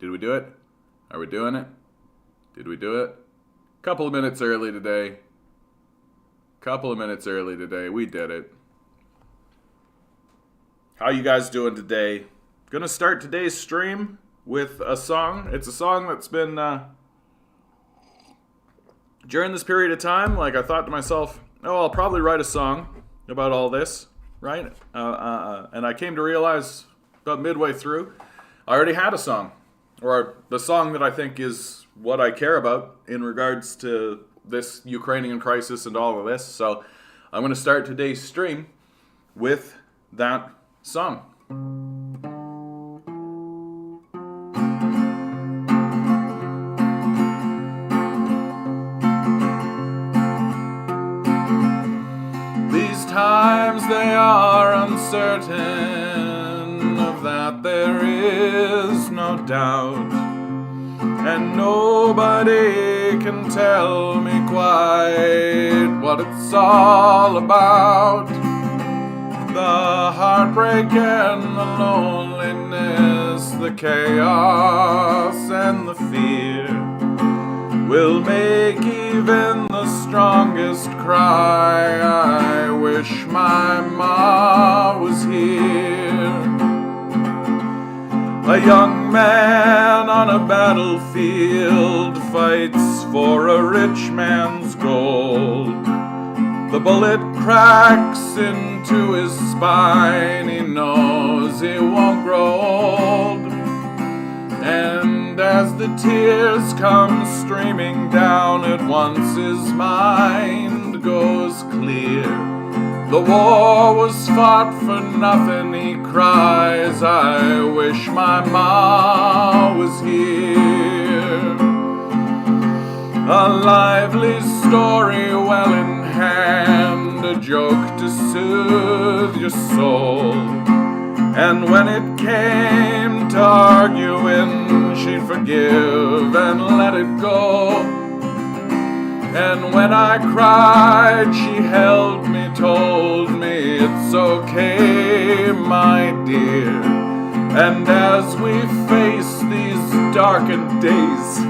Did we do it? Are we doing it? Did we do it? Couple of minutes early today. We did it. How you guys doing today? Gonna start today's stream with a song. It's a song that's been during this period of time, like I thought to myself, oh, I'll probably write a song about all this, right? And I came to realize about midway through, I already had a song. Or the song that I think is what I care about in regards to this Ukrainian crisis and all of this. So I'm going to start today's stream with that song. These times they are uncertain, of that there is no doubt, and nobody can tell me quite what it's all about. The heartbreak and the loneliness, the chaos and the fear will make even the strongest cry, I wish my ma was here. A young man on a battlefield fights for a rich man's gold. The bullet cracks into his spine, he knows he won't grow old. And as the tears come streaming down, at once his mind goes clear. The war was fought for nothing, he cries, I wish my ma was here. A lively story well in hand, a joke to soothe your soul. And when it came to arguing, she'd forgive and let it go. And when I cried, she held me, told me it's okay, my dear. And as we face these darkened days,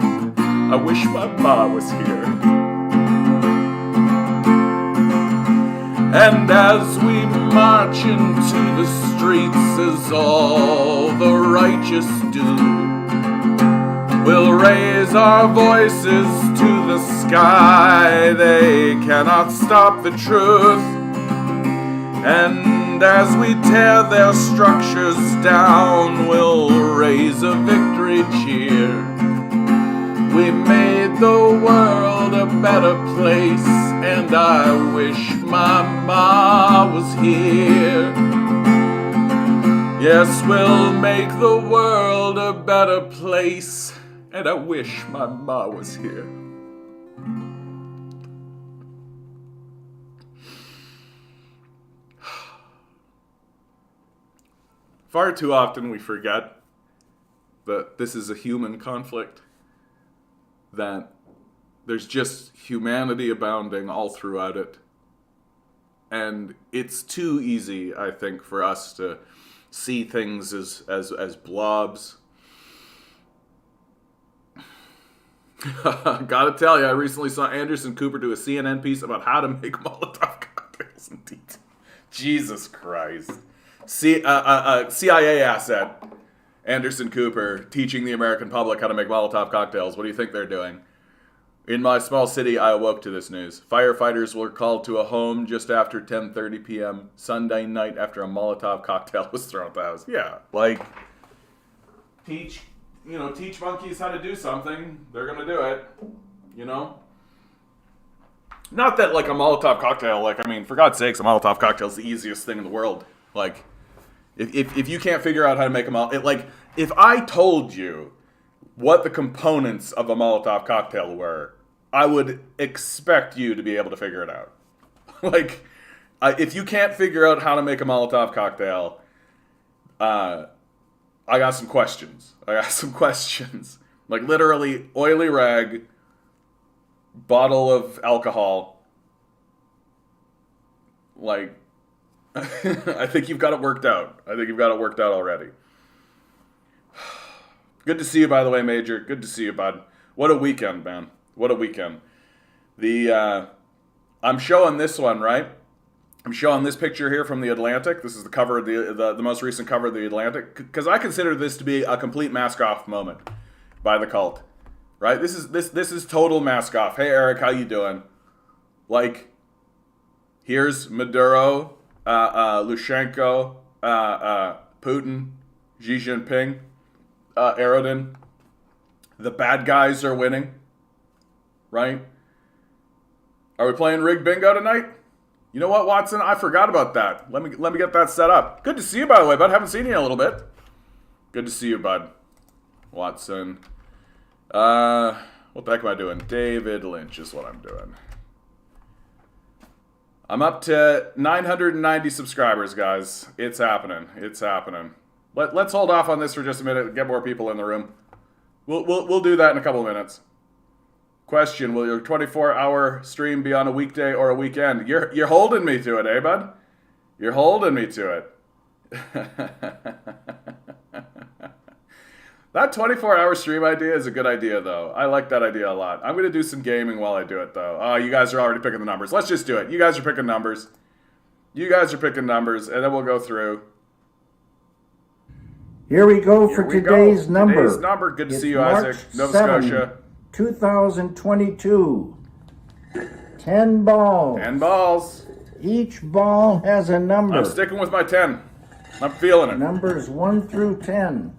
I wish my ma was here. And as we march into the streets, as all the righteous do, we'll raise our voices to the sky. They cannot stop the truth. And as we tear their structures down, we'll raise a victory cheer. We made the world a better place, and I wish my ma was here. Yes, we'll make the world a better place, and I wish my ma was here. Far too often we forget that this is a human conflict, that there's just humanity abounding all throughout it. And it's too easy, I think, for us to see things as blobs. Gotta tell you, I recently saw Anderson Cooper do a CNN piece about how to make Molotov cocktails in detail. Jesus Christ. CIA asset, Anderson Cooper, teaching the American public how to make Molotov cocktails. What do you think they're doing? In my small city, I awoke to this news. Firefighters were called to a home just after 10:30 p.m. Sunday night after a Molotov cocktail was thrown at the house. Yeah, like, teach monkeys how to do something. They're gonna do it, you know? Not that, like, a Molotov cocktail, like, I mean, for God's sakes, a Molotov cocktail is the easiest thing in the world. Like, if you can't figure out how to make a Molotov, like, if I told you what the components of a Molotov cocktail were, I would expect you to be able to figure it out. Like, if you can't figure out how to make a Molotov cocktail, I got some questions. Like, literally, oily rag, bottle of alcohol. Like, I think you've got it worked out. Already. Good to see you, by the way, Major. Good to see you, bud. What a weekend, man. What a weekend. I'm showing this one, right? I'm showing this picture here from the Atlantic. This is the cover of the most recent cover of the Atlantic, because I consider this to be a complete mask off moment by the cult, right? This is total mask off. Hey, Eric, how you doing? Like, here's Maduro, Lushenko, Putin, Xi Jinping, Erdogan. The bad guys are winning, right? Are we playing rigged bingo tonight? You know what, Watson? I forgot about that. Let me get that set up. Good to see you, by the way, bud. Haven't seen you in a little bit. Good to see you, bud. Watson. What the heck am I doing? David Lynch is what I'm doing. I'm up to 990 subscribers, guys. It's happening. It's happening. Let's hold off on this for just a minute and get more people in the room. We'll do that in a couple of minutes. Question: will your 24-hour stream be on a weekday or a weekend? You're holding me to it, eh, bud? You're holding me to it. That 24-hour stream idea is a good idea, though. I like that idea a lot. I'm going to do some gaming while I do it, though. Oh, you guys are already picking the numbers. Let's just do it. You guys are picking numbers. You guys are picking numbers, and then we'll go through. Here we go for today's number. Today's number. Good to see you, March Isaac. Nova 7, Scotia. 2022. 10 balls. 10 balls. Each ball has a number. I'm sticking with my 10. I'm feeling it. Numbers 1 through 10.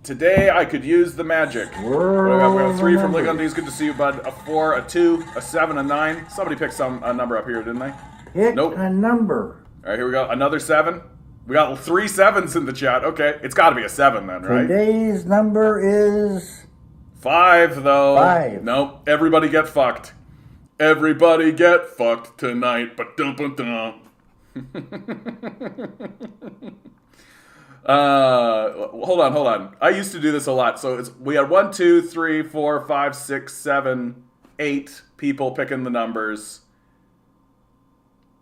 Today I could use the magic. We got a 3 from Ligondies. Good to see you, bud. A 4, a 2, a 7, a 9. Somebody picked a number up here, didn't they? Pick a number. All right, here we go. Another 7. We got 3 7s in the chat. Okay, it's got to be a 7 then, right? Today's number is 5, though. 5. Nope. Everybody get fucked. Everybody get fucked tonight. Ba-dum-ba-dum. Hold on. I used to do this a lot. So we had 1, 2, 3, 4, 5, 6, 7, 8 people picking the numbers.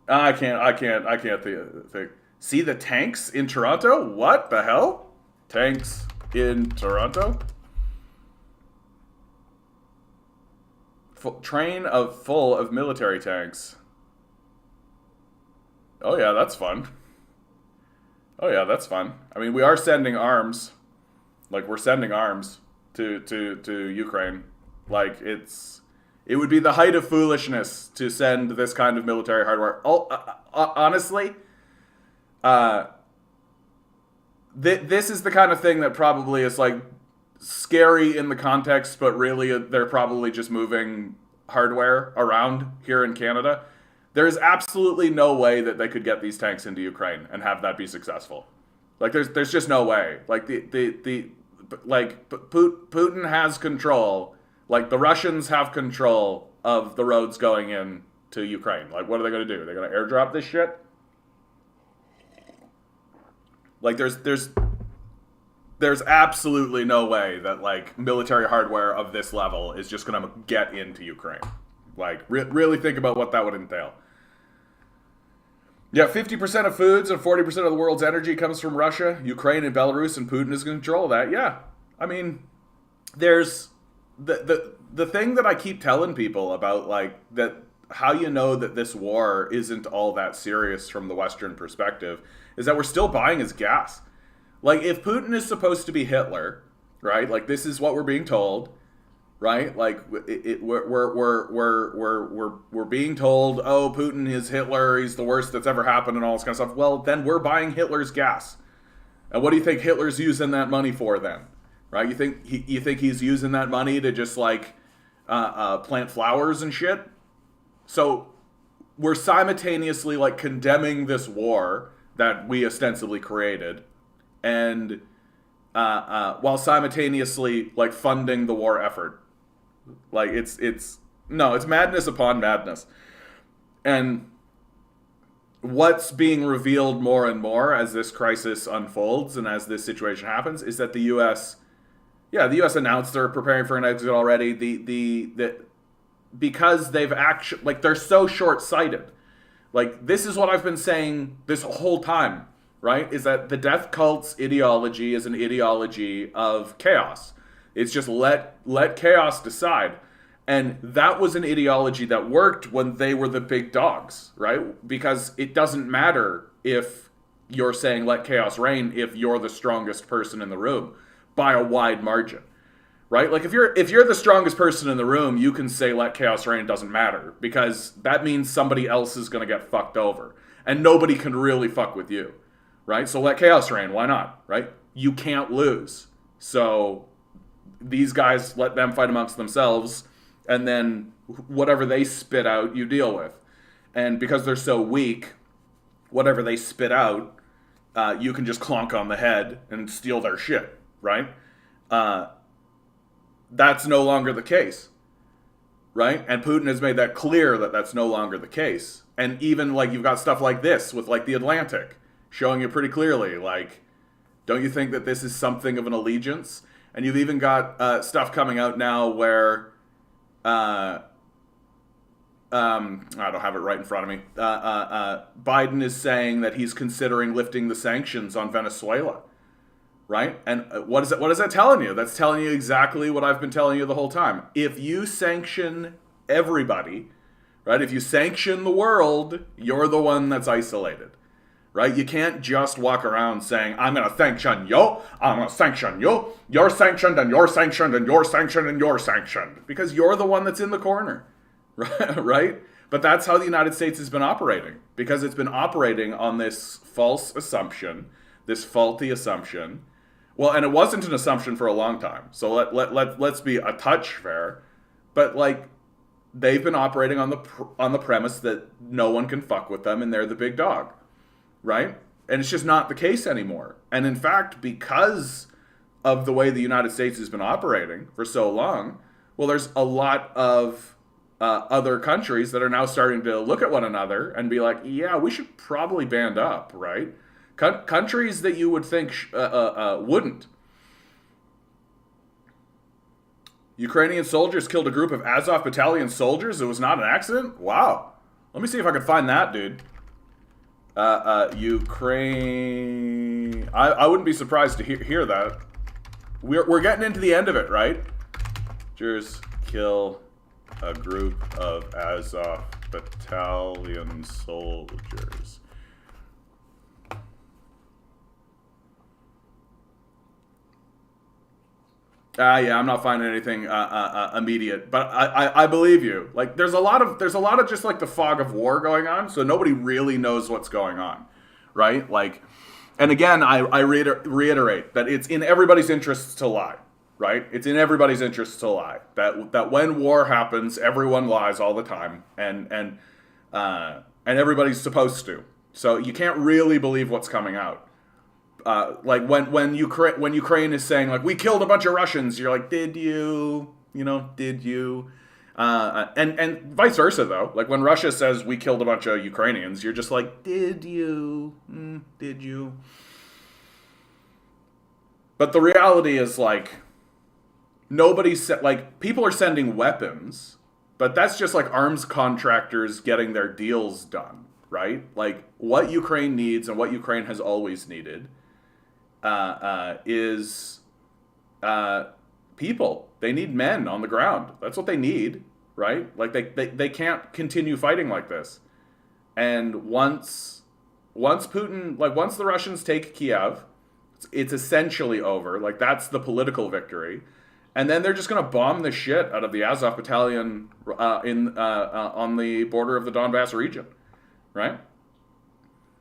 I can't think. See the tanks in Toronto? What the hell? Tanks in Toronto? Train full of military tanks. Oh yeah, that's fun. I mean, we are sending arms. Like, we're sending arms to Ukraine. Like, it would be the height of foolishness to send this kind of military hardware. Honestly, this is the kind of thing that probably is, like, scary in the context, but really they're probably just moving hardware around here in Canada. There's absolutely no way that they could get these tanks into Ukraine and have that be successful. Like, there's just no way. Like, Putin has control. Like, the Russians have control of the roads going in to Ukraine. Like, what are they going to do? They're going to airdrop this shit? Like, there's absolutely no way that, like, military hardware of this level is just going to get into Ukraine. Like, really think about what that would entail. Yeah, 50% of foods and 40% of the world's energy comes from Russia, Ukraine, and Belarus, and Putin is in control of that. Yeah. I mean, there's the thing that I keep telling people about, like, that how you know that this war isn't all that serious from the Western perspective is that we're still buying his gas. Like, if Putin is supposed to be Hitler, right? Like, this is what we're being told, right? Like, we're being told, oh, Putin is Hitler, he's the worst that's ever happened, and all this kind of stuff. Well, then we're buying Hitler's gas, and what do you think Hitler's using that money for then, right? You think he's using that money to just, like, plant flowers and shit? So we're simultaneously, like, condemning this war that we ostensibly created, and while simultaneously, like, funding the war effort. Like, it's madness upon madness. And what's being revealed more and more as this crisis unfolds and as this situation happens is that the U.S. announced they're preparing for an exit already. Because they've actually, like, they're so short-sighted. Like, this is what I've been saying this whole time, right? Is that the death cult's ideology is an ideology of chaos. It's just let chaos decide. And that was an ideology that worked when they were the big dogs, right? Because it doesn't matter if you're saying let chaos reign if you're the strongest person in the room by a wide margin. Right? Like if you're the strongest person in the room, you can say let chaos reign, it doesn't matter, because that means somebody else is going to get fucked over and nobody can really fuck with you. Right? So let chaos reign, why not? Right? You can't lose. So these guys, let them fight amongst themselves, and then whatever they spit out, you deal with. And because they're so weak, whatever they spit out, you can just clonk on the head and steal their shit, right? That's no longer the case, right? And Putin has made that clear that that's no longer the case. And even like you've got stuff like this with like the Atlantic showing you pretty clearly, like, don't you think that this is something of an allegiance? And you've even got stuff coming out now where I don't have it right in front of me. Biden is saying that he's considering lifting the sanctions on Venezuela, right? And what is that telling you? That's telling you exactly what I've been telling you the whole time. If you sanction everybody, right? If you sanction the world, you're the one that's isolated, right? You can't just walk around saying, I'm going to sanction you, I'm going to sanction you, you're sanctioned, and you're sanctioned, and you're sanctioned, and you're sanctioned. Because you're the one that's in the corner, right? But that's how the United States has been operating. Because it's been operating on this false assumption, this faulty assumption. Well, and it wasn't an assumption for a long time. So let's be a touch fair. But like, they've been operating on the premise that no one can fuck with them and they're the big dog, right? And it's just not the case anymore. And in fact, because of the way the United States has been operating for so long, well, there's a lot of other countries that are now starting to look at one another and be like, yeah, we should probably band up, right? Countries that you would think wouldn't. Ukrainian soldiers killed a group of Azov battalion soldiers. It was not an accident? Wow. Let me see if I can find that, dude. Ukraine... I wouldn't be surprised to hear that. We're getting into the end of it, right? Soldiers kill a group of Azov battalion soldiers. Yeah, I'm not finding anything immediate, but I believe you. Like, there's a lot of just like the fog of war going on, so nobody really knows what's going on, right? Like, and again, I reiterate that it's in everybody's interests to lie, right? It's in everybody's interests to lie. That when war happens, everyone lies all the time, and everybody's supposed to. So you can't really believe what's coming out. Like when Ukraine is saying like we killed a bunch of Russians, you're like, did you? Did you? And vice versa though. Like when Russia says we killed a bunch of Ukrainians, you're just like, did you? Did you? But the reality is like people are sending weapons, but that's just like arms contractors getting their deals done, right? Like what Ukraine needs and what Ukraine has always needed is people. They need men on the ground. That's what they need, right? Like they can't continue fighting like this. And once Putin, like once the Russians take Kiev, it's essentially over. Like that's the political victory. And then they're just going to bomb the shit out of the Azov battalion on the border of the Donbass region, right?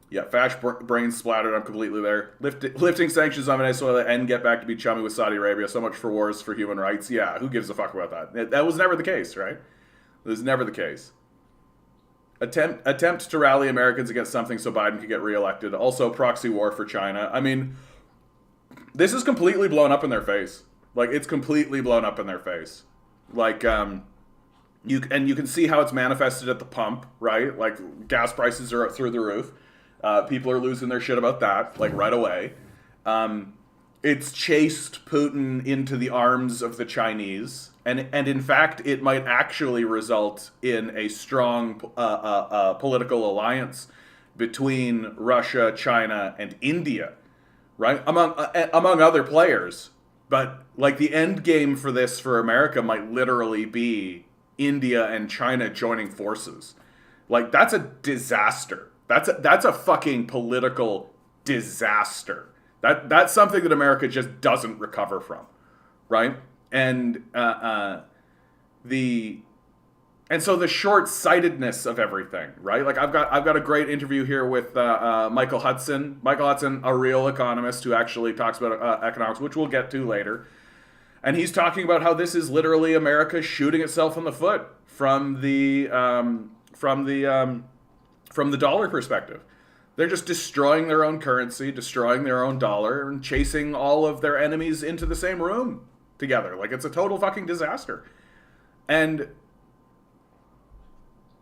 Yeah, Fash brains splattered. I'm completely there. Lifting sanctions on Venezuela and get back to be chummy with Saudi Arabia. So much for wars for human rights. Yeah, who gives a fuck about that? That was never the case, right? It was never the case. Attempt to rally Americans against something so Biden could get reelected. Also, proxy war for China. I mean, this is completely blown up in their face. Like, it's completely blown up in their face. Like, you can see how it's manifested at the pump, right? Like, gas prices are through the roof. People are losing their shit about that, like, right away. It's chased Putin into the arms of the Chinese. And in fact, it might actually result in a strong political alliance between Russia, China, and India, right? Among other players. But like the end game for this for America might literally be India and China joining forces. Like that's a disaster. That's a fucking political disaster. That's something that America just doesn't recover from, right? And so the short-sightedness of everything, right? Like I've got a great interview here with Michael Hudson. Michael Hudson, a real economist who actually talks about economics, which we'll get to later. And he's talking about how this is literally America shooting itself in the foot from the dollar perspective. They're just destroying their own currency, destroying their own dollar, and chasing all of their enemies into the same room together. Like, it's a total fucking disaster. And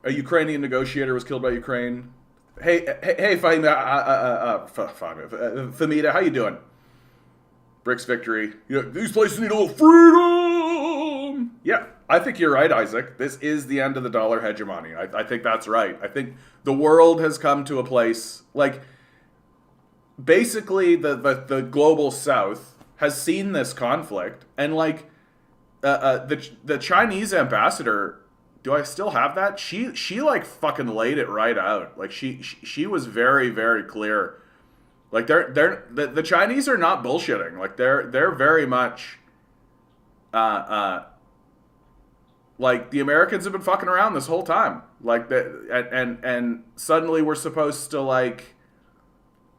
a Ukrainian negotiator was killed by Ukraine. Hey, Famita, how you doing? BRICS victory. These places need a little freedom. Yeah, I think you're right, Isaac. This is the end of the dollar hegemony. I think that's right. I think the world has come to a place, like, basically the global south has seen this conflict, and like the Chinese ambassador, do I still have that? She like fucking laid it right out. Like she was very, very clear. Like the Chinese are not bullshitting. Like they're very much like the Americans have been fucking around this whole time. Like and suddenly we're supposed to like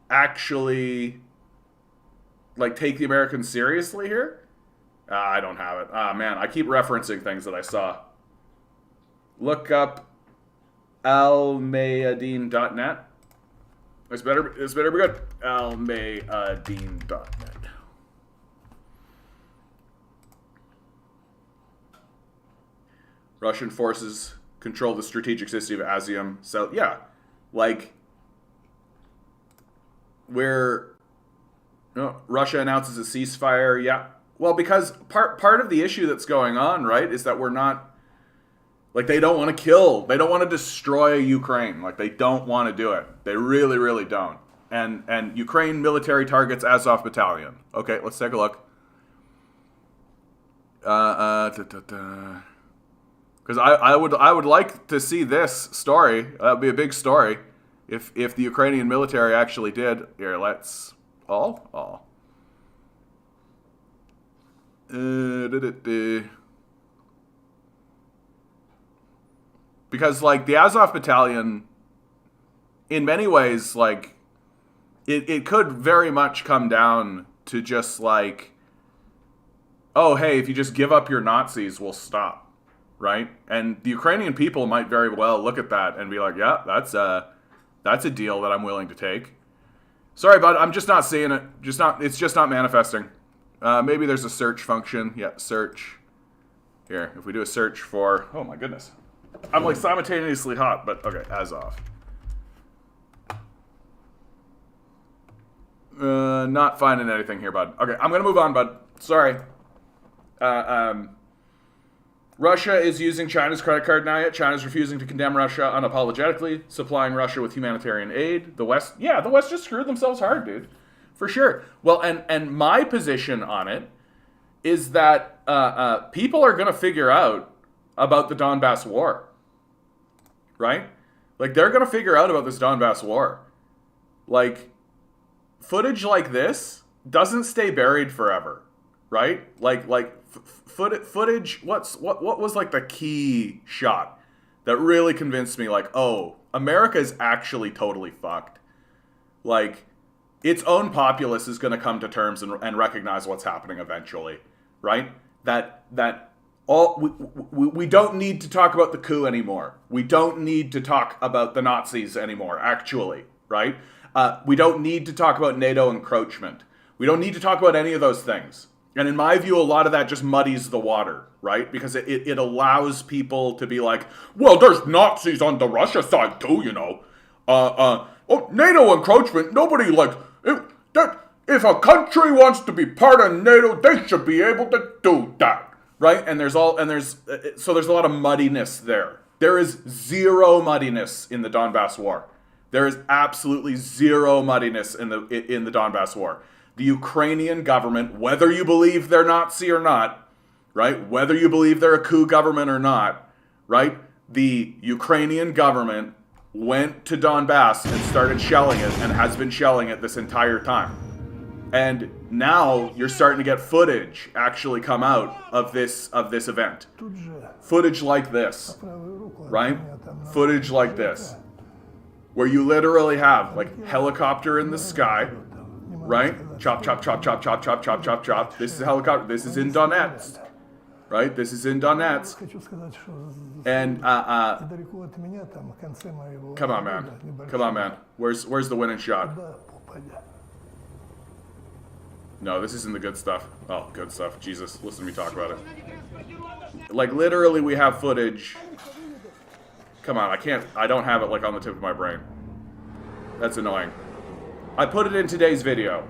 actually like take the Americans seriously here. I don't have it. Man, I keep referencing things that I saw. Look up almayadeen.net. This better be good. almayadeen.net. Russian forces control the strategic city of Izium. So yeah, like Russia announces a ceasefire. Yeah, well, because part of the issue that's going on, right, is that we're not. Like, they don't want to kill. They don't want to destroy Ukraine. Like, they don't want to do it. They really, really don't. And Ukraine military targets Azov Battalion. Okay, let's take a look. Because I would like to see this story. That would be a big story. If the Ukrainian military actually did. Here, let's... All. Because, like, the Azov Battalion, in many ways, like, it could very much come down to just, like, oh, hey, if you just give up your Nazis, we'll stop, right? And the Ukrainian people might very well look at that and be like, yeah, that's a deal that I'm willing to take. Sorry, bud, I'm just not seeing it. It's just not manifesting. Maybe there's a search function. Yeah, search. Here, if we do a search for, oh my goodness. I'm like simultaneously hot, but okay, Azov. Not finding anything here, bud. Okay, I'm gonna move on, bud. Sorry. Russia is using China's credit card now yet. China's refusing to condemn Russia unapologetically, supplying Russia with humanitarian aid. The West just screwed themselves hard, dude. For sure. Well, and my position on it is that people are gonna figure out about the Donbass war, right? Like, they're going to figure out about this Donbass war. Like, footage like this doesn't stay buried forever, right? Footage, what was, like, the key shot that really convinced me, like, oh, America is actually totally fucked. Like, its own populace is going to come to terms and recognize what's happening eventually, right? That we don't need to talk about the coup anymore. We don't need to talk about the Nazis anymore, actually, right? We don't need to talk about NATO encroachment. We don't need to talk about any of those things. And in my view, a lot of that just muddies the water, right? Because it allows people to be like, well, there's Nazis on the Russia side too, you know. NATO encroachment, nobody like... If a country wants to be part of NATO, they should be able to do that. Right? So there's a lot of muddiness there. There is zero muddiness in the Donbass war. There is absolutely zero muddiness in the Donbass war. The Ukrainian government, whether you believe they're Nazi or not, right? Whether you believe they're a coup government or not, right? The Ukrainian government went to Donbass and started shelling it and has been shelling it this entire time. And now you're starting to get footage actually come out of this event. Footage like this, right? Footage like this, where you literally have like helicopter in the sky, right? Chop, chop, chop, chop, chop, chop, chop, chop, chop. This is a helicopter. This is in Donetsk, right? This is in Donetsk. And come on, man. Come on, man. Where's the winning shot? No, this isn't the good stuff. Oh, good stuff. Jesus, listen to me talk about it. Like, literally, we have footage. Come on, I don't have it, like, on the tip of my brain. That's annoying. I put it in today's video.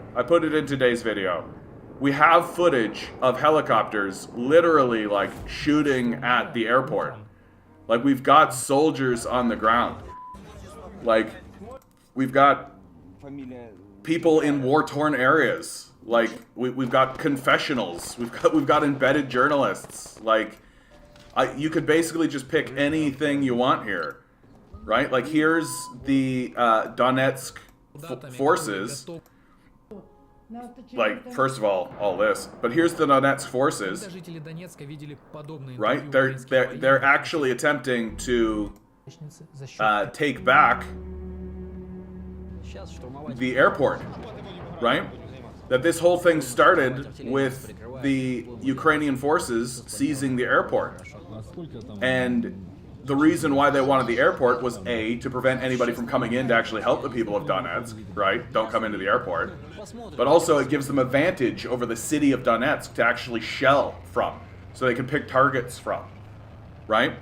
We have footage of helicopters literally, like, shooting at the airport. Like, we've got soldiers on the ground. Like, we've got people in war-torn areas. Like, we've got confessionals. We've got embedded journalists. Like, you could basically just pick anything you want here, right? Like, here's the Donetsk forces. Like, first of all this. But here's the Donetsk forces, right? They're actually attempting to take back the airport, right? That this whole thing started with the Ukrainian forces seizing the airport. And the reason why they wanted the airport was A, to prevent anybody from coming in to actually help the people of Donetsk, right? Don't come into the airport. But also it gives them a vantage over the city of Donetsk to actually shell from, so they can pick targets from, right?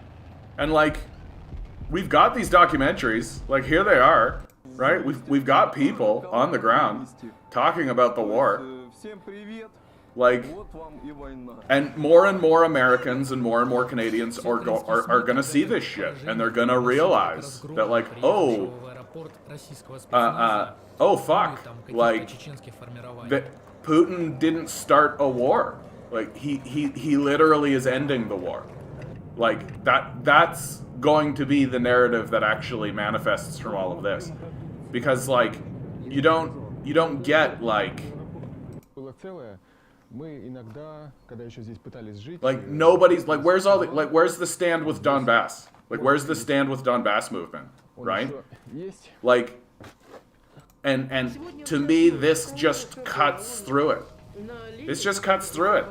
And like, we've got these documentaries, like here they are, right? We've got people on the ground talking about the war. Like, and more Americans and more Canadians are going to see this shit, and they're going to realize that, like, oh fuck, like, that Putin didn't start a war. Like, he literally is ending the war. Like, that's going to be the narrative that actually manifests from all of this. Because, like, you don't get, like nobody's, like, where's the stand with Donbass? Like, where's the stand with Donbass movement, right? Like, and to me, this just cuts through it. This just cuts through it.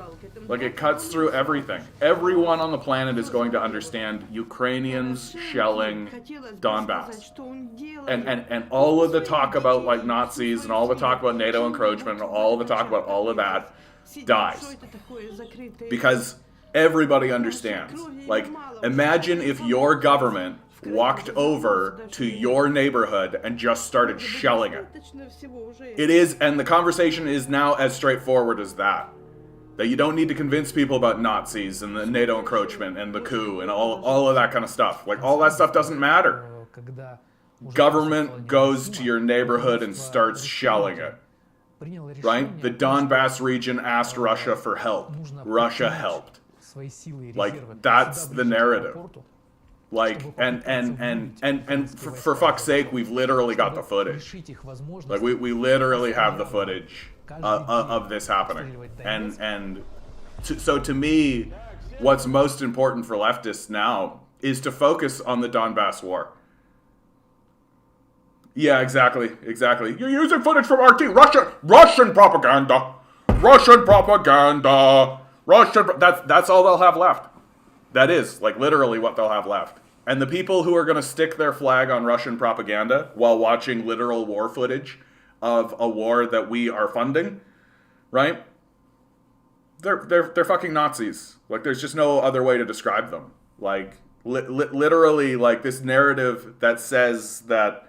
Like, it cuts through everything. Everyone on the planet is going to understand Ukrainians shelling Donbass. And all of the talk about, like, Nazis and all the talk about NATO encroachment and all the talk about all of that dies. Because everybody understands. Like, imagine if your government walked over to your neighborhood and just started shelling it. It is, and the conversation is now as straightforward as that. That you don't need to convince people about Nazis and the NATO encroachment and the coup and all of that kind of stuff. Like, all that stuff doesn't matter. Government goes to your neighborhood and starts shelling it. Right? The Donbass region asked Russia for help. Russia helped. Like, that's the narrative. Like, and for fuck's sake, we've literally got the footage. Like, we literally have the footage of this happening. So to me, what's most important for leftists now is to focus on the Donbass war. Yeah, exactly. You're using footage from RT. Russian propaganda. That's all they'll have left. That is, like, literally what they'll have left. And the people who are going to stick their flag on Russian propaganda while watching literal war footage of a war that we are funding, right? They're fucking Nazis. Like, there's just no other way to describe them. Like, literally, like, this narrative that says that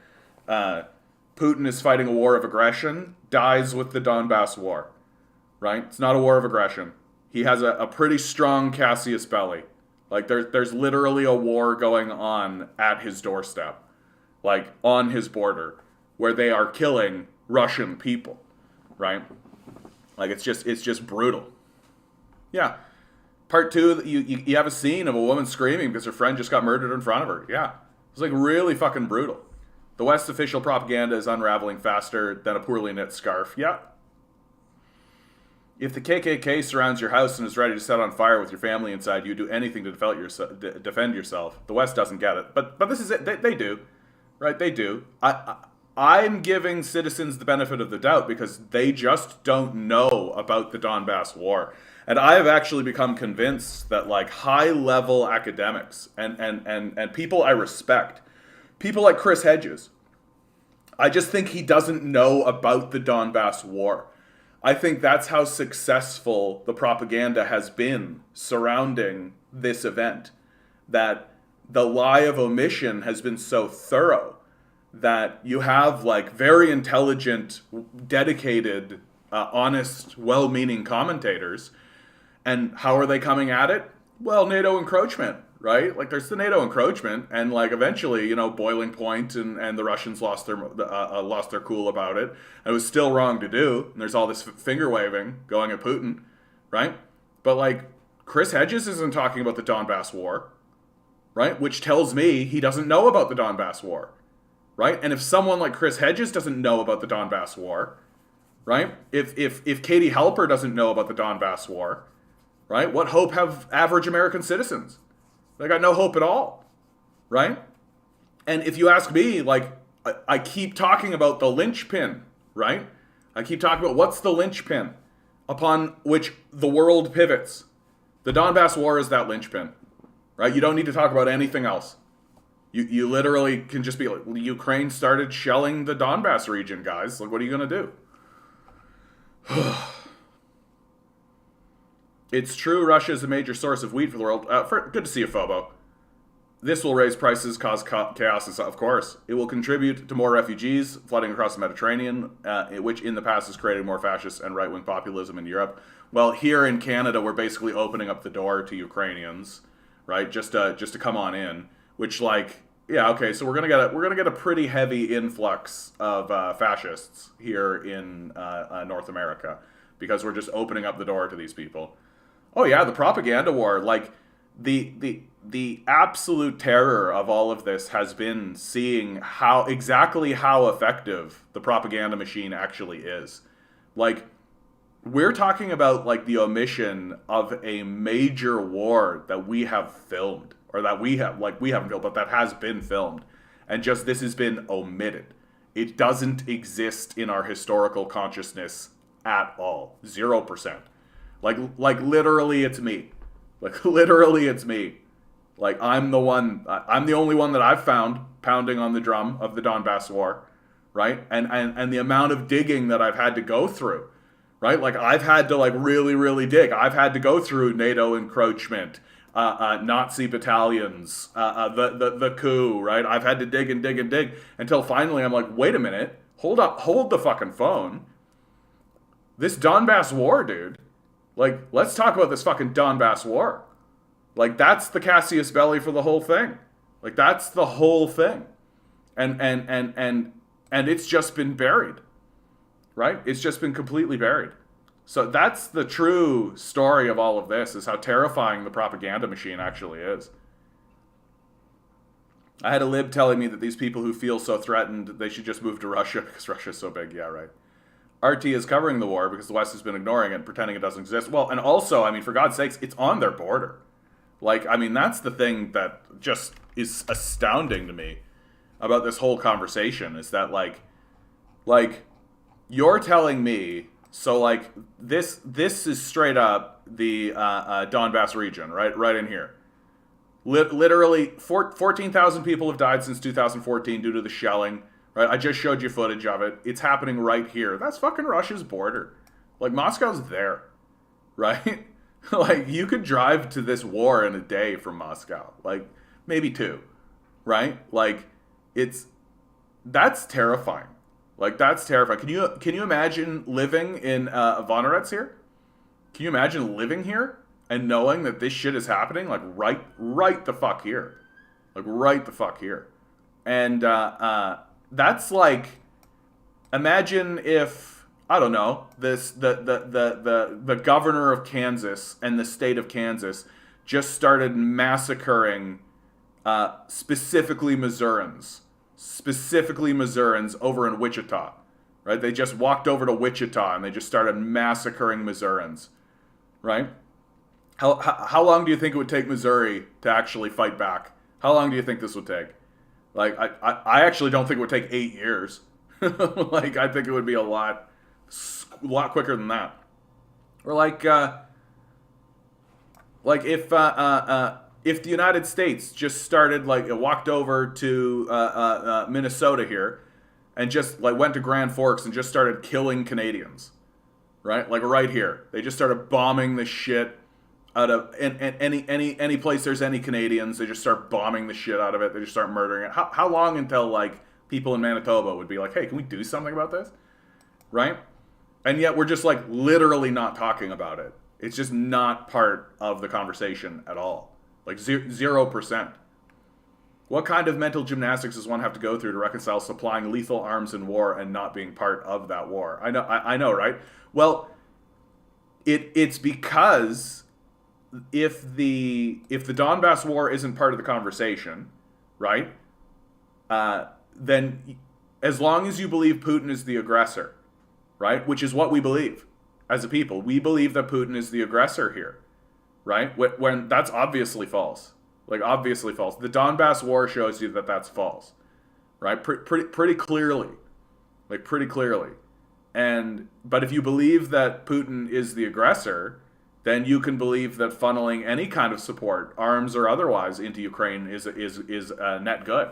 Putin is fighting a war of aggression dies with the Donbass war, right? It's not a war of aggression. He has a pretty strong Cassius belly. Like, there's literally a war going on at his doorstep, like on his border, where they are killing Russian people, right? Like it's just brutal. Yeah. Part 2, you have a scene of a woman screaming because her friend just got murdered in front of her. Yeah. It's like really fucking brutal. The West's official propaganda is unraveling faster than a poorly knit scarf. Yeah. If the KKK surrounds your house and is ready to set on fire with your family inside, you do anything to defend yourself. The West doesn't get it. But this is it. They do. Right? They do. I'm giving citizens the benefit of the doubt because they just don't know about the Donbass war. And I have actually become convinced that like high-level academics and people I respect, people like Chris Hedges, I just think he doesn't know about the Donbass war. I think that's how successful the propaganda has been surrounding this event. That the lie of omission has been so thorough that you have like very intelligent, dedicated, honest, well-meaning commentators. And how are they coming at it? Well, NATO encroachment, right? Like there's the NATO encroachment, and like eventually, you know, boiling point, and the Russians lost their cool about it. And it was still wrong to do. And there's all this finger waving going at Putin, right? But like Chris Hedges isn't talking about the Donbass war, right? Which tells me he doesn't know about the Donbass war, right? And if someone like Chris Hedges doesn't know about the Donbass war, right? If Katie Halper doesn't know about the Donbass war, right? What hope have average American citizens? They got no hope at all, right? And if you ask me, like, I keep talking about the linchpin, right? I keep talking about what's the linchpin upon which the world pivots. The Donbass war is that linchpin, right? You don't need to talk about anything else. You literally can just be like, Ukraine started shelling the Donbass region, guys. Like, what are you going to do? It's true Russia is a major source of wheat for the world. Good to see you, Phobo. This will raise prices, cause chaos, of course. It will contribute to more refugees flooding across the Mediterranean, which in the past has created more fascist and right-wing populism in Europe. Well, here in Canada, we're basically opening up the door to Ukrainians, right? Just to come on in. Which, like, yeah, okay. So we're gonna get a pretty heavy influx of fascists here in North America because we're just opening up the door to these people. Oh yeah, the propaganda war, like the absolute terror of all of this has been seeing exactly how effective the propaganda machine actually is. Like, we're talking about like the omission of a major war that we have filmed, or that we haven't filmed, but that has been filmed, and just this has been omitted. It doesn't exist in our historical consciousness at all. 0%. Like literally it's me. Like literally it's me. Like I'm the only one that I've found pounding on the drum of the Donbass war, right? And the amount of digging that I've had to go through, right? Like I've had to like really, really dig. I've had to go through NATO encroachment, Nazi battalions, the coup, right? I've had to dig and dig and dig until finally I'm like, wait a minute, hold the fucking phone. This Donbass war, dude. Like, let's talk about this fucking Donbass war. Like, that's the Cassius Belli for the whole thing. Like, that's the whole thing. And it's just been buried. Right? It's just been completely buried. So that's the true story of all of this, is how terrifying the propaganda machine actually is. I had a lib telling me that these people who feel so threatened, they should just move to Russia because Russia's so big. Yeah, right. RT is covering the war because the West has been ignoring it and pretending it doesn't exist. Well, and also, I mean, for God's sakes, it's on their border. Like, I mean, that's the thing that just is astounding to me about this whole conversation, is that, like, you're telling me, so, like, this is straight up the Donbass region, right in here. Literally, 14,000 people have died since 2014 due to the shelling. Right, I just showed you footage of it. It's happening right here. That's fucking Russia's border. Like, Moscow's there, right? Like, you could drive to this war in a day from Moscow. Like, maybe 2, right? Like, that's terrifying. Like, that's terrifying. Can you imagine living in Vonorets here? Can you imagine living here and knowing that this shit is happening? Like, right the fuck here. Like, right the fuck here. And that's like, imagine if, I don't know, the governor of Kansas and the state of Kansas just started massacring specifically Missourians over in Wichita, right? They just walked over to Wichita and they just started massacring Missourians, right? How long do you think it would take Missouri to actually fight back? How long do you think this would take? Like, I actually don't think it would take 8 years. Like, I think it would be a lot quicker than that. Or like if the United States just started, like, walked over to Minnesota here and just, like, went to Grand Forks and just started killing Canadians, right? Like, right here. They just started bombing the shit out of any place there's any Canadians. They just start bombing the shit out of it. They just start murdering it. How long until, like, people in Manitoba would be like, hey, can we do something about this? Right? And yet we're just, like, literally not talking about it. It's just not part of the conversation at all. Like 0%. What kind of mental gymnastics does one have to go through to reconcile supplying lethal arms in war and not being part of that war? I know, right? Well, it's because if the Donbass war isn't part of the conversation, right? Then as long as you believe Putin is the aggressor, right? Which is what we believe as a people. We believe that Putin is the aggressor here, right? When that's obviously false. Like, obviously false. The Donbass war shows you that that's false, right? Pretty clearly. Like, pretty clearly. But if you believe that Putin is the aggressor, then you can believe that funneling any kind of support, arms or otherwise, into Ukraine is net good.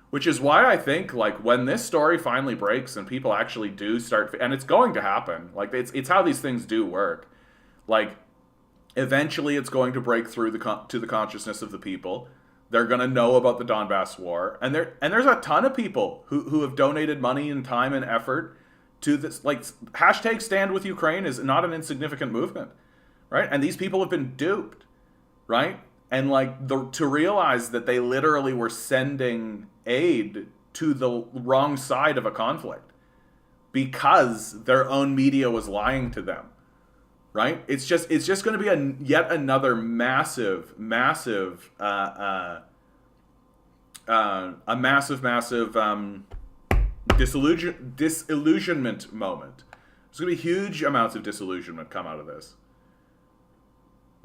Which is why I think, like, when this story finally breaks and people actually do start, and it's going to happen, like, it's how these things do work. Like, eventually it's going to break through to the consciousness of the people. They're going to know about the Donbass war, and there's a ton of people who have donated money and time and effort to this. Like, hashtag Stand With Ukraine is not an insignificant movement, right? And these people have been duped, right? And, like, to realize that they literally were sending aid to the wrong side of a conflict because their own media was lying to them, right? It's just going to be yet another massive disillusionment moment. There's going to be huge amounts of disillusionment come out of this.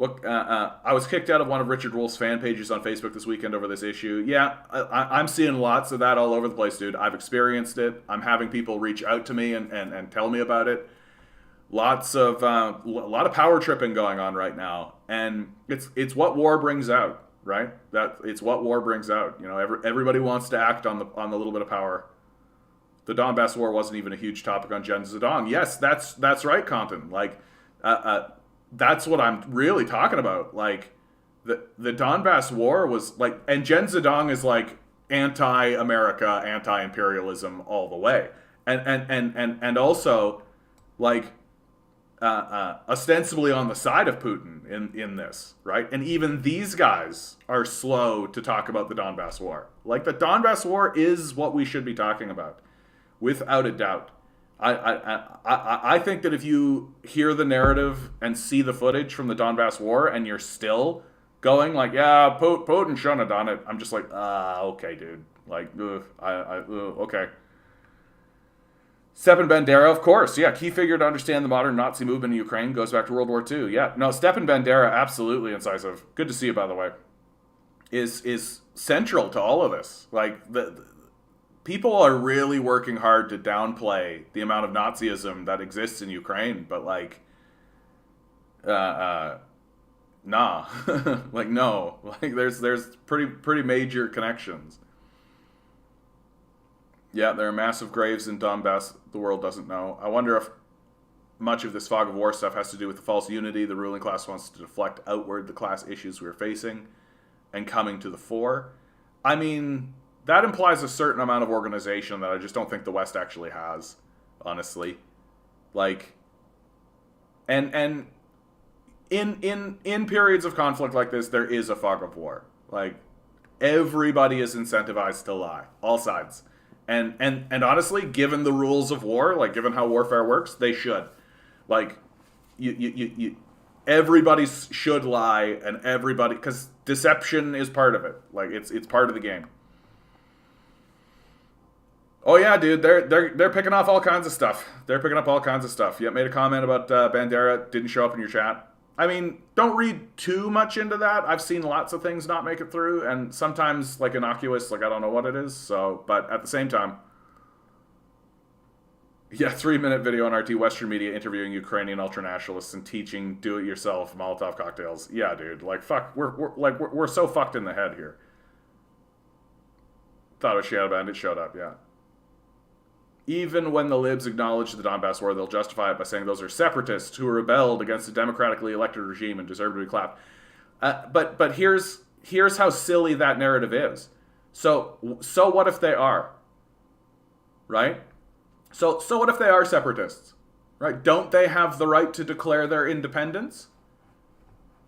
I was kicked out of one of Richard Wolff's fan pages on Facebook this weekend over this issue. Yeah, I'm seeing lots of that all over the place, dude. I've experienced it. I'm having people reach out to me and tell me about it. A lot of power tripping going on right now, and it's what war brings out, right? It's what war brings out. You know, everybody wants to act on the little bit of power. The Donbass war wasn't even a huge topic on Jen Zedong. Yes, that's right, Compton. Like, that's what I'm really talking about. Like, the Donbass war was like, and Jen Zedong is like anti-America, anti-imperialism all the way, and also like ostensibly on the side of Putin in this, right? And even these guys are slow to talk about the Donbass war. Like, the Donbass war is what we should be talking about, without a doubt. I think that if you hear the narrative and see the footage from the Donbass war and you're still going like, yeah, Putin shouldn't have done it, I'm just like, okay, dude. Like, okay. Stepan Bandera, of course. Yeah, key figure to understand the modern Nazi movement in Ukraine goes back to World War II. Yeah, no, Stepan Bandera, absolutely incisive. Good to see you, by the way. Is central to all of this. Like, people are really working hard to downplay the amount of Nazism that exists in Ukraine, but like, nah, like, no, like there's pretty major connections. Yeah, there are massive graves in Donbass the world doesn't know. I wonder if much of this fog of war stuff has to do with the false unity the ruling class wants to deflect outward the class issues we're facing and coming to the fore. I mean, that implies a certain amount of organization that I just don't think the West actually has, honestly. Like, and in periods of conflict like this, there is a fog of war. Like, Everybody is incentivized to lie, all sides. And honestly, given the rules of war, like given how warfare works, they should. Like, everybody should lie, and everybody, because deception is part of it. Like, it's part of the game. Oh yeah, dude, they're picking off all kinds of stuff. They're picking up all kinds of stuff. You made a comment about Bandera, didn't show up in your chat. I mean, don't read too much into that. I've seen lots of things not make it through, and sometimes, like, innocuous, like, I don't know what it is, so, but at the same time, yeah, 3-minute video on RT Western media interviewing Ukrainian ultranationalists and teaching do-it-yourself Molotov cocktails. Yeah, dude, like, fuck, we're so fucked in the head here. Thought it was Shadow Bandit, showed up, yeah. Even when the libs acknowledge the Donbass war, they'll justify it by saying those are separatists who rebelled against a democratically elected regime and deserve to be clapped. But here's how silly that narrative is. So what if they are? Right? So what if they are separatists? Right? Don't they have the right to declare their independence?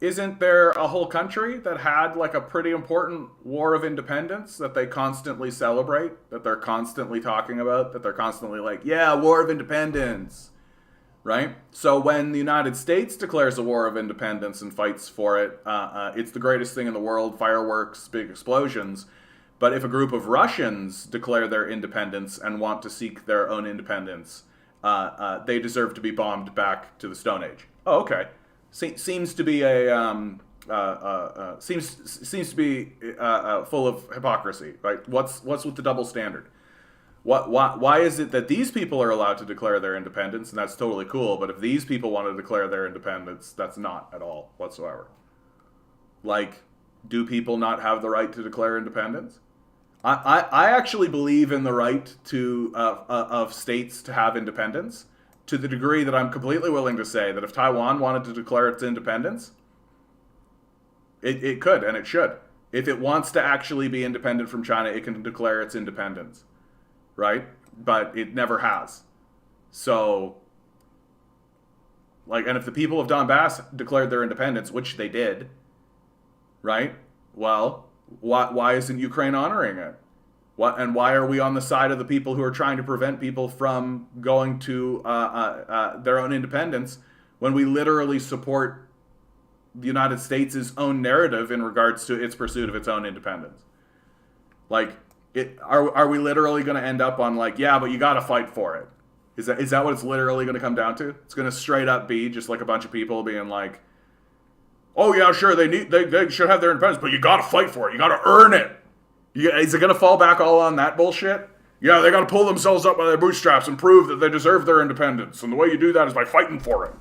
Isn't there a whole country that had like a pretty important war of independence that they constantly celebrate, that they're constantly talking about, that they're constantly like, yeah, war of independence, right? So when the United States declares a war of independence and fights for it, it's the greatest thing in the world, fireworks, big explosions. But if a group of Russians declare their independence and want to seek their own independence, they deserve to be bombed back to the Stone Age. Oh, okay. Seems to be a seems to be full of hypocrisy, right? What's with the double standard? Why is it that these people are allowed to declare their independence and that's totally cool, but if these people want to declare their independence, that's not at all whatsoever? Like, do people not have the right to declare independence? I actually believe in the right to of states to have independence, to the degree that I'm completely willing to say that if Taiwan wanted to declare its independence, it could and it should. If it wants to actually be independent from China, it can declare its independence, right? But it never has. So, like, and if the people of Donbass declared their independence, which they did, right? Well, why isn't Ukraine honoring it? And why are we on the side of the people who are trying to prevent people from going to their own independence when we literally support the United States' own narrative in regards to its pursuit of its own independence? Like, are we literally going to end up on like, yeah, but you got to fight for it? Is that what it's literally going to come down to? It's going to straight up be just like a bunch of people being like, oh yeah, sure, they should have their independence, but you got to fight for it. You got to earn it. Is it going to fall back all on that bullshit? Yeah, they got to pull themselves up by their bootstraps and prove that they deserve their independence. And the way you do that is by fighting for it. And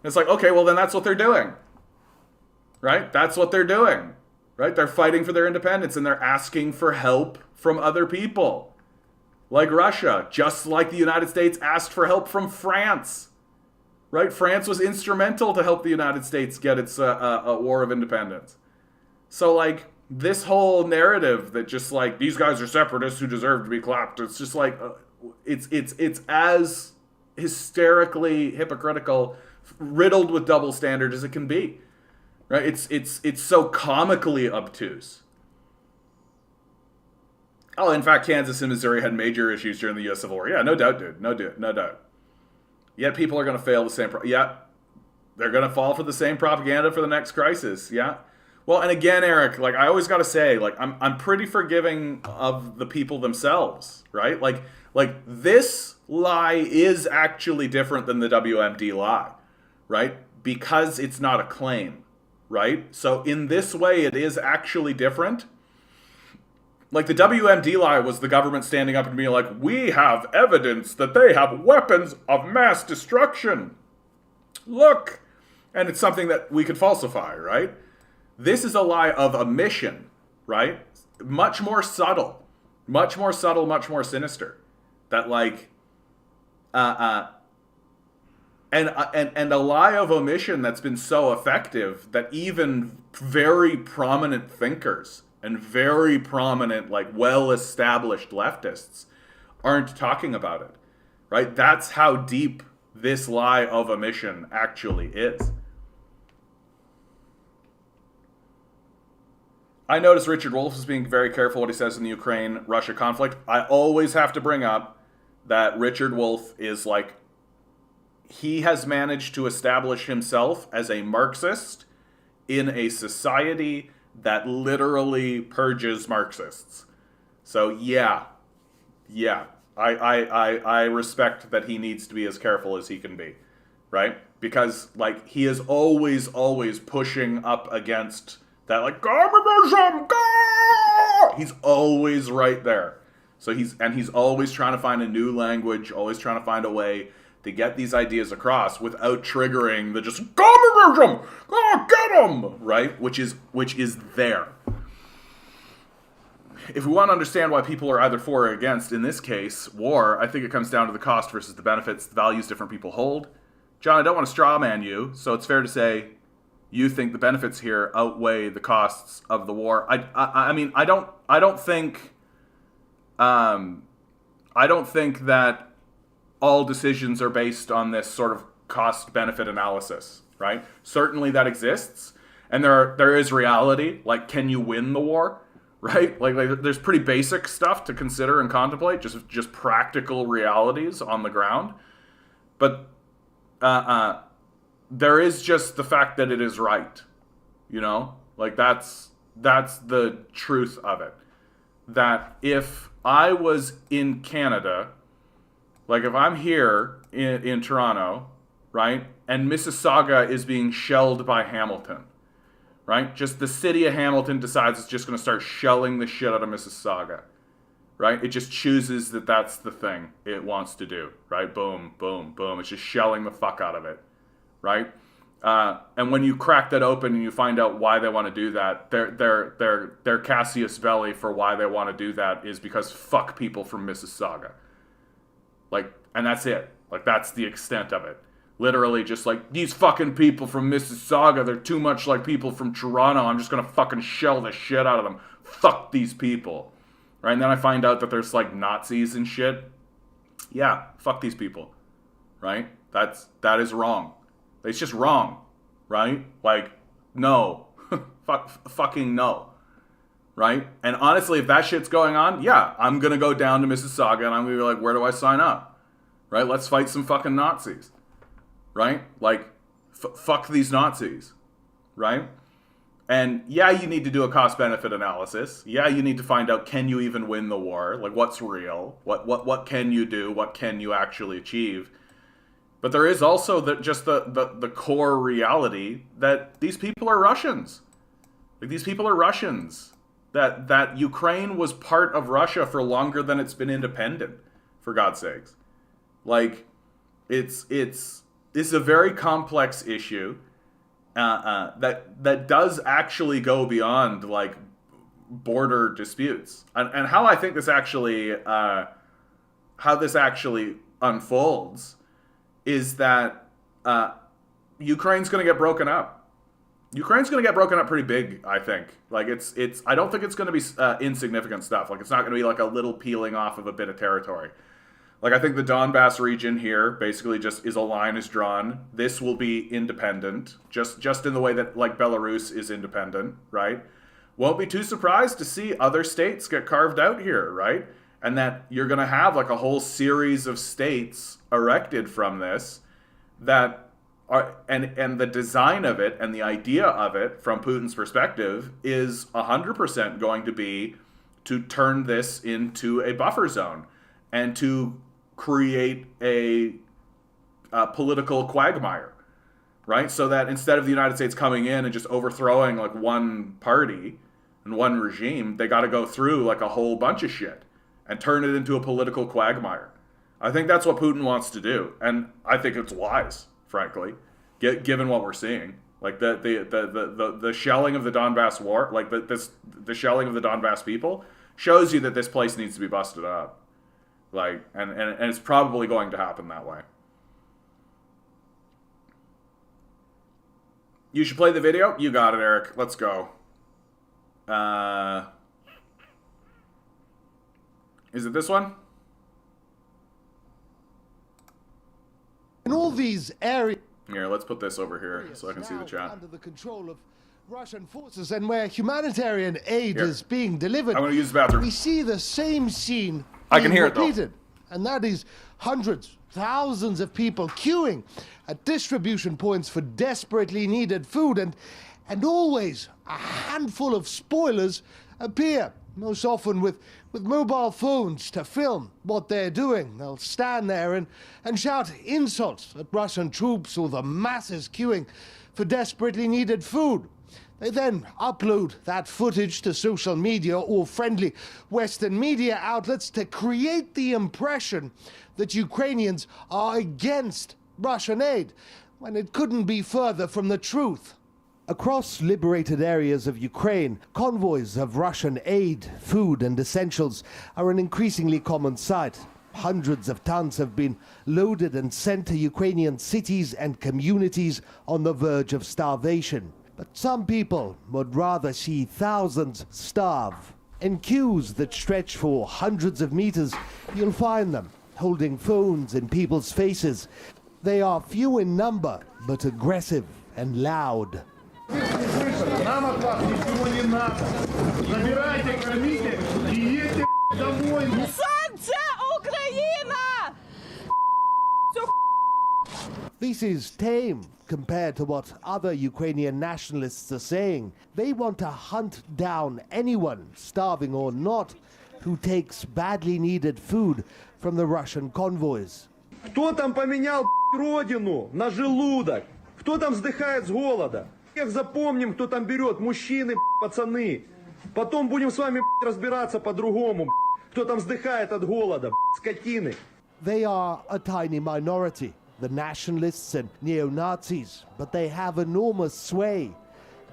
it's like, okay, well then that's what they're doing. Right? That's what they're doing. Right? They're fighting for their independence and they're asking for help from other people. Like Russia. Just like the United States asked for help from France. Right? France was instrumental to help the United States get its a war of independence. So like, this whole narrative that just like these guys are separatists who deserve to be clapped, it's just like it's as hysterically hypocritical, riddled with double standard as it can be, right? It's so comically obtuse. Oh, in fact, Kansas and Missouri had major issues during the U.S. Civil War. Yeah, no doubt, dude, no doubt. Yet people are going to fail the same. They're going to fall for the same propaganda for the next crisis. Yeah. Well, and again, Eric, like I always got to say, like I'm pretty forgiving of the people themselves, right? Like this lie is actually different than the WMD lie, right? Because it's not a claim, right? So in this way, it is actually different. Like the WMD lie was the government standing up and being like, we have evidence that they have weapons of mass destruction. Look. And it's something that we could falsify, right? This is a lie of omission, right? Much more subtle, much more sinister. That like, and a lie of omission that's been so effective that even very prominent thinkers and very prominent, like well-established leftists aren't talking about it, right? That's how deep this lie of omission actually is. I notice Richard Wolff is being very careful what he says in the Ukraine-Russia conflict. I always have to bring up that Richard Wolff is like, he has managed to establish himself as a Marxist in a society that literally purges Marxists. So yeah, I respect that he needs to be as careful as he can be, right? Because like he is always pushing up against that, like, communism, he's always right there. So he's always trying to find a new language, always trying to find a way to get these ideas across without triggering the just communism, get him, right? Which is there. If we want to understand why people are either for or against, in this case, war, I think it comes down to the cost versus the benefits, the values different people hold. John, I don't want to straw man you, so it's fair to say you think the benefits here outweigh the costs of the war. I mean, I don't think that all decisions are based on this sort of cost-benefit analysis, right? Certainly that exists, and there is reality, like, can you win the war, right? Like there's pretty basic stuff to consider and contemplate, just practical realities on the ground. But there is just the fact that it is right, you know? Like that's the truth of it. That if I was in Canada, like if I'm here in Toronto, right, and Mississauga is being shelled by Hamilton, right? Just the city of Hamilton decides it's just going to start shelling the shit out of Mississauga, right? It just chooses that that's the thing it wants to do, right? Boom, boom, boom. It's just shelling the fuck out of it, right? And when you crack that open and you find out why they want to do that, their Cassius Belli for why they want to do that is because fuck people from Mississauga. Like, and that's it. Like, that's the extent of it. Literally just like, these fucking people from Mississauga, they're too much like people from Toronto. I'm just going to fucking shell the shit out of them. Fuck these people. Right? And then I find out that there's like Nazis and shit. Yeah, fuck these people. Right? That is wrong. It's just wrong. Right? Like, no. Fucking no. Right? And honestly, if that shit's going on, yeah, I'm going to go down to Mississauga and I'm going to be like, where do I sign up? Right? Let's fight some fucking Nazis. Right? Like, fuck these Nazis. Right? And yeah, you need to do a cost-benefit analysis. Yeah, you need to find out, can you even win the war? Like, what's real? What can you do? What can you actually achieve? But there is also the core reality that these people are Russians. Like, these people are Russians. That Ukraine was part of Russia for longer than it's been independent, for God's sakes. Like, it's a very complex issue that does actually go beyond like border disputes. And how I think this actually unfolds is that Ukraine's going to get broken up. Ukraine's going to get broken up pretty big, I think. Like, I don't think it's going to be insignificant stuff. Like, it's not going to be like a little peeling off of a bit of territory. Like, I think the Donbass region here basically just is a line is drawn. This will be independent, just in the way that, like, Belarus is independent, right? Won't be too surprised to see other states get carved out here, right? And that you're going to have, like, a whole series of states erected from this that are, and the design of it and the idea of it from Putin's perspective is 100% going to be to turn this into a buffer zone and to create a political quagmire, right? So that instead of the United States coming in and just overthrowing like one party and one regime, they got to go through like a whole bunch of shit and turn it into a political quagmire. I think that's what Putin wants to do, and I think it's wise, frankly, given what we're seeing. Like the shelling of the Donbass war, like the shelling of the Donbass people, shows you that this place needs to be busted up. Like, and it's probably going to happen that way. You should play the video? You got it, Eric. Let's go. Is it this one? In all these areas, Here, let's put this over here so I can see the chat. under the control of Russian forces and where humanitarian aid is being delivered, I'm going to use the bathroom. we see the same scene I can hear it, though. repeated. And that is hundreds, thousands of people queuing at distribution points for desperately needed food, and always a handful of spoilers appear, most often with mobile phones to film what they're doing. They'll stand there and shout insults at Russian troops or the masses queuing for desperately needed food. They then upload that footage to social media or friendly Western media outlets to create the impression that Ukrainians are against Russian aid, when it couldn't be further from the truth. Across liberated areas of Ukraine, convoys of Russian aid, food and essentials are an increasingly common sight. Hundreds of tons have been loaded and sent to Ukrainian cities and communities on the verge of starvation. But some people would rather see thousands starve. In queues that stretch for hundreds of meters, you'll find them holding phones in people's faces. They are few in number, but aggressive and loud. Нам от вас ничего не надо. Забирайте, кормите и едьте домой. Сонце Україна! This is tame compared to what other Ukrainian nationalists are saying. They want to hunt down anyone, starving or not, who takes badly needed food from the Russian convoys. Кто там поменял родину на желудок? Кто там вздыхает с голода? Всех запомним, кто там берет, мужчины, пацаны. Потом будем с вами разбираться по-другому, кто там вздыхает от голода, скотины. They are a tiny minority, the nationalists and neo-Nazis, but they have enormous sway.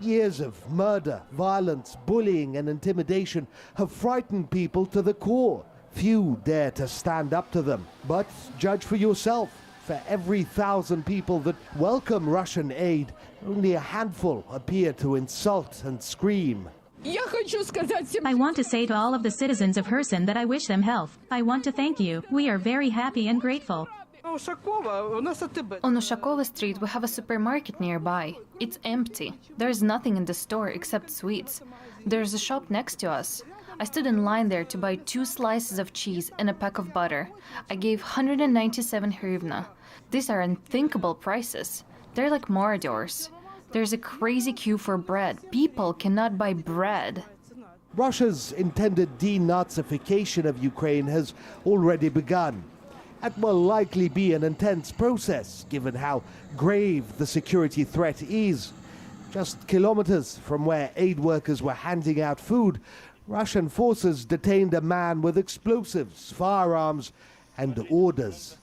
Years of murder, violence, bullying and intimidation have frightened people to the core. Few dare to stand up to them, but judge for yourself. For every 1,000 people that welcome Russian aid, only a handful appear to insult and scream. I want to say to all of the citizens of Kherson that I wish them health. I want to thank you. We are very happy and grateful. On Ushakova Street, we have a supermarket nearby. It's empty. There's nothing in the store except sweets. There's a shop next to us. I stood in line there to buy 2 slices of cheese and a pack of butter. I gave 197 hryvnia. These are unthinkable prices. They're like Moradors. There's a crazy queue for bread. People cannot buy bread. Russia's intended denazification of Ukraine has already begun. It will likely be an intense process, given how grave the security threat is. Just kilometers from where aid workers were handing out food, Russian forces detained a man with explosives, firearms, and orders.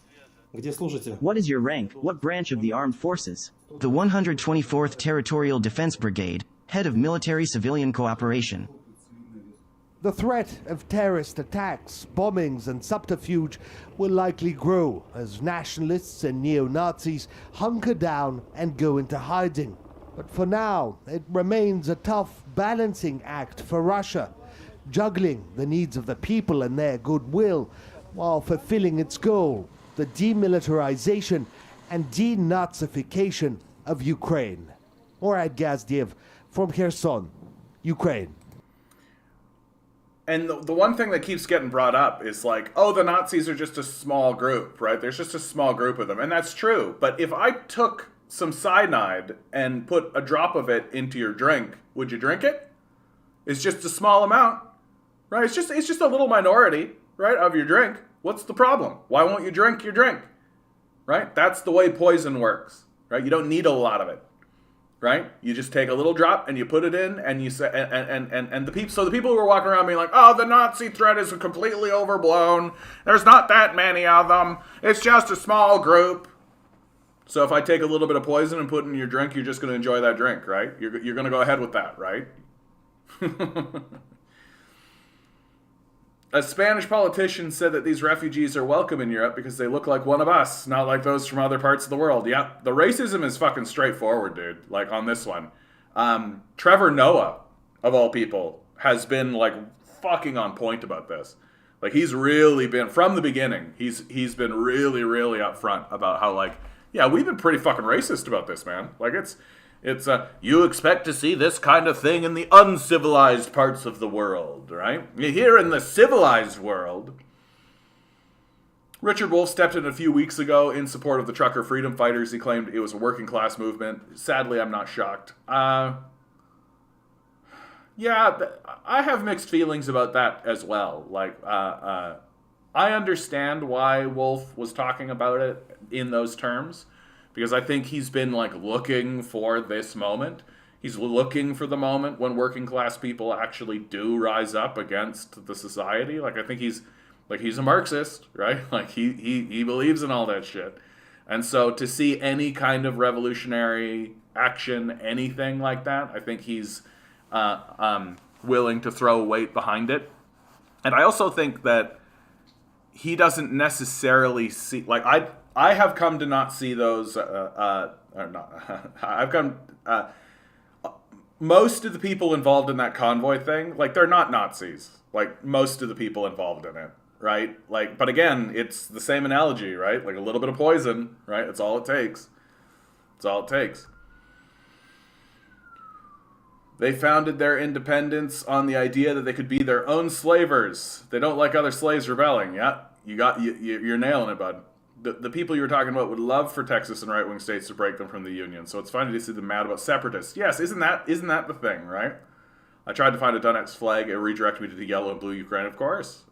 What is your rank? What branch of the armed forces? The 124th Territorial Defense Brigade, head of military civilian cooperation. The threat of terrorist attacks, bombings, and subterfuge will likely grow as nationalists and neo-Nazis hunker down and go into hiding. But for now, it remains a tough balancing act for Russia, juggling the needs of the people and their goodwill while fulfilling its goal, the demilitarization and denazification of Ukraine. Morad Gazdiev from Kherson, Ukraine. And the one thing that keeps getting brought up is like, oh, the Nazis are just a small group, right? There's just a small group of them. And that's true. But if I took some cyanide and put a drop of it into your drink, would you drink it? It's just a small amount, right? It's just a little minority, right, of your drink. What's the problem? Why won't you drink your drink? Right? That's the way poison works, right? You don't need a lot of it, right? You just take a little drop and you put it in, and you say, and the people. So the people who are walking around being like, "Oh, the Nazi threat is completely overblown. There's not that many of them. It's just a small group." So if I take a little bit of poison and put it in your drink, you're just going to enjoy that drink, right? You're going to go ahead with that, right? A Spanish politician said that these refugees are welcome in Europe because they look like one of us, not like those from other parts of the world. Yeah, the racism is fucking straightforward, dude, like on this one. Trevor Noah, of all people, has been like fucking on point about this. Like he's really been, from the beginning, he's been really, really upfront about how like, yeah, we've been pretty fucking racist about this, man. Like It's you expect to see this kind of thing in the uncivilized parts of the world, right? Here in the civilized world. Richard Wolff stepped in a few weeks ago in support of the trucker freedom fighters. He claimed it was a working class movement. Sadly, I'm not shocked. Yeah, I have mixed feelings about that as well. Like, I understand why Wolff was talking about it in those terms, because I think he's been like looking for this moment. He's looking for the moment when working class people actually do rise up against the society. Like, I think he's a Marxist, right? Like he believes in all that shit. And so to see any kind of revolutionary action, anything like that, I think he's willing to throw weight behind it. And I also think that he doesn't necessarily see, like, I have come to not see those, most of the people involved in that convoy thing, like, they're not Nazis. Like, most of the people involved in it, right? Like, but again, it's the same analogy, right? Like, a little bit of poison, right? That's all it takes. That's all it takes. They founded their independence on the idea that they could be their own slavers. They don't like other slaves rebelling. Yeah, you're nailing it, bud. The people you were talking about would love for Texas and right-wing states to break them from the Union. So it's funny to see them mad about separatists. Yes, isn't that the thing, right? I tried to find a Donetsk flag. It redirected me to the yellow and blue Ukraine. Of course.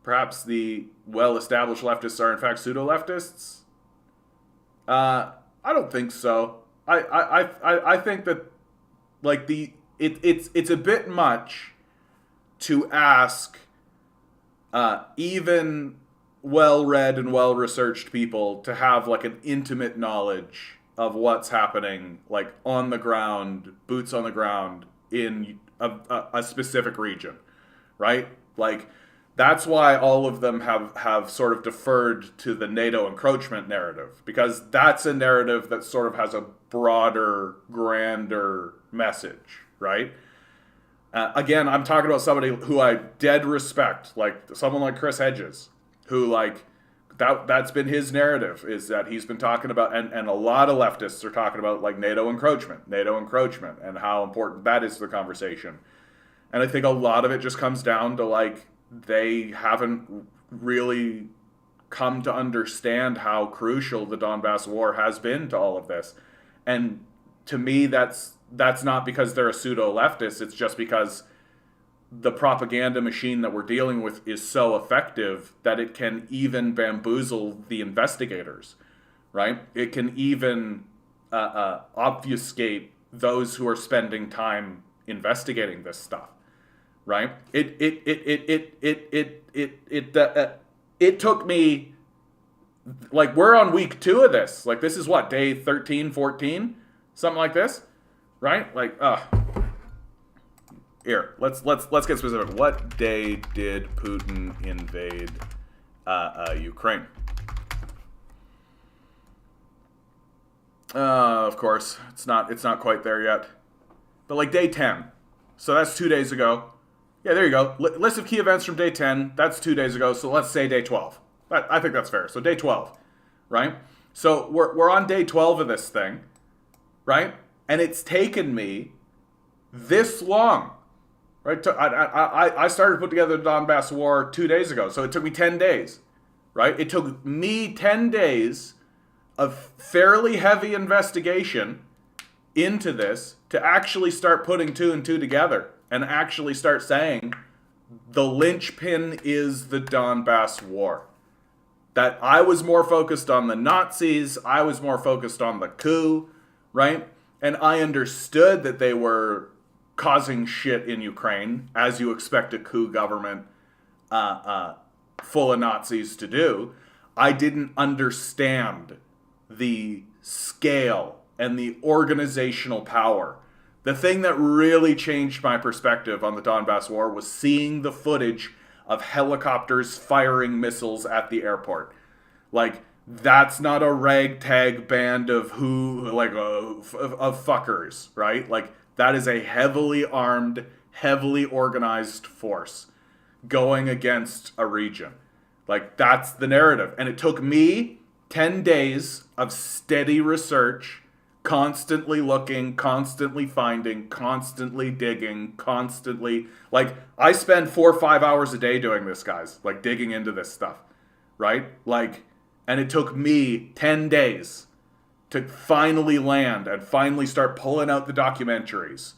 Perhaps the well-established leftists are in fact pseudo-leftists. I don't think so. I think that, like, it's a bit much to ask even well-read and well-researched people to have like an intimate knowledge of what's happening, like, on the ground, boots on the ground in a specific region, right? Like, that's why all of them have sort of deferred to the NATO encroachment narrative, because that's a narrative that sort of has a broader, grander message, right? Again, I'm talking about somebody who I dead respect, like someone like Chris Hedges, who, like, that's been his narrative, is that he's been talking about, and a lot of leftists are talking about, like, NATO encroachment, and how important that is to the conversation. And I think a lot of it just comes down to, like, they haven't really come to understand how crucial the Donbass war has been to all of this. And to me, that's not because they're a pseudo-leftist, it's just because the propaganda machine that we're dealing with is so effective that it can even bamboozle the investigators, right? It can even obfuscate those who are spending time investigating this stuff, right? It took me, like, we're on week 2 of this. Like, this is what, day 13, 14? Something like this, right? Like, here, let's get specific. What day did Putin invade Ukraine? Of course, it's not quite there yet. But, like, day 10. So that's 2 days ago. Yeah, there you go. List of key events from day 10. That's 2 days ago. So let's say day 12. I think that's fair. So day 12, right? So we're on day 12 of this thing, right? And it's taken me this long. Right, I started to put together the Donbass War 2 days ago, so it took me 10 days, right? It took me 10 days of fairly heavy investigation into this to actually start putting 2 and 2 together and actually start saying the linchpin is the Donbass War. That I was more focused on the Nazis, I was more focused on the coup, right? And I understood that they were causing shit in Ukraine, as you expect a coup government full of Nazis to do. I didn't understand the scale and the organizational power. The thing that really changed my perspective on the Donbass War was seeing the footage of helicopters firing missiles at the airport. Like, that's not a ragtag band of fuckers, right? Like, that is a heavily armed, heavily organized force going against a region. Like, that's the narrative. And it took me 10 days of steady research constantly looking, constantly finding, constantly digging, constantly, like, I spend 4 or 5 hours a day doing this, guys, like digging into this stuff, right? Like, and it took me 10 days to finally land and finally start pulling out the documentaries.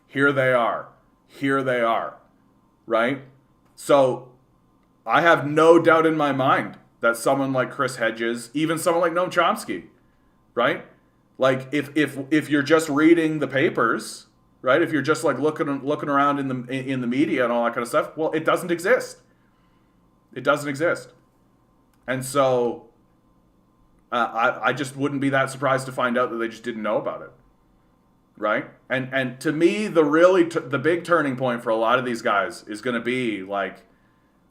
Here they are, right? So I have no doubt in my mind that someone like Chris Hedges, even someone like Noam Chomsky, right? Like, if you're just reading the papers, right? If you're just like looking around in the media and all that kind of stuff, well, it doesn't exist. It doesn't exist. And so I just wouldn't be that surprised to find out that they just didn't know about it, right? And to me, the big turning point for a lot of these guys is going to be like,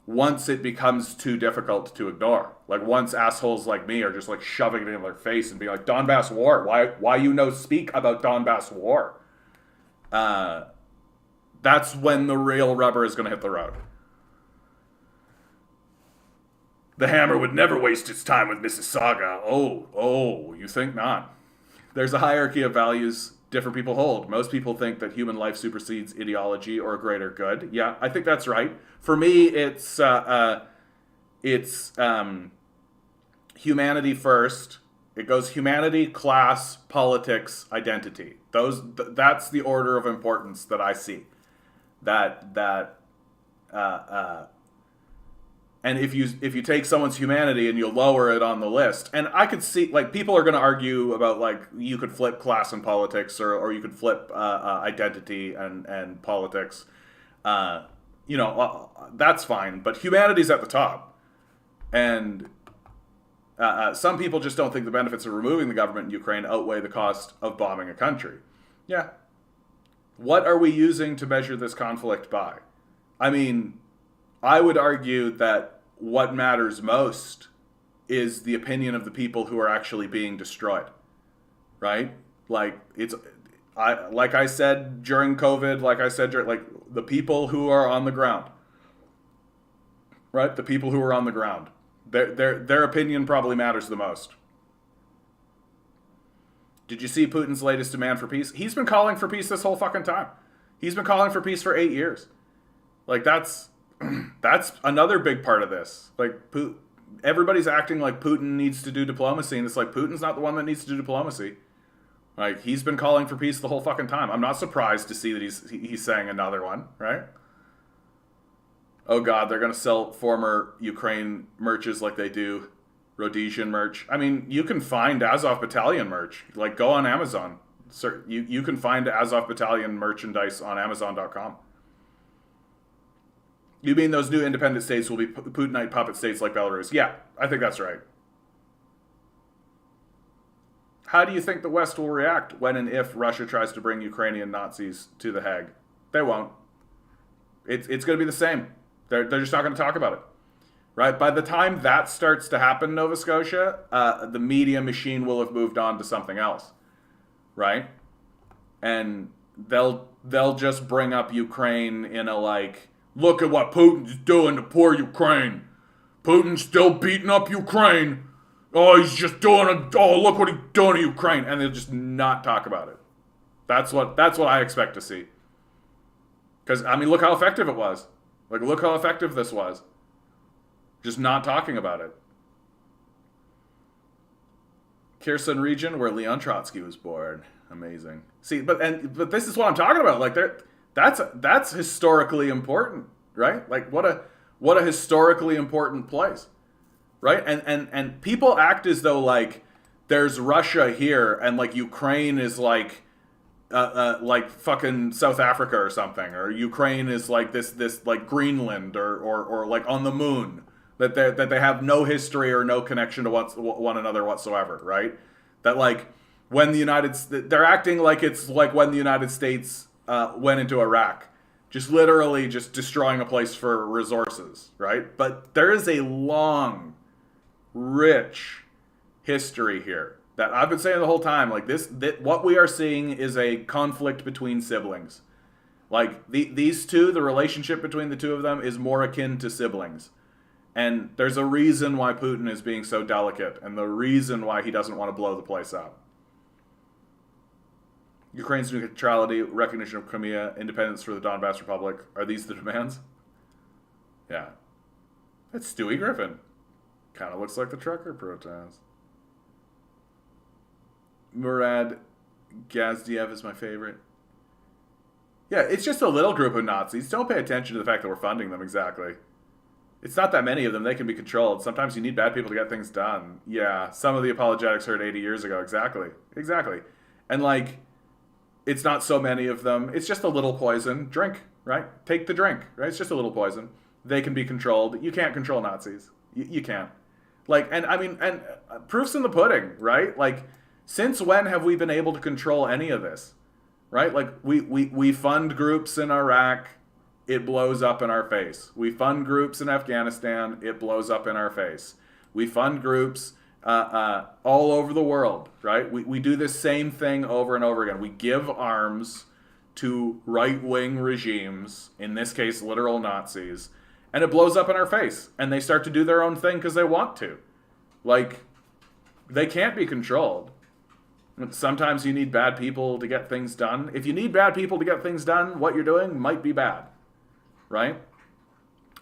once it becomes too difficult to ignore. Like, once assholes like me are just like shoving it in their face and being like, Donbass War, why you no speak about Donbass War? That's when the real rubber is going to hit the road. The Hammer would never waste its time with Mississauga. Oh, you think not? There's a hierarchy of values different people hold. Most people think that human life supersedes ideology or a greater good. Yeah, I think that's right. For me, it's humanity first. It goes humanity, class, politics, identity. That's the order of importance that I see. And if you take someone's humanity and you lower it on the list, and I could see, like, people are going to argue about, like, you could flip class and politics, or you could flip identity and politics. That's fine. But humanity's at the top. And some people just don't think the benefits of removing the government in Ukraine outweigh the cost of bombing a country. Yeah. What are we using to measure this conflict by? I mean, I would argue that what matters most is the opinion of the people who are actually being destroyed, right? Like, like I said during COVID, like I said, like, the people who are on the ground, right? The people who are on the ground, their opinion probably matters the most. Did you see Putin's latest demand for peace? He's been calling for peace this whole fucking time. He's been calling for peace for 8 years. Like, that's another big part of this. Like, everybody's acting like Putin needs to do diplomacy, and it's like, Putin's not the one that needs to do diplomacy. Like, he's been calling for peace the whole fucking time. I'm not surprised to see that he's saying another one, right? Oh God, they're gonna sell former Ukraine merches like they do Rhodesian merch. I mean, you can find Azov Battalion merch. Like, go on Amazon. Sir, you can find Azov Battalion merchandise on Amazon.com. You mean those new independent states will be Putinite puppet states like Belarus? Yeah, I think that's right. How do you think the West will react when and if Russia tries to bring Ukrainian Nazis to The Hague? They won't. It's going to be the same. They're just not going to talk about it. Right? By the time that starts to happen, Nova Scotia, the media machine will have moved on to something else. Right? And they'll just bring up Ukraine in a, like, look at what Putin's doing to poor Ukraine. Putin's still beating up Ukraine. Oh, he's just look what he's doing to Ukraine. And they'll just not talk about it. That's what I expect to see. Because, I mean, look how effective it was. Like, look how effective this was. Just not talking about it. Kherson region, where Leon Trotsky was born. Amazing. See, but this is what I'm talking about. Like, that's historically important, right? Like, what a historically important place, right? And people act as though, like, there's Russia here and, like, Ukraine is like fucking South Africa or something, or Ukraine is like this like Greenland or like on the moon, that they have no history or no connection to one another whatsoever, right? That, like, when they're acting like it's like when the United States went into Iraq, just literally just destroying a place for resources, right? But there is a long, rich history here that I've been saying the whole time. Like, what we are seeing is a conflict between siblings. Like, these two, the relationship between the two of them is more akin to siblings. And there's a reason why Putin is being so delicate, and the reason why he doesn't want to blow the place up. Ukraine's neutrality, recognition of Crimea, independence for the Donbass Republic. Are these the demands? Yeah. That's Stewie Griffin. Kind of looks like the trucker protest. Murad Gazdiev is my favorite. Yeah, it's just a little group of Nazis. Don't pay attention to the fact that we're funding them exactly. It's not that many of them. They can be controlled. Sometimes you need bad people to get things done. Yeah, some of the apologetics heard 80 years ago. Exactly. And like, it's not so many of them. It's just a little poison. Drink, right? Take the drink, right? It's just a little poison. They can be controlled. You can't control Nazis. You can't. Like, and I mean, and proof's in the pudding, right? Like, since when have we been able to control any of this? Right? Like, we fund groups in Iraq, it blows up in our face. We fund groups in Afghanistan, it blows up in our face. We fund groups all over the world, right? We do this same thing over and over again. We give arms to right-wing regimes, in this case, literal Nazis, and it blows up in our face. And they start to do their own thing because they want to. Like, they can't be controlled. Sometimes you need bad people to get things done. If you need bad people to get things done, what you're doing might be bad, right?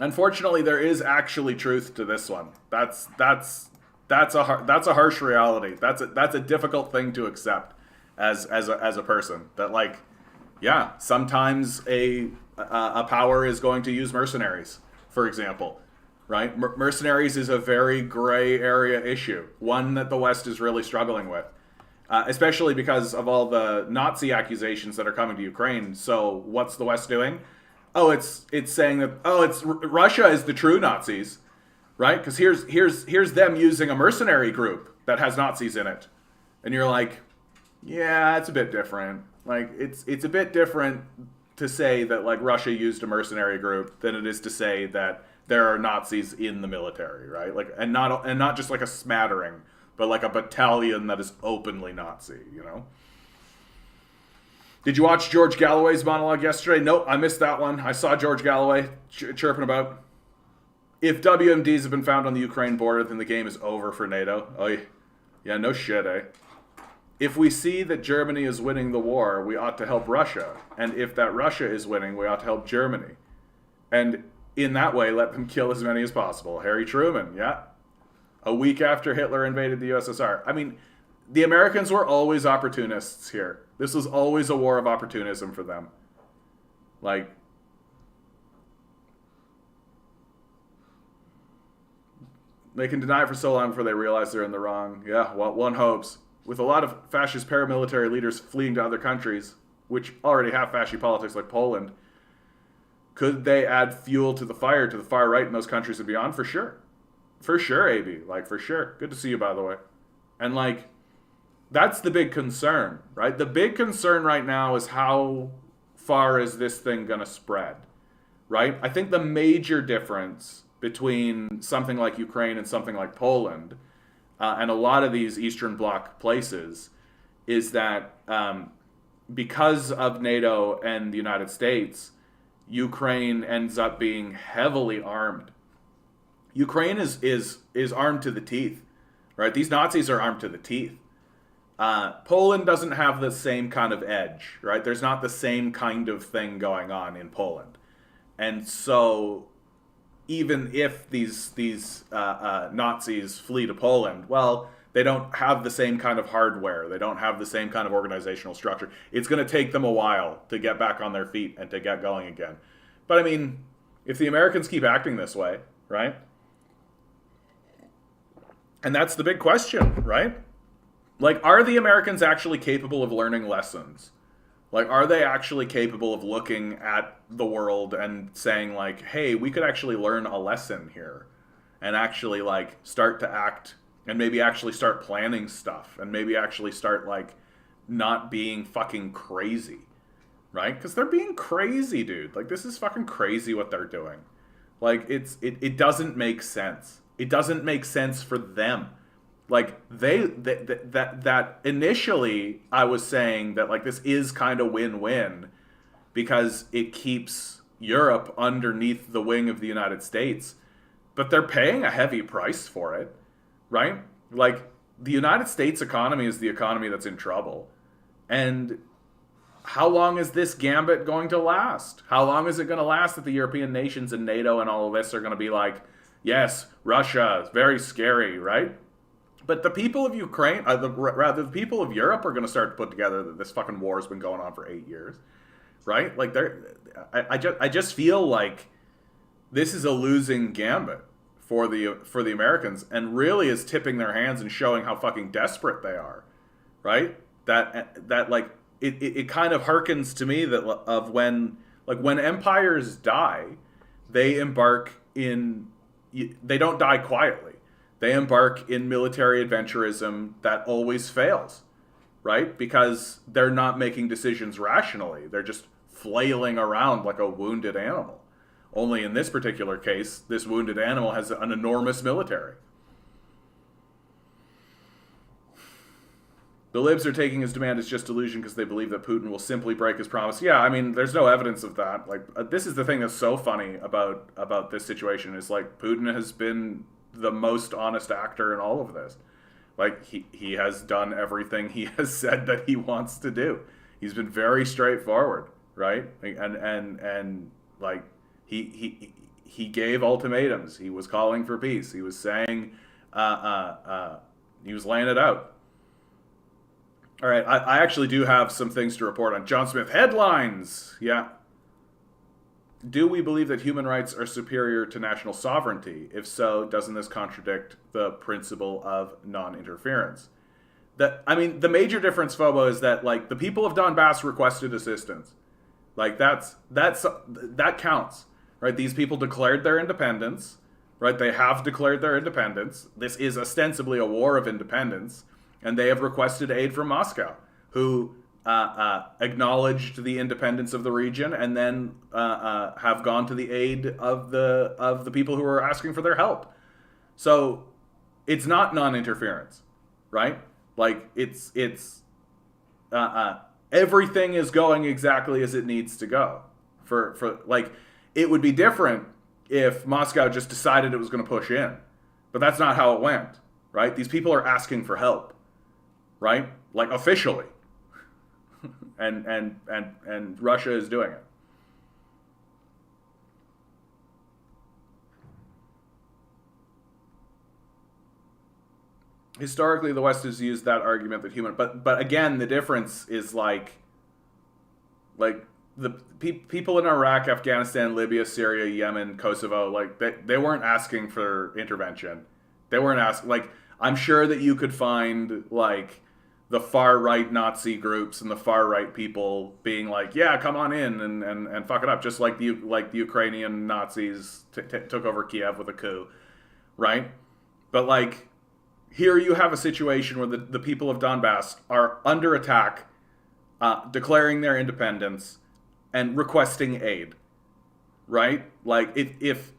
Unfortunately, there is actually truth to this one. That's a harsh reality. That's a difficult thing to accept as a person. That, like, yeah, sometimes a power is going to use mercenaries, for example, right? Mercenaries is a very gray area issue, one that the West is really struggling with. Especially because of all the Nazi accusations that are coming to Ukraine. So what's the West doing? Oh, it's saying that, it's Russia is the true Nazis, right? Because here's them using a mercenary group that has Nazis in it, and you're like, yeah, it's a bit different. Like, it's a bit different to say that, like, Russia used a mercenary group than it is to say that there are Nazis in the military, right? Like, and not just like a smattering, but like a battalion that is openly Nazi, you know? Did you watch George Galloway's monologue yesterday? Nope, I missed that one. I saw George Galloway chirping about, if WMDs have been found on the Ukraine border, then the game is over for NATO. Oh, yeah, no shit, eh? If we see that Germany is winning the war, we ought to help Russia. And if that Russia is winning, we ought to help Germany. And in that way, let them kill as many as possible. Harry Truman, yeah. A week after Hitler invaded the USSR. I mean, the Americans were always opportunists here. This was always a war of opportunism for them. Like, they can deny it for so long before they realize they're in the wrong. Yeah, well, one hopes. With a lot of fascist paramilitary leaders fleeing to other countries, which already have fascist politics like Poland, could they add fuel to the fire to the far right in those countries and beyond? For sure. For sure, AB. Like, for sure. Good to see you, by the way. And, like, that's the big concern, right? The big concern right now is how far is this thing going to spread, right? I think the major difference between something like Ukraine and something like Poland, and a lot of these Eastern Bloc places, is that because of NATO and the United States, Ukraine ends up being heavily armed. Ukraine is armed to the teeth, right? These Nazis are armed to the teeth. Poland doesn't have the same kind of edge, right? There's not the same kind of thing going on in Poland. And so even if these Nazis flee to Poland, well, they don't have the same kind of hardware. They don't have the same kind of organizational structure. It's going to take them a while to get back on their feet and to get going again. But I mean, if the Americans keep acting this way, right? And that's the big question, right? Like, are the Americans actually capable of learning lessons? Like, are they actually capable of looking at the world and saying, like, hey, we could actually learn a lesson here and actually, like, start to act and maybe actually start planning stuff and maybe actually start, like, not being fucking crazy, right? Because they're being crazy, dude. Like, this is fucking crazy what they're doing. Like, it doesn't make sense. It doesn't make sense for them. Like, that initially I was saying that, like, this is kind of win-win because it keeps Europe underneath the wing of the United States, but they're paying a heavy price for it, right? Like, the United States economy is the economy that's in trouble, and how long is this gambit going to last? How long is it going to last that the European nations and NATO and all of this are going to be like, yes, Russia is very scary, right? But the people of Ukraine, rather the people of Europe are going to start to put together that this fucking war has been going on for 8 years, right? Like I just feel like this is a losing gambit for the Americans, and really is tipping their hands and showing how fucking desperate they are, right? That like it kind of harkens to me that of when empires die, they don't die quietly. They embark in military adventurism that always fails, right? Because they're not making decisions rationally. They're just flailing around like a wounded animal. Only in this particular case, this wounded animal has an enormous military. The libs are taking his demand as just delusion because they believe that Putin will simply break his promise. Yeah, I mean, there's no evidence of that. Like, this is the thing that's so funny about this situation is like Putin has been the most honest actor in all of this. Like he has done everything he has said that he wants to do. He's been very straightforward, right? And like he gave ultimatums. He was calling for peace. He was saying he was laying it out. All right, I actually do have some things to report on. John Smith headlines. Yeah. Do we believe that human rights are superior to national sovereignty? If so, doesn't this contradict the principle of non-interference? The major difference, Phobo, is that like the people of Donbass requested assistance. Like that counts, right? These people declared their independence, right? They have declared their independence. This is ostensibly a war of independence, and they have requested aid from Moscow, who acknowledged the independence of the region, and then have gone to the aid of the people who are asking for their help. So it's not non-interference, right? Like it's everything is going exactly as it needs to go. For like, it would be different if Moscow just decided it was going to push in, but that's not how it went, right? These people are asking for help, right? Like officially. And Russia is doing it. Historically, the West has used that argument that but again, the difference is like the people in Iraq, Afghanistan, Libya, Syria, Yemen, Kosovo, like they weren't asking for intervention. They weren't asking, like, I'm sure that you could find like the far right Nazi groups and the far right people being like, yeah, come on in and fuck it up, just like the Ukrainian Nazis took over Kiev with a coup, right? But like, here you have a situation where the people of Donbass are under attack, declaring their independence and requesting aid, right? Like if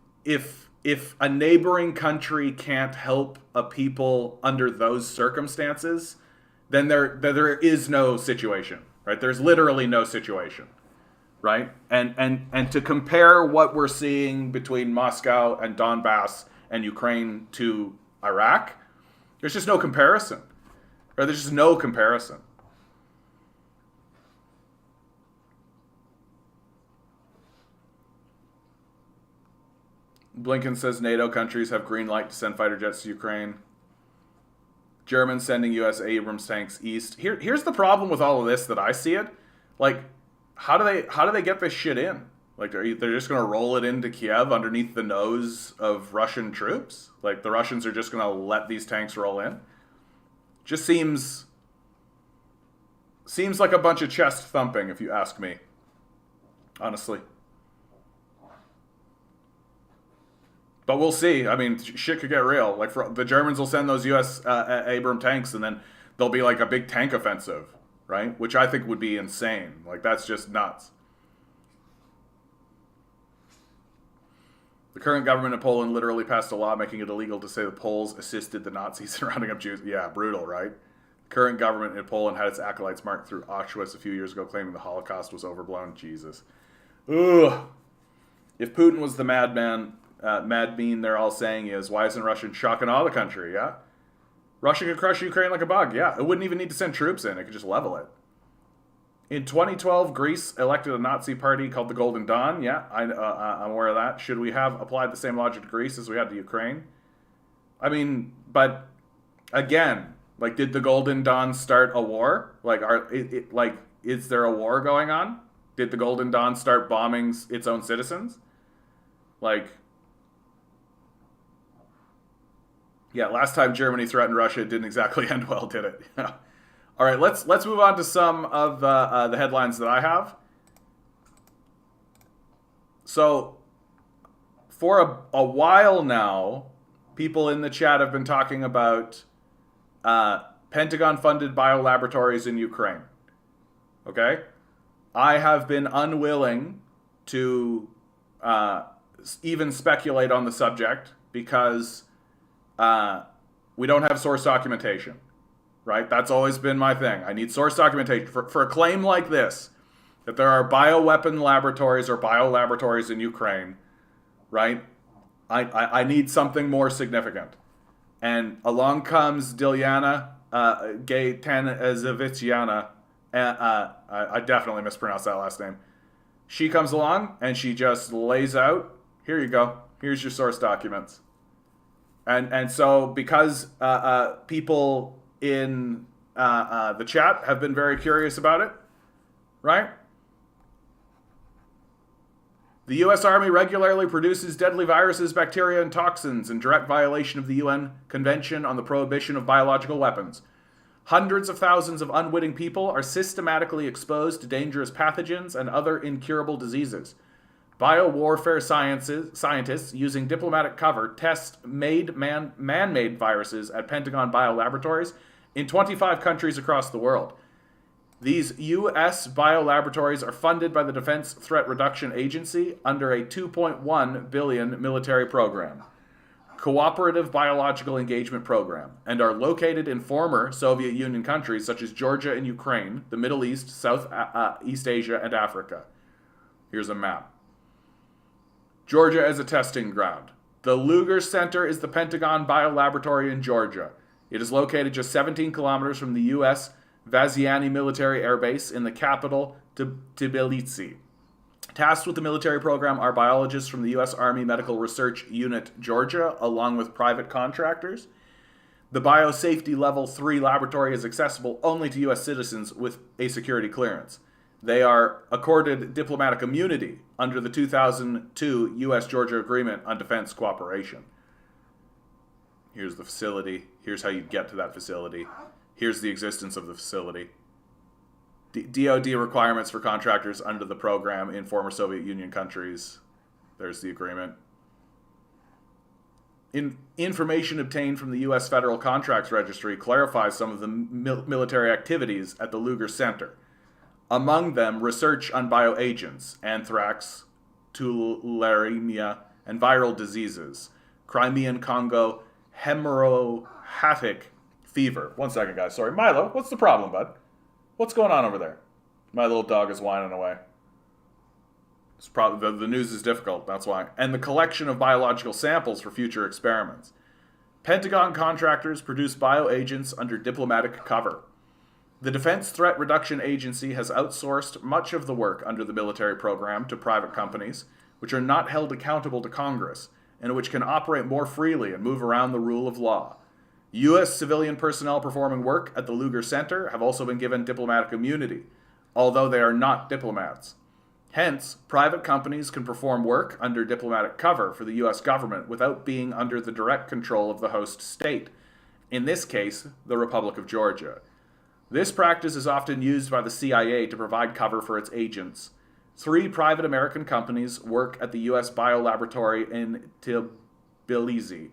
a neighboring country can't help a people under those circumstances, then there is no situation, right? There's literally no situation, right? And to compare what we're seeing between Moscow and Donbass and Ukraine to Iraq, there's just no comparison, right? There's just no comparison. Blinken says NATO countries have green light to send fighter jets to Ukraine. Germans sending U.S. Abrams tanks east. Here's the problem with all of this that I see it. Like, how do they get this shit in? Like, they're just going to roll it into Kiev underneath the nose of Russian troops? Like, the Russians are just going to let these tanks roll in? Just seems like a bunch of chest thumping, if you ask me. Honestly. But we'll see. I mean, shit could get real. Like, the Germans will send those U.S. Abrams tanks, and then there'll be like a big tank offensive, right? Which I think would be insane. Like, that's just nuts. The current government of Poland literally passed a law making it illegal to say the Poles assisted the Nazis in rounding up Jews. Yeah, brutal, right? The current government in Poland had its acolytes marched through Auschwitz a few years ago, claiming the Holocaust was overblown. Jesus. Ugh. If Putin was the madman, mad mean they're all saying is, why isn't Russia shocking all the country? Yeah, Russia could crush Ukraine like a bug. Yeah, it wouldn't even need to send troops in. It could just level it. In 2012, Greece elected a Nazi party called the Golden Dawn. Yeah, I'm aware of that. Should we have applied the same logic to Greece as we had to Ukraine? I mean, but again, like, did the Golden Dawn start a war? Like, is there a war going on? Did the Golden Dawn start bombing its own citizens? Like, yeah, last time Germany threatened Russia, it didn't exactly end well, did it? All right, let's move on to some of the headlines that I have. So, for a while now, people in the chat have been talking about Pentagon-funded biolaboratories in Ukraine. Okay? I have been unwilling to even speculate on the subject because we don't have source documentation. Right? That's always been my thing. I need source documentation. For a claim like this, that there are bioweapon laboratories or biolaboratories in Ukraine, right? I need something more significant. And along comes Dilyana Gaytanezeviciana. I definitely mispronounced that last name. She comes along and she just lays out, here you go. Here's your source documents. And so because people in the chat have been very curious about it, right? The U.S. Army regularly produces deadly viruses, bacteria, and toxins in direct violation of the UN Convention on the Prohibition of Biological Weapons. Hundreds of thousands of unwitting people are systematically exposed to dangerous pathogens and other incurable diseases. Biowarfare scientists using diplomatic cover test man-made viruses at Pentagon biolaboratories in 25 countries across the world. These U.S. biolaboratories are funded by the Defense Threat Reduction Agency under a $2.1 billion military program, Cooperative Biological Engagement Program, and are located in former Soviet Union countries such as Georgia and Ukraine, the Middle East, Southeast Asia, and Africa. Here's a map. Georgia as a testing ground. The Lugar Center is the Pentagon biolaboratory in Georgia. It is located just 17 kilometers from the U.S. Vaziani Military Air Base in the capital, Tbilisi. Tasked with the military program are biologists from the U.S. Army Medical Research Unit, Georgia, along with private contractors. The Biosafety Level 3 laboratory is accessible only to U.S. citizens with a security clearance. They are accorded diplomatic immunity under the 2002 U.S.-Georgia Agreement on Defense Cooperation. Here's the facility. Here's how you get to that facility. Here's the existence of the facility. DoD requirements for contractors under the program in former Soviet Union countries. There's the agreement. Information obtained from the U.S. Federal Contracts Registry clarifies some of the military activities at the Lugar Center. Among them, research on bioagents, anthrax, tularemia, and viral diseases, Crimean Congo hemorrhagic fever. 1 second, guys. Sorry. Milo, what's the problem, bud? What's going on over there? My little dog is whining away. It's probably the news is difficult, that's why. And the collection of biological samples for future experiments. Pentagon contractors produce bioagents under diplomatic cover. The Defense Threat Reduction Agency has outsourced much of the work under the military program to private companies, which are not held accountable to Congress, and which can operate more freely and move around the rule of law. U.S. civilian personnel performing work at the Lugar Center have also been given diplomatic immunity, although they are not diplomats. Hence, private companies can perform work under diplomatic cover for the U.S. government without being under the direct control of the host state, in this case, the Republic of Georgia. This practice is often used by the CIA to provide cover for its agents. 3 private American companies work at the U.S. biolaboratory in Tbilisi: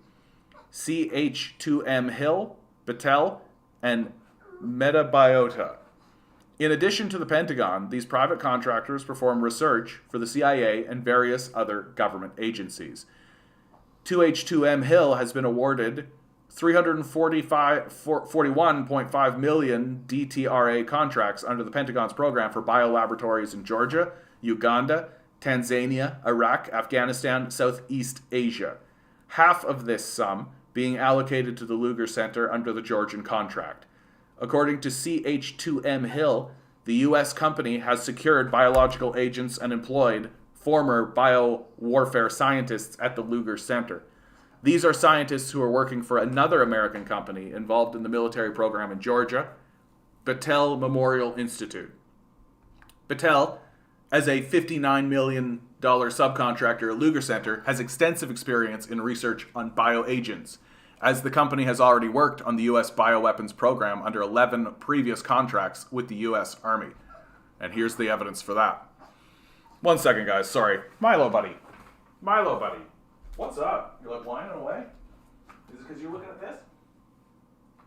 CH2M Hill, Battelle, and Metabiota. In addition to the Pentagon, these private contractors perform research for the CIA and various other government agencies. 2H2M Hill has been awarded $341.5 million DTRA contracts under the Pentagon's program for biolaboratories in Georgia, Uganda, Tanzania, Iraq, Afghanistan, Southeast Asia. Half of this sum being allocated to the Lugar Center under the Georgian contract. According to CH2M Hill, The U.S. company has secured biological agents and employed former biowarfare scientists at the Luger Center. These are scientists who are working for another American company involved in the military program in Georgia, Battelle Memorial Institute. Battelle, as a $59 million subcontractor at Luger Center, has extensive experience in research on bioagents, as the company has already worked on the U.S. bioweapons program under 11 previous contracts with the U.S. Army. And here's the evidence for that. 1 second, guys. Sorry. Milo, buddy. What's up? You're like whining away? Is it because you're looking at this?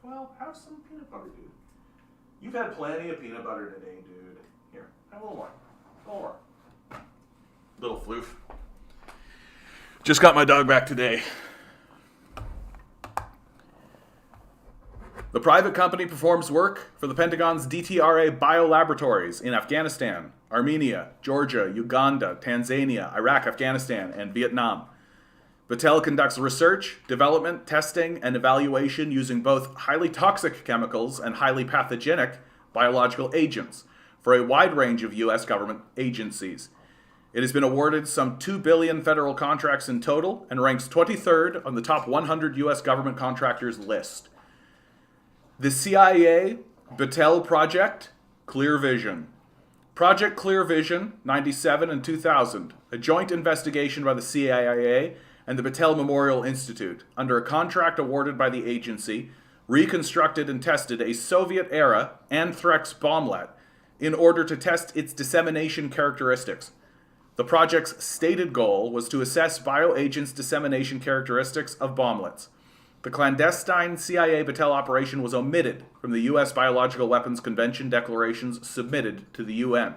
Well, have some peanut butter, dude. You've had plenty of peanut butter today, dude. Here, have a little more. Little floof. Just got my dog back today. The private company performs work for the Pentagon's DTRA biolaboratories in Afghanistan, Armenia, Georgia, Uganda, Tanzania, Iraq, Afghanistan, and Vietnam. Battelle conducts research, development, testing, and evaluation using both highly toxic chemicals and highly pathogenic biological agents for a wide range of U.S. government agencies. It has been awarded some $2 billion federal contracts in total and ranks 23rd on the top 100 U.S. government contractors list. The CIA Battelle Project Clear Vision. Project Clear Vision, 97 and 2000, a joint investigation by the CIA and the Battelle Memorial Institute, under a contract awarded by the agency, reconstructed and tested a Soviet-era Anthrax bomblet in order to test its dissemination characteristics. The project's stated goal was to assess bioagents' dissemination characteristics of bomblets. The clandestine CIA Battelle operation was omitted from the U.S. Biological Weapons Convention declarations submitted to the UN.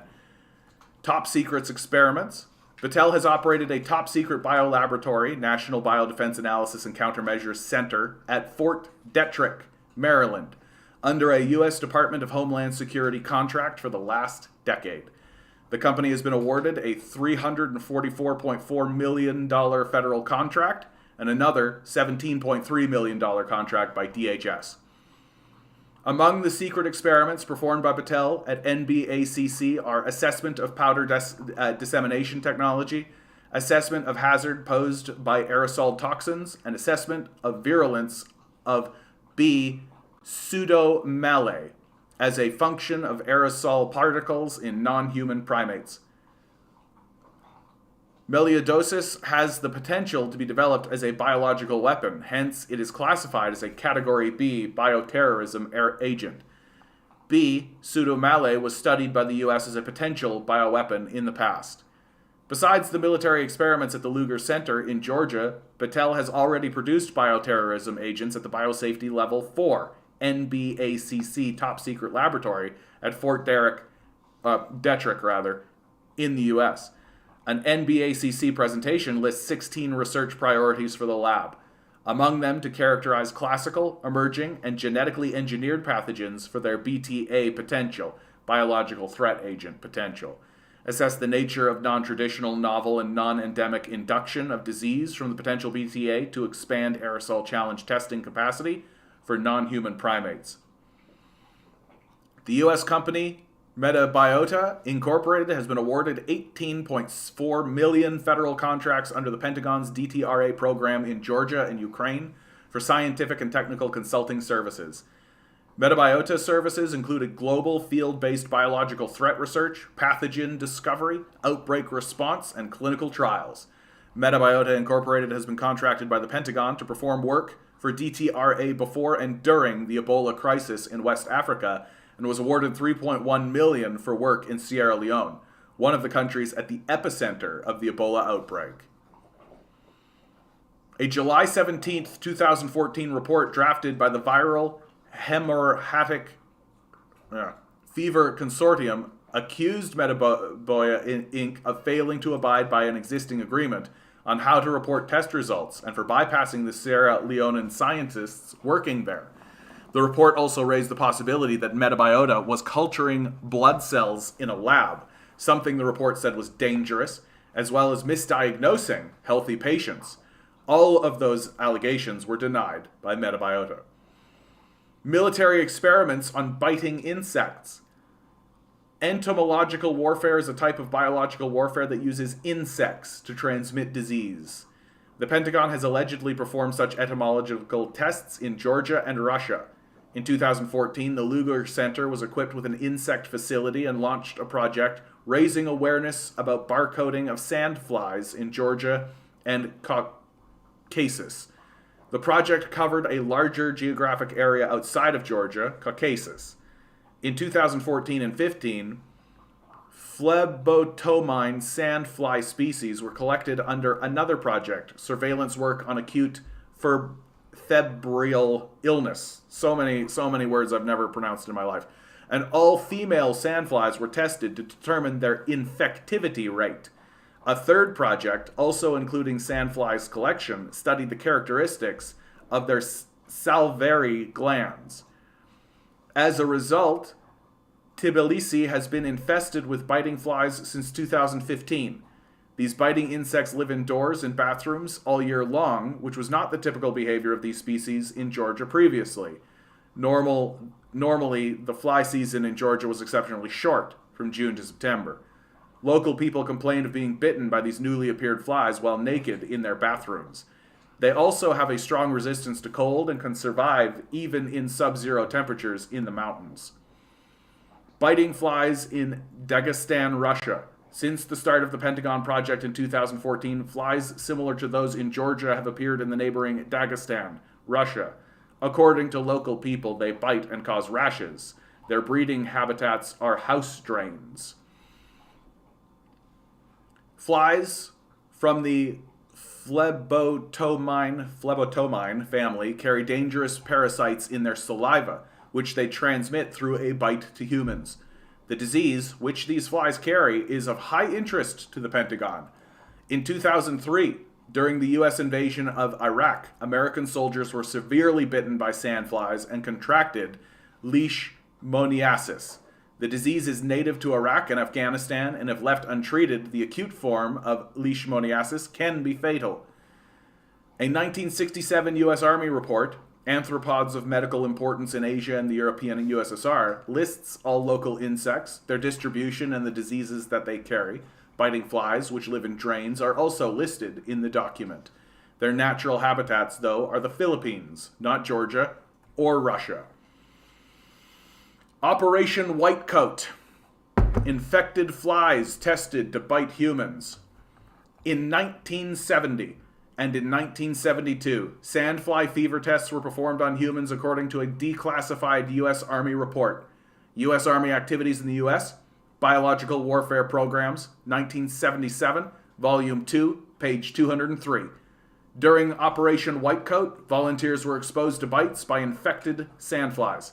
Top secrets experiments. Battelle has operated a top-secret biolaboratory, National Biodefense Analysis and Countermeasures Center, at Fort Detrick, Maryland, under a U.S. Department of Homeland Security contract for the last decade. The company has been awarded a $344.4 million federal contract and another $17.3 million contract by DHS. Among the secret experiments performed by Battelle at NBACC are assessment of powder dissemination technology, assessment of hazard posed by aerosol toxins, and assessment of virulence of B. pseudomallei as a function of aerosol particles in non-human primates. Melioidosis has the potential to be developed as a biological weapon, hence it is classified as a Category B bioterrorism agent. B. pseudomallei was studied by the U.S. as a potential bioweapon in the past. Besides the military experiments at the Luger Center in Georgia, Battelle has already produced bioterrorism agents at the Biosafety Level 4, NBACC Top Secret Laboratory at Fort Detrick, in the U.S. An NBACC presentation lists 16 research priorities for the lab, among them to characterize classical, emerging, and genetically engineered pathogens for their BTA potential, biological threat agent potential, assess the nature of non-traditional, novel, and non-endemic induction of disease from the potential BTA to expand aerosol challenge testing capacity for non-human primates. The U.S. company Metabiota Incorporated has been awarded $18.4 million federal contracts under the Pentagon's DTRA program in Georgia and Ukraine for scientific and technical consulting services. Metabiota services included global field-based biological threat research, pathogen discovery, outbreak response, and clinical trials. Metabiota Incorporated has been contracted by the Pentagon to perform work for DTRA before and during the Ebola crisis in West Africa, and was awarded $3.1 million for work in Sierra Leone, one of the countries at the epicenter of the Ebola outbreak. A July 17, 2014 report drafted by the Viral Hemorrhagic Fever Consortium accused Metaboya Inc. of failing to abide by an existing agreement on how to report test results and for bypassing the Sierra Leonean scientists working there. The report also raised the possibility that Metabiota was culturing blood cells in a lab, something the report said was dangerous, as well as misdiagnosing healthy patients. All of those allegations were denied by Metabiota. Military experiments on biting insects. Entomological warfare is a type of biological warfare that uses insects to transmit disease. The Pentagon has allegedly performed such entomological tests in Georgia and Russia. In 2014, the Lugar Center was equipped with an insect facility and launched a project raising awareness about barcoding of sandflies in Georgia and Caucasus. The project covered a larger geographic area outside of Georgia, Caucasus. In 2014 and 15, phlebotomine sandfly species were collected under another project, surveillance work on acute febrile illness. So many words I've never pronounced in my life. And all female sandflies were tested to determine their infectivity rate. A third project, also including sandflies collection, studied the characteristics of their salivary glands. As a result, Tbilisi has been infested with biting flies since 2015. These biting insects live indoors in bathrooms all year long, which was not the typical behavior of these species in Georgia previously. Normally, the fly season in Georgia was exceptionally short, from June to September. Local people complained of being bitten by these newly appeared flies while naked in their bathrooms. They also have a strong resistance to cold and can survive even in sub-zero temperatures in the mountains. Biting flies in Dagestan, Russia. Since the start of the Pentagon project in 2014, flies similar to those in Georgia have appeared in the neighboring Dagestan, Russia. According to local people, they bite and cause rashes. Their breeding habitats are house drains. Flies from the phlebotomine family carry dangerous parasites in their saliva, which they transmit through a bite to humans. The disease, which these flies carry, is of high interest to the Pentagon. In 2003, during the U.S. invasion of Iraq, American soldiers were severely bitten by sandflies and contracted leishmaniasis. The disease is native to Iraq and Afghanistan, and if left untreated, the acute form of leishmaniasis can be fatal. A 1967 U.S. Army report, Arthropods of Medical Importance in Asia and the European and USSR, lists all local insects, their distribution, and the diseases that they carry. Biting flies, which live in drains, are also listed in the document. Their natural habitats, though, are the Philippines, not Georgia or Russia. Operation Whitecoat. Infected flies tested to bite humans. In 1970 and in 1972, sandfly fever tests were performed on humans according to a declassified U.S. Army report. U.S. Army activities in the U.S., Biological Warfare Programs, 1977, Volume 2, page 203. During Operation Whitecoat, volunteers were exposed to bites by infected sandflies.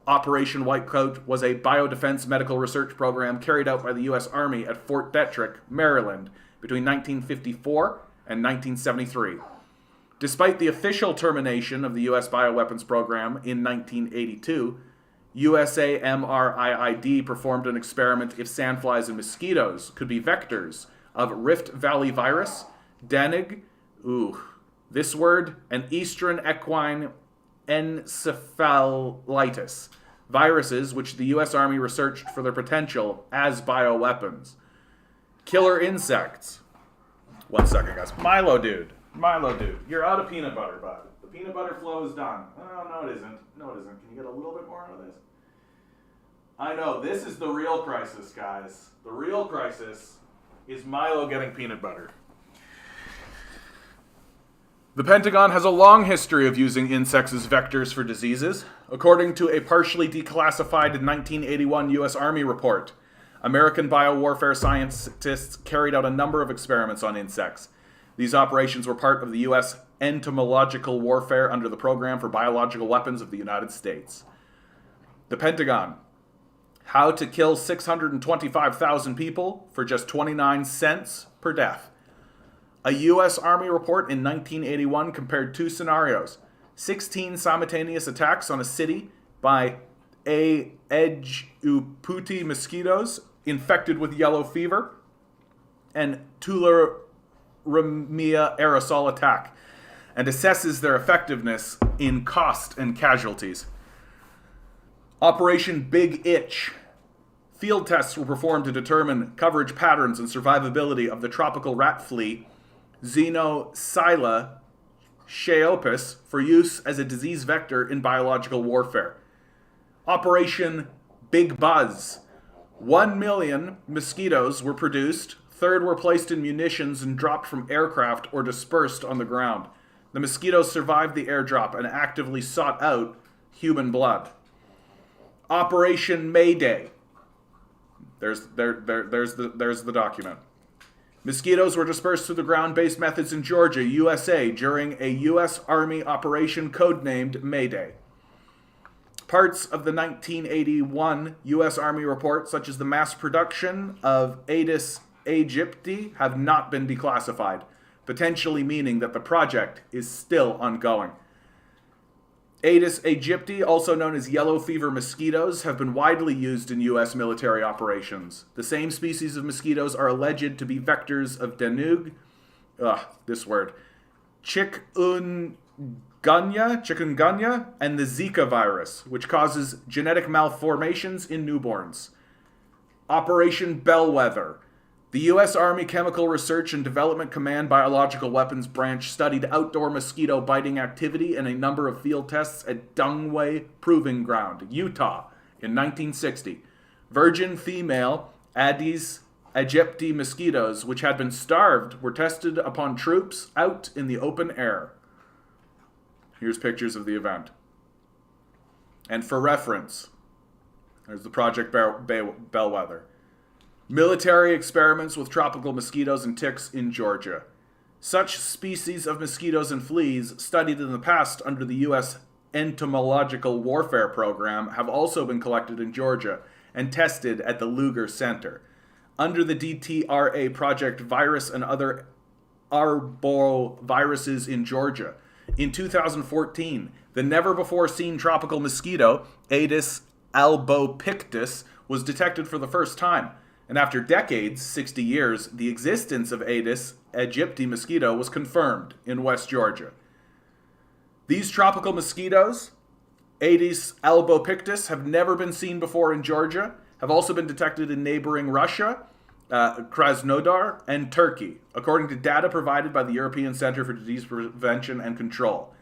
Operation Whitecoat was a biodefense medical research program carried out by the U.S. Army at Fort Detrick, Maryland, between 1954 and 1973. Despite the official termination of the U.S. bioweapons program in 1982, USAMRIID performed an experiment if sandflies and mosquitoes could be vectors of Rift Valley virus, Danig, this word, and Eastern equine encephalitis, viruses which the U.S. Army researched for their potential as bioweapons. Killer insects. 1 second, guys. Milo dude, you're out of peanut butter, bud. The peanut butter flow is done. Oh, no, it isn't. Can you get a little bit more out of this? I know, this is the real crisis, guys. The real crisis is Milo getting peanut butter. The Pentagon has a long history of using insects as vectors for diseases. According to a partially declassified 1981 U.S. Army report, American biowarfare scientists carried out a number of experiments on insects. These operations were part of the U.S. entomological warfare under the Program for Biological Weapons of the United States. The Pentagon. How to kill 625,000 people for just 29 cents per death. A U.S. Army report in 1981 compared two scenarios: 16 simultaneous attacks on a city by Aedes aegypti mosquitoes infected with yellow fever, and tularemia aerosol attack, and assesses their effectiveness in cost and casualties. Operation Big Itch. Field tests were performed to determine coverage patterns and survivability of the tropical rat flea Xenosylla Chaopus for use as a disease vector in biological warfare. Operation Big Buzz. 1 million mosquitoes were produced. Third were placed in munitions and dropped from aircraft or dispersed on the ground. The mosquitoes survived the airdrop and actively sought out human blood. Operation Mayday. There's the document. Mosquitoes were dispersed through the ground-based methods in Georgia, USA, during a U.S. Army operation codenamed Mayday. Parts of the 1981 U.S. Army report, such as the mass production of Aedes aegypti, have not been declassified, potentially meaning that the project is still ongoing. Aedes aegypti, also known as yellow fever mosquitoes, have been widely used in U.S. military operations. The same species of mosquitoes are alleged to be vectors of dengue, chikungunya, and the Zika virus, which causes genetic malformations in newborns. Operation Bellwether. The U.S. Army Chemical Research and Development Command Biological Weapons Branch studied outdoor mosquito biting activity in a number of field tests at Dungway Proving Ground, Utah, in 1960. Virgin female Aedes aegypti mosquitoes, which had been starved, were tested upon troops out in the open air. Here's pictures of the event. And for reference, there's the Project Bellwether. Military experiments with tropical mosquitoes and ticks in Georgia. Such species of mosquitoes and fleas studied in the past under the U.S. Entomological Warfare Program have also been collected in Georgia and tested at the Lugar Center. Under the DTRA Project Virus and other arboviruses in Georgia. In 2014, the never-before-seen tropical mosquito, Aedes albopictus, was detected for the first time. And after decades, 60 years, the existence of Aedes aegypti mosquito was confirmed in West Georgia. These tropical mosquitoes, Aedes albopictus, have never been seen before in Georgia, have also been detected in neighboring Russia, Krasnodar, and Turkey, according to data provided by the European Center for Disease Prevention and Control.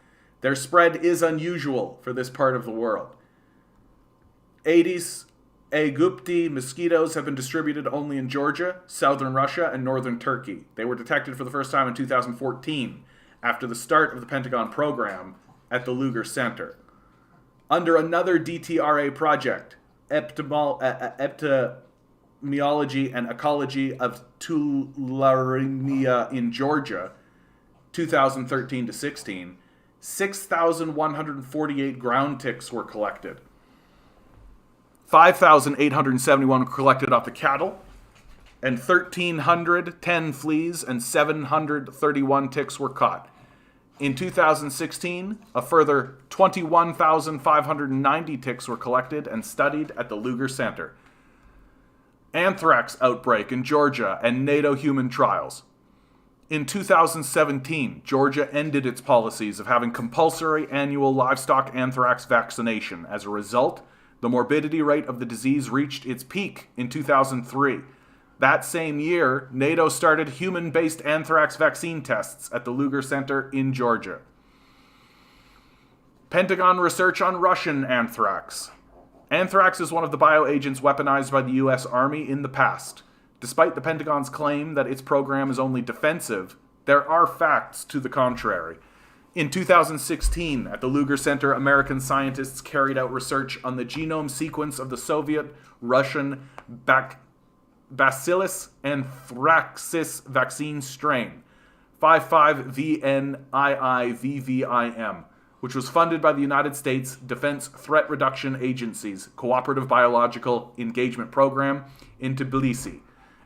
Their spread is unusual for this part of the world. Aedes aegypti mosquitoes have been distributed only in Georgia, southern Russia, and northern Turkey. They were detected for the first time in 2014, after the start of the Pentagon program at the Lugar Center. Under another DTRA project, Epidemiology and Ecology of Tularemia in Georgia, 2013 to 16, 6,148 ground ticks were collected. 5,871 were collected off the cattle, and 1,310 fleas and 731 ticks were caught. In 2016, a further 21,590 ticks were collected and studied at the Lugar Center. Anthrax outbreak in Georgia and Nato human trials. In 2017, Georgia ended its policies of having compulsory annual livestock anthrax vaccination. As a result, the morbidity rate of the disease reached its peak in 2003. That same year, NATO started human-based anthrax vaccine tests at the Lugar Center in Georgia. Pentagon research on Russian anthrax. Anthrax is one of the bioagents weaponized by the U.S. Army in the past. Despite the Pentagon's claim that its program is only defensive, there are facts to the contrary. In 2016, at the Lugar Center, American scientists carried out research on the genome sequence of the Soviet-Russian Bacillus anthracis vaccine strain, 55VNIIVVIM, which was funded by the United States Defense Threat Reduction Agency's Cooperative Biological Engagement Program in Tbilisi,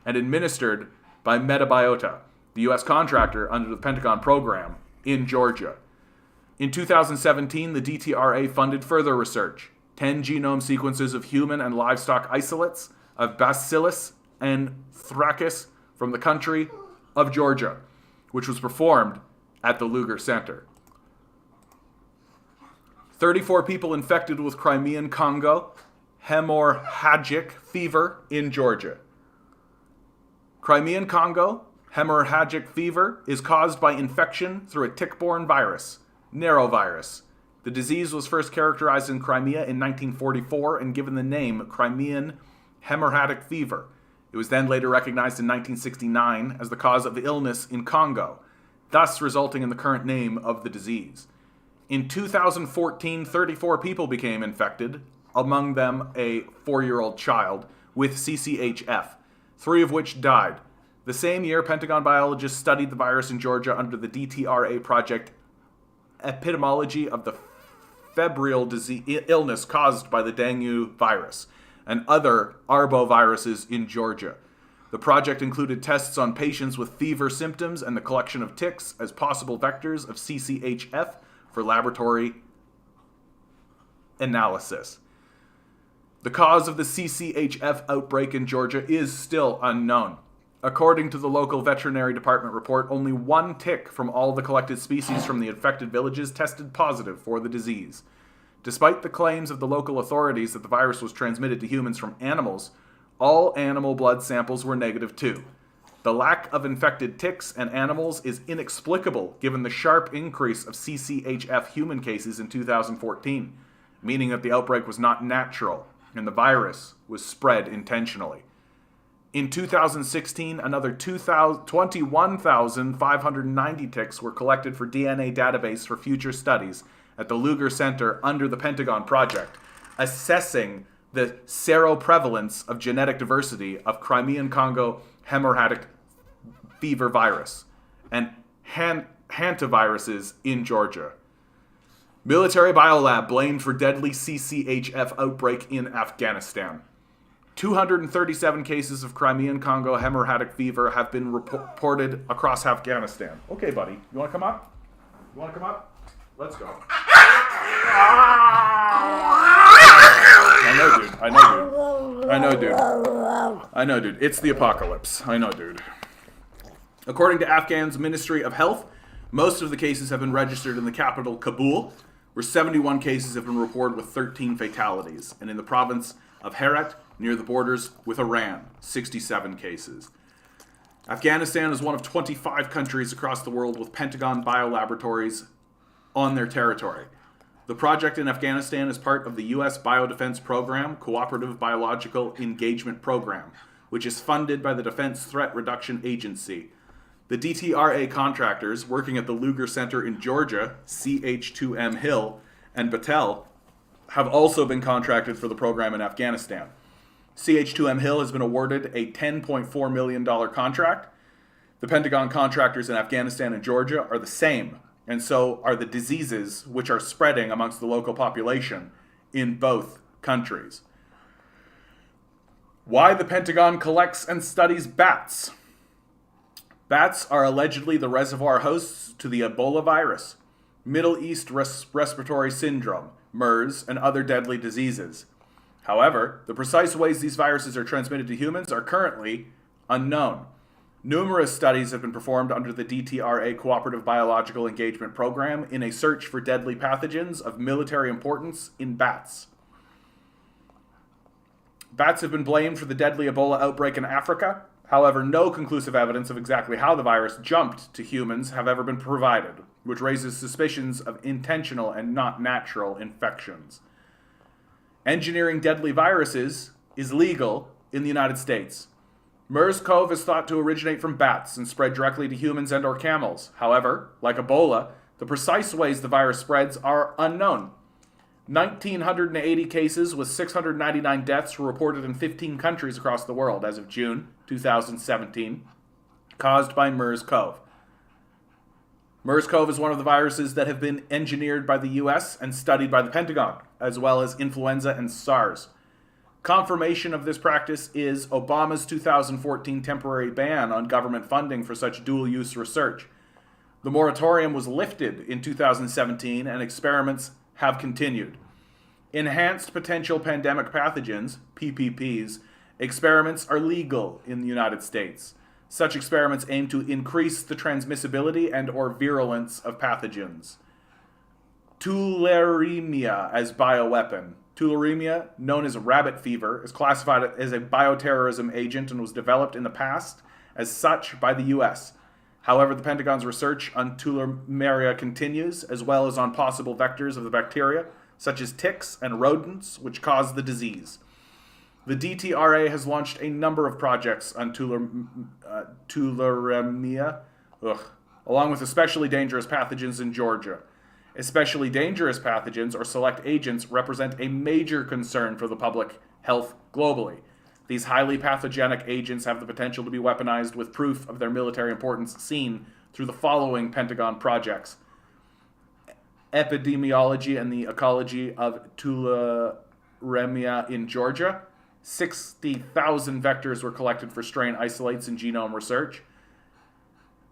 and administered by Metabiota, the U.S. contractor under the Pentagon program, in Georgia. In 2017, the DTRA funded further research, 10 genome sequences of human and livestock isolates of Bacillus anthracis from the country of Georgia, which was performed at the Lugar Center. 34 people infected with Crimean Congo hemorrhagic fever in Georgia. Crimean Congo hemorrhagic fever is caused by infection through a tick-borne virus, norovirus. The disease was first characterized in Crimea in 1944 and given the name Crimean hemorrhagic fever. It was then later recognized in 1969 as the cause of illness in Congo, thus resulting in the current name of the disease. In 2014, 34 people became infected, among them a 4-year-old child, with CCHF, 3 of which died. The same year, Pentagon biologists studied the virus in Georgia under the DTRA project Epidemiology of the Febrile disease, illness caused by the dengue virus and other arboviruses in Georgia. The project included tests on patients with fever symptoms and the collection of ticks as possible vectors of CCHF for laboratory analysis. The cause of the CCHF outbreak in Georgia is still unknown. According to the local veterinary department report, only 1 tick from all the collected species from the infected villages tested positive for the disease. Despite the claims of the local authorities that the virus was transmitted to humans from animals, all animal blood samples were negative too. The lack of infected ticks and animals is inexplicable given the sharp increase of CCHF human cases in 2014, meaning that the outbreak was not natural and the virus was spread intentionally. In 2016, another 21,590 ticks were collected for DNA database for future studies at the Lugar Center under the Pentagon project, assessing the seroprevalence of genetic diversity of Crimean Congo hemorrhagic fever virus and hantaviruses in Georgia. Military biolab blamed for deadly CCHF outbreak in Afghanistan. 237 cases of Crimean Congo hemorrhagic fever have been reported across Afghanistan. Okay, buddy. You want to come up? You want to come up? Let's go. I know, dude. It's the apocalypse. I know, dude. According to Afghan's Ministry of Health, most of the cases have been registered in the capital, Kabul, where 71 cases have been reported with 13 fatalities, and in the province of Herat, near the borders with Iran, 67 cases. Afghanistan is one of 25 countries across the world with Pentagon biolaboratories on their territory. The project in Afghanistan is part of the U.S. Biodefense Program, Cooperative Biological Engagement Program, which is funded by the Defense Threat Reduction Agency. The DTRA contractors working at the Lugar Center in Georgia, CH2M Hill, and Battelle, have also been contracted for the program in Afghanistan. CH2M Hill has been awarded a $10.4 million contract. The Pentagon contractors in Afghanistan and Georgia are the same, and so are the diseases which are spreading amongst the local population in both countries. Why the Pentagon collects and studies bats. Bats are allegedly the reservoir hosts to the Ebola virus, Middle East Respiratory Syndrome, MERS, and other deadly diseases. However, the precise ways these viruses are transmitted to humans are currently unknown. Numerous studies have been performed under the DTRA Cooperative Biological Engagement Program in a search for deadly pathogens of military importance in bats. Bats have been blamed for the deadly Ebola outbreak in Africa. However, no conclusive evidence of exactly how the virus jumped to humans have ever been provided, which raises suspicions of intentional and not natural infections. Engineering deadly viruses is legal in the United States. MERS-CoV is thought to originate from bats and spread directly to humans and or camels. However, like Ebola, the precise ways the virus spreads are unknown. 1,980 cases with 699 deaths were reported in 15 countries across the world as of June 2017, caused by MERS-CoV. MERS-CoV is one of the viruses that have been engineered by the U.S. and studied by the Pentagon, as well as influenza and SARS. Confirmation of this practice is Obama's 2014 temporary ban on government funding for such dual-use research. The moratorium was lifted in 2017 and experiments have continued. Enhanced Potential Pandemic Pathogens, PPPs, experiments are legal in the United States. Such experiments aim to increase the transmissibility and or virulence of pathogens. Tularemia as bioweapon. Tularemia, known as rabbit fever, is classified as a bioterrorism agent and was developed in the past as such by the U.S. However, the Pentagon's research on tularemia continues, as well as on possible vectors of the bacteria, such as ticks and rodents, which cause the disease. The DTRA has launched a number of projects on tularemia, along with especially dangerous pathogens in Georgia. Especially dangerous pathogens or select agents represent a major concern for the public health globally. These highly pathogenic agents have the potential to be weaponized, with proof of their military importance seen through the following Pentagon projects: epidemiology and the ecology of tularemia in Georgia. 60,000 vectors were collected for strain isolates and genome research.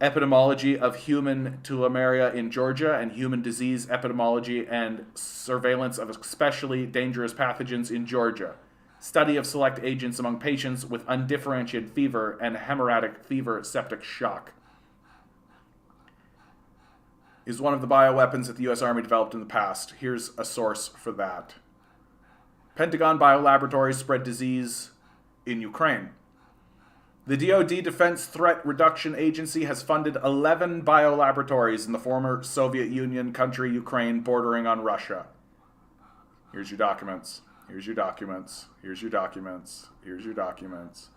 Epidemiology of human tularemia in Georgia and human disease epidemiology and surveillance of especially dangerous pathogens in Georgia. Study of select agents among patients with undifferentiated fever and hemorrhagic fever septic shock. Is one of the bioweapons that the U.S. Army developed in the past. Here's a source for that. Pentagon biolaboratories spread disease in Ukraine. The DoD Defense Threat Reduction Agency has funded 11 biolaboratories in the former Soviet Union country Ukraine bordering on Russia. Here's your documents. Here's your documents. Here's your documents. Here's your documents.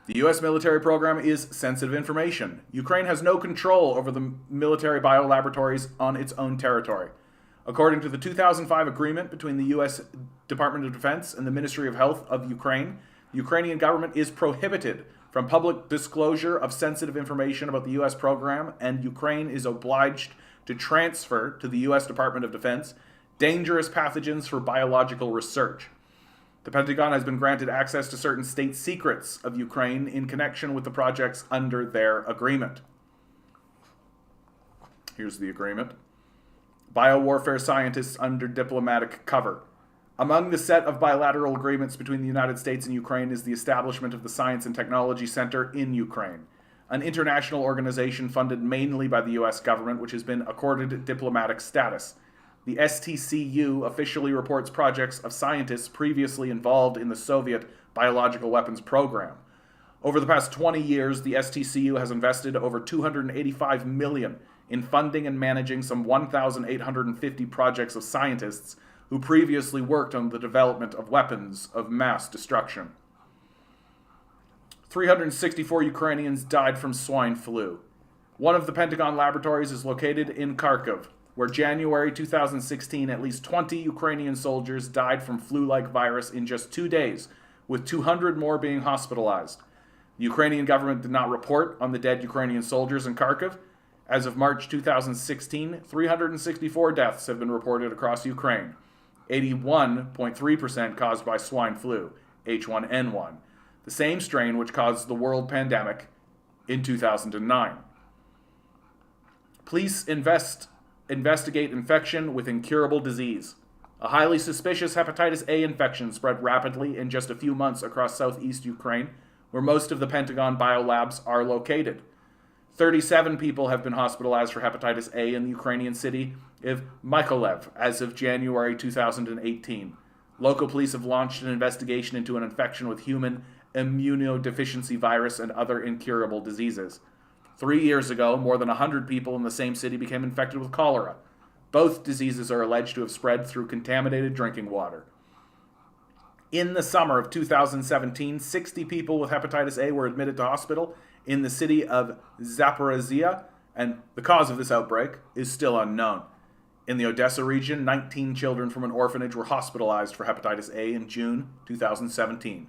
The U.S. military program is sensitive information. Ukraine has no control over the military biolaboratories on its own territory. According to the 2005 agreement between the U.S. Department of Defense and the Ministry of Health of Ukraine, the Ukrainian government is prohibited from public disclosure of sensitive information about the U.S. program, and Ukraine is obliged to transfer to the U.S. Department of Defense dangerous pathogens for biological research. The Pentagon has been granted access to certain state secrets of Ukraine in connection with the projects under their agreement. Here's the agreement. Biowarfare scientists under diplomatic cover. Among the set of bilateral agreements between the United States and Ukraine is the establishment of the Science and Technology Center in Ukraine, an international organization funded mainly by the U.S. government, which has been accorded diplomatic status. The STCU officially reports projects of scientists previously involved in the Soviet biological weapons program. Over the past 20 years, the STCU has invested over $285 million in funding and managing some 1,850 projects of scientists who previously worked on the development of weapons of mass destruction. 364 Ukrainians died from swine flu. One of the Pentagon laboratories is located in Kharkiv, where January 2016, at least 20 Ukrainian soldiers died from flu-like virus in just 2 days, with 200 more being hospitalized. The Ukrainian government did not report on the dead Ukrainian soldiers in Kharkiv. As of March 2016, 364 deaths have been reported across Ukraine. 81.3% caused by swine flu, H1N1, the same strain which caused the world pandemic in 2009. Police investigate infection with incurable disease. A highly suspicious hepatitis A infection spread rapidly in just a few months across southeast Ukraine, where most of the Pentagon biolabs are located. 37 people have been hospitalized for hepatitis A in the Ukrainian city of Mykolaiv as of January 2018. Local police have launched an investigation into an infection with human immunodeficiency virus and other incurable diseases. 3 years ago, more than 100 people in the same city became infected with cholera. Both diseases are alleged to have spread through contaminated drinking water. In the summer of 2017, 60 people with hepatitis A were admitted to hospital in the city of Zaporizhia, and the cause of this outbreak is still unknown. In the Odessa region, 19 children from an orphanage were hospitalized for hepatitis A in June 2017.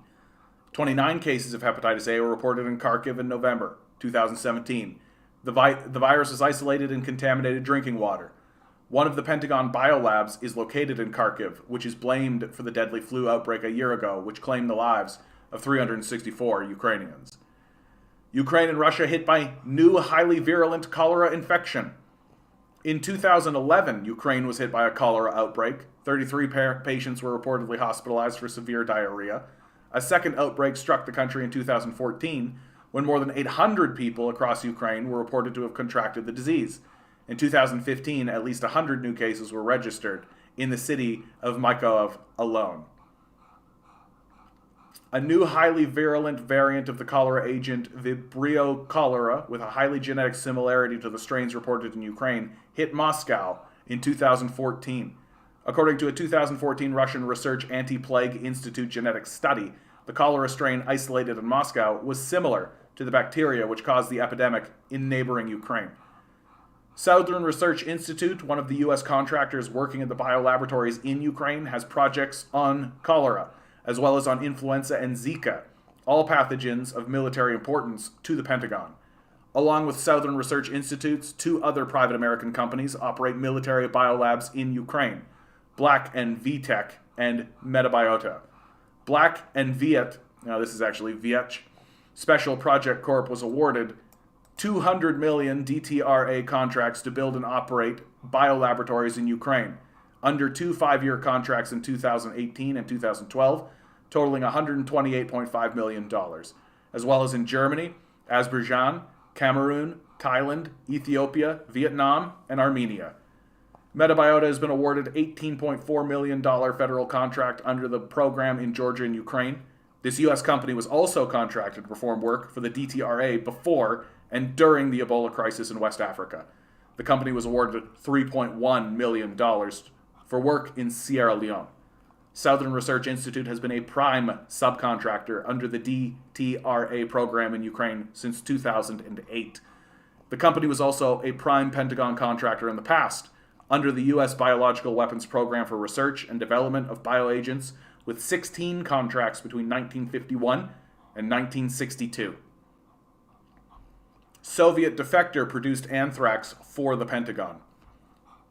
29 cases of hepatitis A were reported in Kharkiv in November 2017. The virus is isolated in contaminated drinking water. One of the Pentagon biolabs is located in Kharkiv, which is blamed for the deadly flu outbreak a year ago, which claimed the lives of 364 Ukrainians. Ukraine and Russia hit by new highly virulent cholera infection. In 2011, Ukraine was hit by a cholera outbreak. 33 patients were reportedly hospitalized for severe diarrhea. A second outbreak struck the country in 2014, when more than 800 people across Ukraine were reported to have contracted the disease. In 2015, at least 100 new cases were registered, in the city of Mykolaiv alone. A new highly virulent variant of the cholera agent Vibrio cholera, with a highly genetic similarity to the strains reported in Ukraine, hit Moscow in 2014. According to a 2014 Russian Research Anti-Plague Institute genetic study, the cholera strain isolated in Moscow was similar to the bacteria which caused the epidemic in neighboring Ukraine. Southern Research Institute, one of the U.S. contractors working at the biolaboratories in Ukraine, has projects on cholera, as well as on influenza and Zika, all pathogens of military importance to the Pentagon. Along with Southern Research Institute's, 2 other private American companies operate military biolabs in Ukraine, Black and VTech and Metabiota. Black and Viet, now this is actually Vietch, Special Project Corp was awarded 200 million DTRA contracts to build and operate biolaboratories in Ukraine, under 2 5-year contracts in 2018 and 2012, totaling $128.5 million, as well as in Germany, Azerbaijan, Cameroon, Thailand, Ethiopia, Vietnam, and Armenia. Metabiota has been awarded $18.4 million federal contract under the program in Georgia and Ukraine. This U.S. company was also contracted to perform work for the DTRA before and during the Ebola crisis in West Africa. The company was awarded $3.1 million for work in Sierra Leone. Southern Research Institute has been a prime subcontractor under the DTRA program in Ukraine since 2008. The company was also a prime Pentagon contractor in the past under the U.S. Biological Weapons Program for Research and Development of Bioagents, with 16 contracts between 1951 and 1962. Soviet defector produced anthrax for the Pentagon.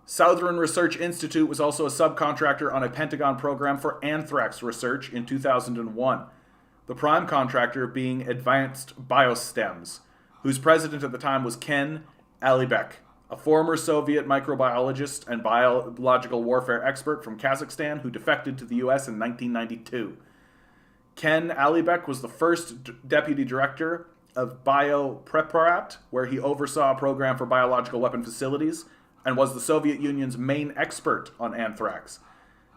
Southern Research Institute was also a subcontractor on a Pentagon program for anthrax research in 2001, the prime contractor being Advanced Biostems, whose president at the time was Ken Alibek, a former Soviet microbiologist and biological warfare expert from Kazakhstan who defected to the U.S. in 1992. Ken Alibek was the first deputy director of Biopreparat, where he oversaw a program for biological weapon facilities, and was the Soviet Union's main expert on anthrax.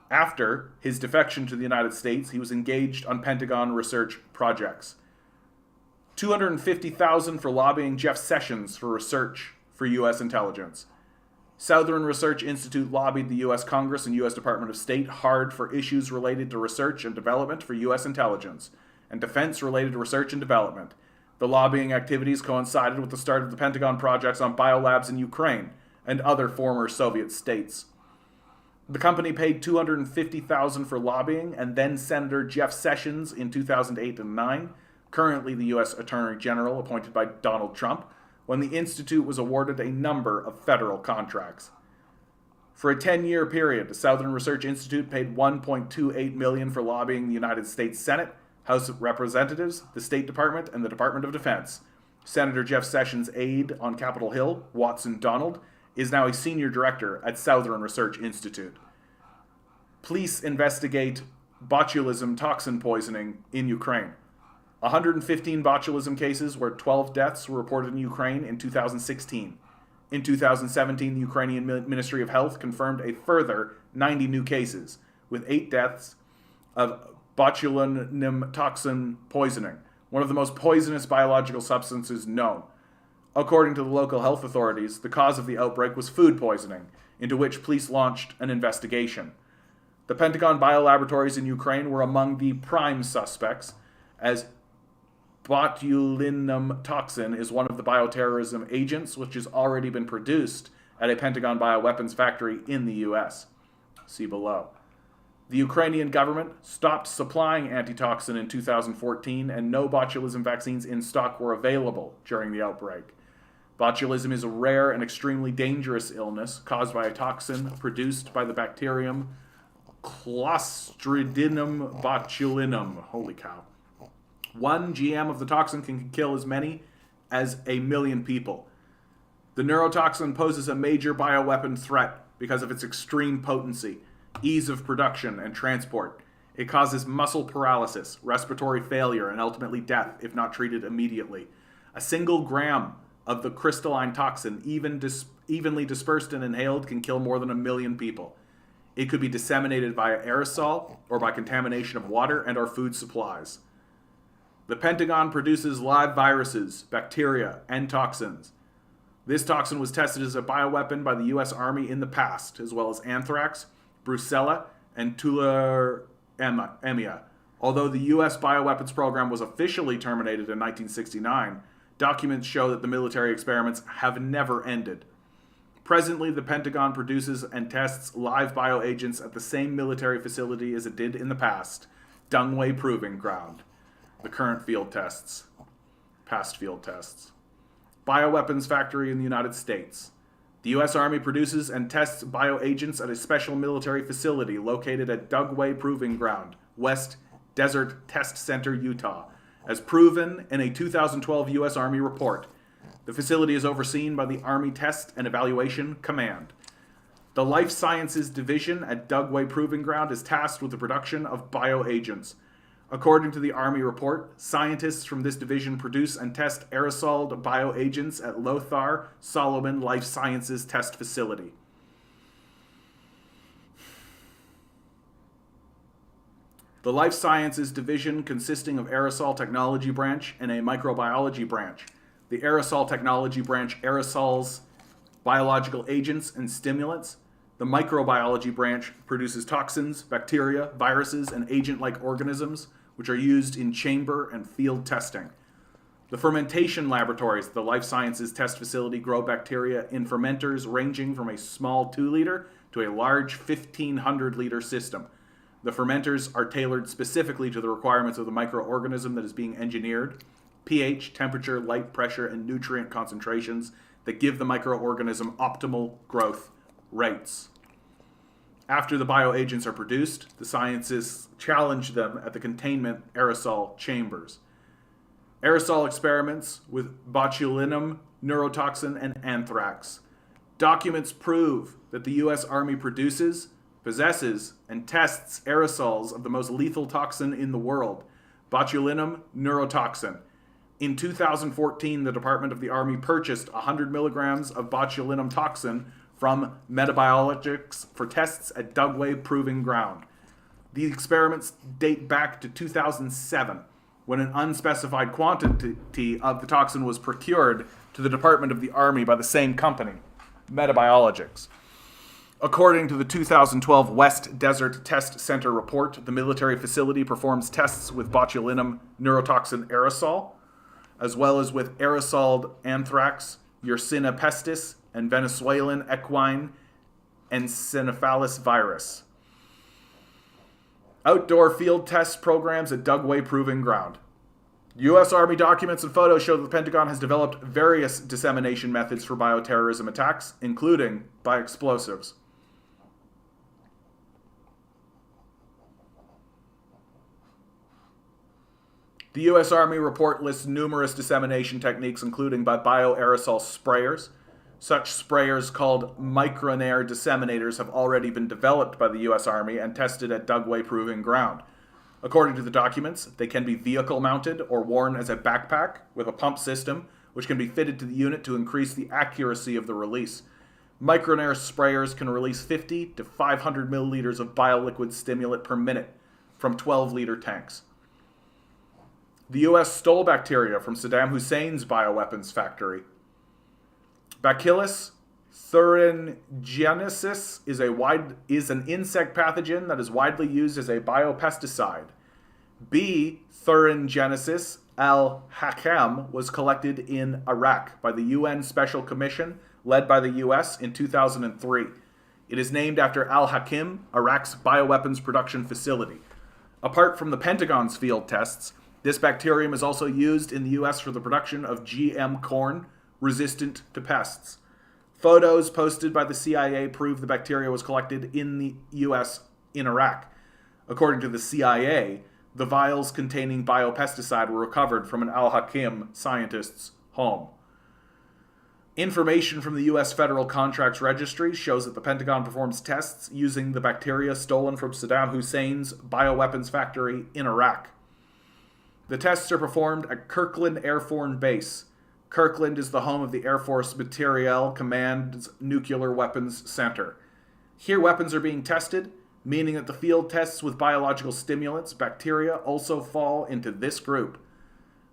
After his defection to the United States, he was engaged on Pentagon research projects. $250,000 for lobbying Jeff Sessions for research for U.S. intelligence. Southern Research Institute lobbied the U.S. Congress and U.S. Department of State hard for issues related to research and development for U.S. intelligence, and defense-related research and development. The lobbying activities coincided with the start of the Pentagon projects on biolabs in Ukraine and other former Soviet states. The company paid $250,000 for lobbying, and then Senator Jeff Sessions in 2008 and 9, currently the U.S. Attorney General appointed by Donald Trump, when the Institute was awarded a number of federal contracts. For a 10-year period, the Southern Research Institute paid $1.28 million for lobbying the United States Senate, House of Representatives, the State Department, and the Department of Defense. Senator Jeff Sessions' aide on Capitol Hill, Watson Donald, is now a senior director at Southern Research Institute. Police investigate botulism toxin poisoning in Ukraine. 115 botulism cases, where 12 deaths were reported in Ukraine in 2016. In 2017, the Ukrainian Ministry of Health confirmed a further 90 new cases, with 8 deaths of botulinum toxin poisoning, one of the most poisonous biological substances known. According to the local health authorities, the cause of the outbreak was food poisoning, into which police launched an investigation. The Pentagon biolaboratories in Ukraine were among the prime suspects, as botulinum toxin is one of the bioterrorism agents which has already been produced at a Pentagon bioweapons factory in the U.S. See below. The Ukrainian government stopped supplying antitoxin in 2014, and no botulism vaccines in stock were available during the outbreak. Botulism is a rare and extremely dangerous illness caused by a toxin produced by the bacterium Clostridium botulinum. Holy cow. 1 GM of the toxin can kill as many as 1 million people. The neurotoxin poses a major bioweapon threat because of its extreme potency, ease of production and transport. It causes muscle paralysis, respiratory failure, and ultimately death if not treated immediately. A single gram of the crystalline toxin, evenly dispersed and inhaled, can kill more than 1 million people. It could be disseminated via aerosol or by contamination of water and our food supplies. The Pentagon produces live viruses, bacteria, and toxins. This toxin was tested as a bioweapon by the U.S. Army in the past, as well as anthrax, brucella, and tularemia. Although the U.S. bioweapons program was officially terminated in 1969, documents show that the military experiments have never ended. Presently, the Pentagon produces and tests live bioagents at the same military facility as it did in the past, Dungway Proving Ground. The current field tests. Past field tests. Bioweapons factory in the United States. The U.S. Army produces and tests bioagents at a special military facility located at Dugway Proving Ground, West Desert Test Center, Utah, as proven in a 2012 U.S. Army report. The facility is overseen by the Army Test and Evaluation Command. The Life Sciences Division at Dugway Proving Ground is tasked with the production of bioagents. According to the Army report, scientists from this division produce and test aerosoled bioagents at Lothar Solomon Life Sciences Test Facility. The Life Sciences Division, consisting of Aerosol Technology Branch and a Microbiology Branch. The Aerosol Technology Branch aerosols biological agents and stimulants. The Microbiology Branch produces toxins, bacteria, viruses, and agent-like organisms, which are used in chamber and field testing. The fermentation laboratories at the Life Sciences Test Facility grow bacteria in fermenters ranging from a small 2-liter to a large 1,500-liter system. The fermenters are tailored specifically to the requirements of the microorganism that is being engineered, pH, temperature, light pressure, and nutrient concentrations that give the microorganism optimal growth rates. After the bioagents are produced, the scientists challenge them at the containment aerosol chambers. Aerosol experiments with botulinum, neurotoxin, and anthrax. Documents prove that the U.S. Army produces, possesses, and tests aerosols of the most lethal toxin in the world, botulinum neurotoxin. In 2014, the Department of the Army purchased 100 milligrams of botulinum toxin from Metabiologics for tests at Dugway Proving Ground. These experiments date back to 2007, when an unspecified quantity of the toxin was procured to the Department of the Army by the same company, Metabiologics. According to the 2012 West Desert Test Center report, the military facility performs tests with botulinum neurotoxin aerosol, as well as with aerosoled anthrax, Yersinia pestis, and Venezuelan equine encephalitis virus. Outdoor field test programs at Dugway Proving Ground. U.S. Army documents and photos show that the Pentagon has developed various dissemination methods for bioterrorism attacks, including by explosives. The U.S. Army report lists numerous dissemination techniques, including by bioaerosol sprayers. Such sprayers, called micronair disseminators, have already been developed by the U.S. Army and tested at Dugway Proving Ground. According to the documents, they can be vehicle-mounted or worn as a backpack with a pump system, which can be fitted to the unit to increase the accuracy of the release. Micronair sprayers can release 50 to 500 milliliters of bioliquid stimulant per minute from 12-liter tanks. The U.S. stole bacteria from Saddam Hussein's bioweapons factory. Bacillus thuringiensis is an insect pathogen that is widely used as a biopesticide. B. thuringiensis al-Hakam was collected in Iraq by the UN Special Commission led by the U.S. in 2003. It is named after al-Hakim, Iraq's bioweapons production facility. Apart from the Pentagon's field tests, this bacterium is also used in the U.S. for the production of GM corn resistant to pests. Photos posted by the CIA prove the bacteria was collected in the U.S. in Iraq. According to the CIA, the vials containing biopesticide were recovered from an al-Hakim scientist's home. Information from the U.S. Federal Contracts Registry shows that the Pentagon performs tests using the bacteria stolen from Saddam Hussein's bioweapons factory in Iraq. The tests are performed at Kirkland Air Force Base. Kirkland is the home of the Air Force Materiel Command's Nuclear Weapons Center. Here, weapons are being tested, meaning that the field tests with biological stimulants, bacteria, also fall into this group.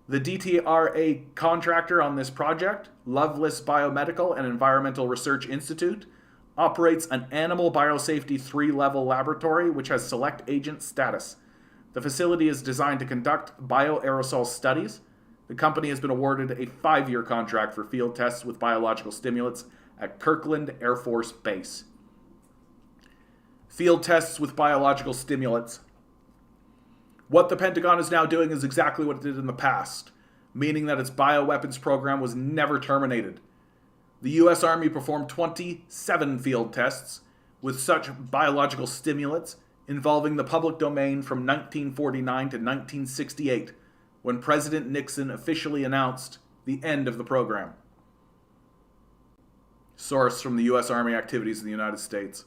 The DTRA contractor on this project, Loveless Biomedical and Environmental Research Institute, operates an animal biosafety 3-level laboratory which has select agent status. The facility is designed to conduct bioaerosol studies. The company has been awarded a 5-year contract for field tests with biological stimulants at Kirkland Air Force Base. Field tests with biological stimulants. What the Pentagon is now doing is exactly what it did in the past, meaning that its bioweapons program was never terminated. The U.S. Army performed 27 field tests with such biological stimulants involving the public domain from 1949 to 1968, when President Nixon officially announced the end of the program. Source from the U.S. Army Activities in the United States.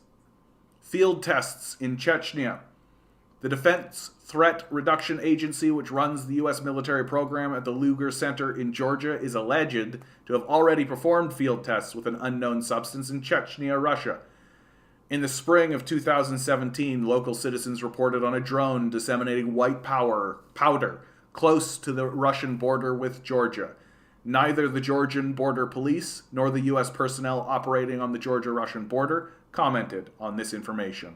Field tests in Chechnya. The Defense Threat Reduction Agency, which runs the U.S. military program at the Lugar Center in Georgia, is alleged to have already performed field tests with an unknown substance in Chechnya, Russia. In the spring of 2017, local citizens reported on a drone disseminating white powder close to the Russian border with Georgia. Neither the Georgian border police nor the U.S. personnel operating on the Georgia-Russian border commented on this information.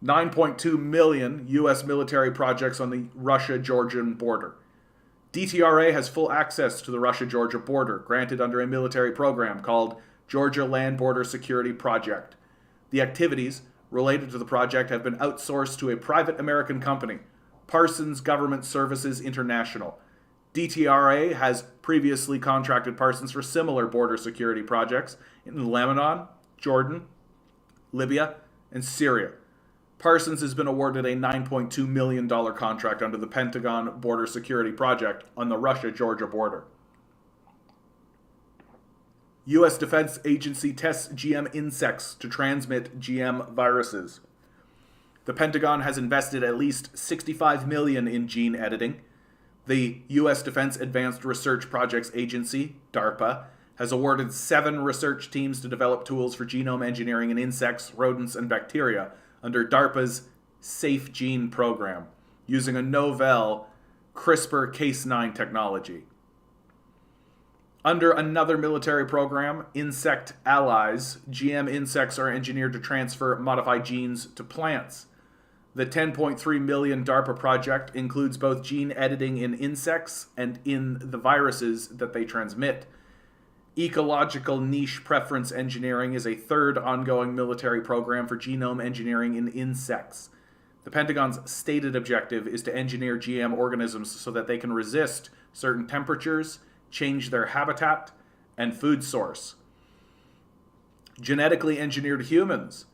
9.2 million U.S. military projects on the Russia-Georgian border. DTRA has full access to the Russia-Georgia border, granted under a military program called Georgia Land Border Security Project. The activities related to the project have been outsourced to a private American company, Parsons Government Services International. DTRA has previously contracted Parsons for similar border security projects in Lebanon, Jordan, Libya, and Syria. Parsons has been awarded a $9.2 million contract under the Pentagon Border Security Project on the Russia-Georgia border. U.S. Defense Agency tests GM insects to transmit GM viruses. The Pentagon has invested at least $65 million in gene editing. The U.S. Defense Advanced Research Projects Agency, DARPA, has awarded 7 research teams to develop tools for genome engineering in insects, rodents, and bacteria under DARPA's Safe Gene program, using a novel CRISPR-Cas9 technology. Under another military program, Insect Allies, GM insects are engineered to transfer modified genes to plants. The $10.3 million DARPA project includes both gene editing in insects and in the viruses that they transmit. Ecological niche preference engineering is a third ongoing military program for genome engineering in insects. The Pentagon's stated objective is to engineer GM organisms so that they can resist certain temperatures, change their habitat, and food source. Genetically engineered humans.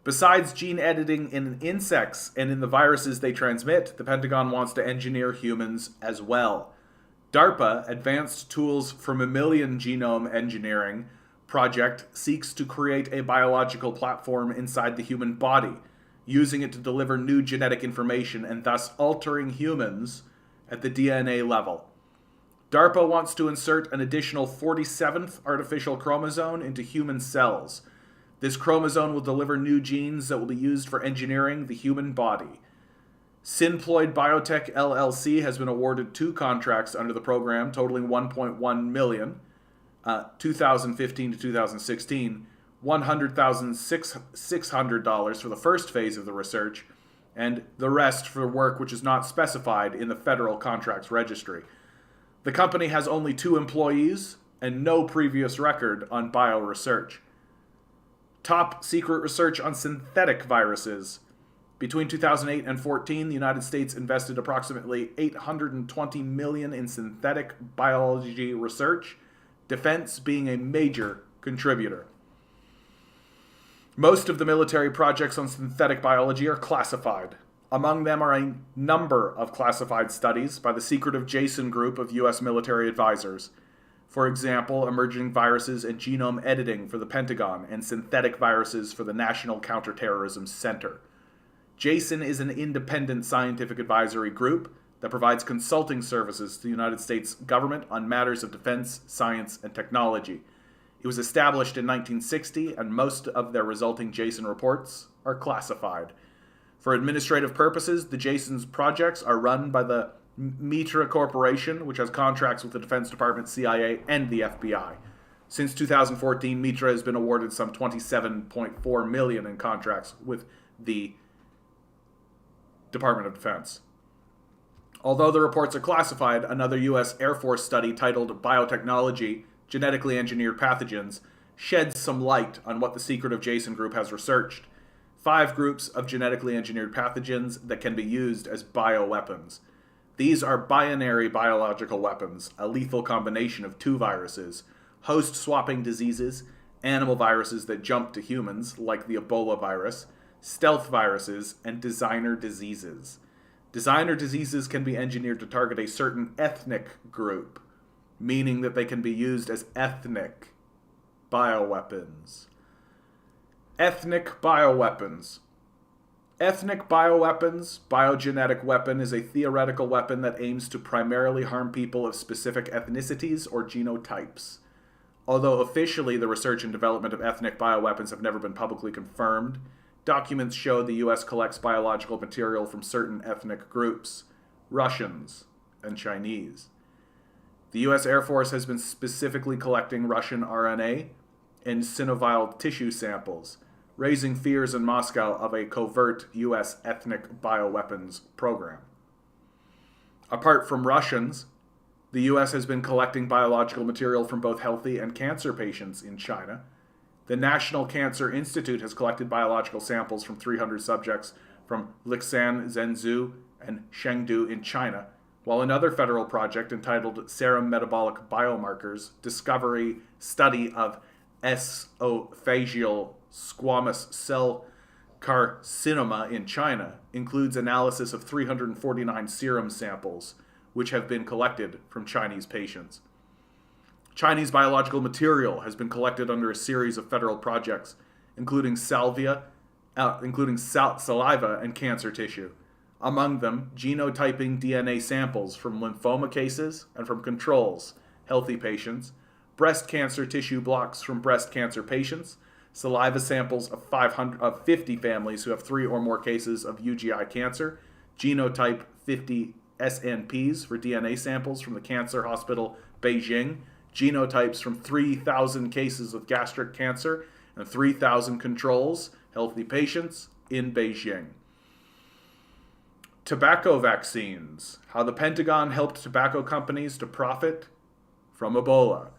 Besides gene editing in insects and in the viruses they transmit, the Pentagon wants to engineer humans as well. DARPA, Advanced Tools for Mammalian Genome Engineering project, seeks to create a biological platform inside the human body, using it to deliver new genetic information and thus altering humans at the DNA level. DARPA wants to insert an additional 47th artificial chromosome into human cells. This chromosome will deliver new genes that will be used for engineering the human body. Synploid Biotech LLC has been awarded 2 contracts under the program, totaling $1.1 million, 2015 to 2016, $100,600 for the first phase of the research, and the rest for work which is not specified in the Federal Contracts Registry. The company has only 2 employees and no previous record on bioresearch. Top secret research on synthetic viruses. Between 2008 and 2014, the United States invested approximately $820 million in synthetic biology research, defense being a major contributor. Most of the military projects on synthetic biology are classified. Among them are a number of classified studies by the secretive Jason Group of U.S. military advisors. For example, emerging viruses and genome editing for the Pentagon and synthetic viruses for the National Counterterrorism Center. Jason is an independent scientific advisory group that provides consulting services to the United States government on matters of defense, science, and technology. It was established in 1960, and most of their resulting JASON reports are classified. For administrative purposes, the JASON's projects are run by the Mitra Corporation, which has contracts with the Defense Department, CIA, and the FBI. Since 2014, Mitra has been awarded some $27.4 million in contracts with the Department of Defense. Although the reports are classified, another U.S. Air Force study titled Biotechnology, Genetically Engineered Pathogens, sheds some light on what the secretive JASON group has researched. 5 groups of genetically engineered pathogens that can be used as bioweapons. These are binary biological weapons, a lethal combination of 2 viruses, host-swapping diseases, animal viruses that jump to humans, like the Ebola virus, stealth viruses, and designer diseases. Designer diseases can be engineered to target a certain ethnic group, meaning that they can be used as ethnic bioweapons. Ethnic bioweapons. Ethnic bioweapons, biogenetic weapon, is a theoretical weapon that aims to primarily harm people of specific ethnicities or genotypes. Although officially the research and development of ethnic bioweapons have never been publicly confirmed, documents show the U.S. collects biological material from certain ethnic groups, Russians and Chinese. The U.S. Air Force has been specifically collecting Russian RNA and synovial tissue samples, raising fears in Moscow of a covert U.S. ethnic bioweapons program. Apart from Russians, the U.S. has been collecting biological material from both healthy and cancer patients in China. The National Cancer Institute has collected biological samples from 300 subjects from Lixan, Zhengzhou, and Chengdu in China, while another federal project entitled Serum Metabolic Biomarkers, Discovery Study of Esophageal Squamous Cell Carcinoma in China, includes analysis of 349 serum samples, which have been collected from Chinese patients. Chinese biological material has been collected under a series of federal projects, including saliva and cancer tissue. Among them, genotyping DNA samples from lymphoma cases and from controls, healthy patients, breast cancer tissue blocks from breast cancer patients, saliva samples of 50 families who have 3 or more cases of UGI cancer, genotype 50 SNPs for DNA samples from the Cancer Hospital Beijing, genotypes from 3,000 cases of gastric cancer, and 3,000 controls, healthy patients, in Beijing. Tobacco vaccines. How the Pentagon helped tobacco companies to profit from Ebola.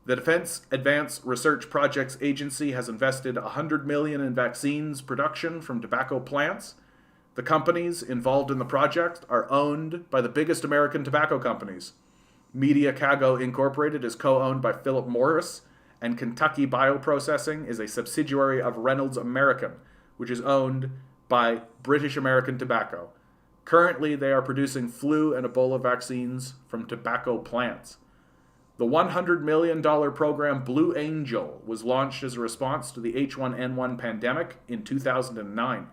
The Defense Advanced Research Projects Agency has invested $100 million in vaccines production from tobacco plants. The companies involved in the project are owned by the biggest American tobacco companies. Medicago Incorporated is co-owned by Philip Morris, and Kentucky Bioprocessing is a subsidiary of Reynolds American, which is owned by British American Tobacco. Currently, they are producing flu and Ebola vaccines from tobacco plants. The $100 million program Blue Angel was launched as a response to the H1N1 pandemic in 2009.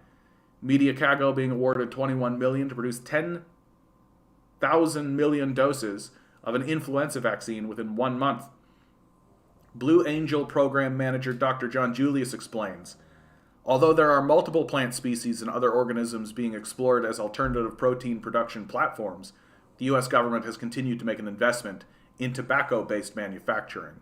Medicago being awarded $21 million to produce 10,000 million doses of an influenza vaccine within 1 month. Blue Angel program manager Dr. John Julius explains, although there are multiple plant species and other organisms being explored as alternative protein production platforms, the U.S. government has continued to make an investment in tobacco-based manufacturing.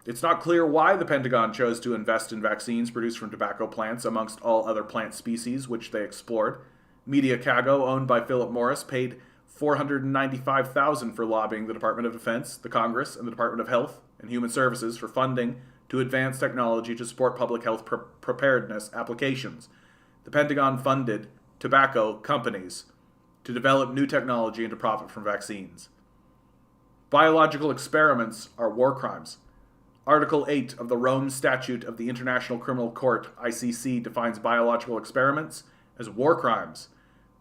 It's not clear why the Pentagon chose to invest in vaccines produced from tobacco plants amongst all other plant species which they explored. Medicago, owned by Philip Morris, paid $495,000 for lobbying the Department of Defense, the Congress, and the Department of Health and Human Services for funding to advance technology to support public health preparedness applications. The Pentagon funded tobacco companies to develop new technology and to profit from vaccines. Biological experiments are war crimes. Article 8 of the Rome Statute of the International Criminal Court, ICC, defines biological experiments as war crimes.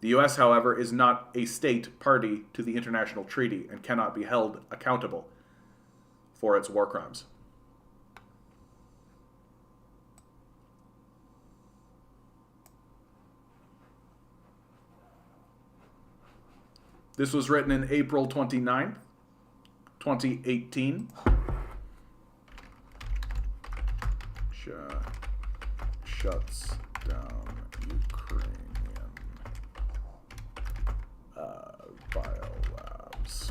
The U.S., however, is not a state party to the international treaty and cannot be held accountable for its war crimes. This was written in April 29th, 2018. Russia shuts down Ukrainian biolabs.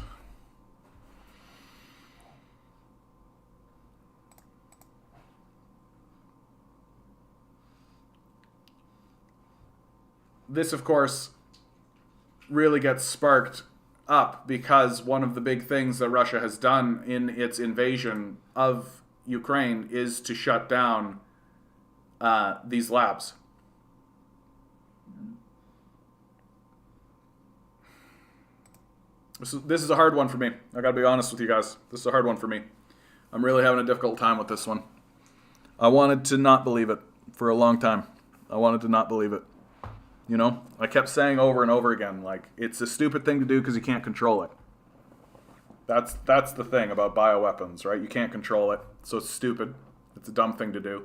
This, of course, really gets sparked up because one of the big things that Russia has done in its invasion of Ukraine is to shut down these labs. This is a hard one for me. I gotta be honest with you guys. This is a hard one for me. I'm really having a difficult time with this one. I wanted to not believe it for a long time. I wanted to not believe it. You know, I kept saying over and over again, like, it's a stupid thing to do because you can't control it. That's the thing about bioweapons, right? You can't control it, so it's stupid. It's a dumb thing to do.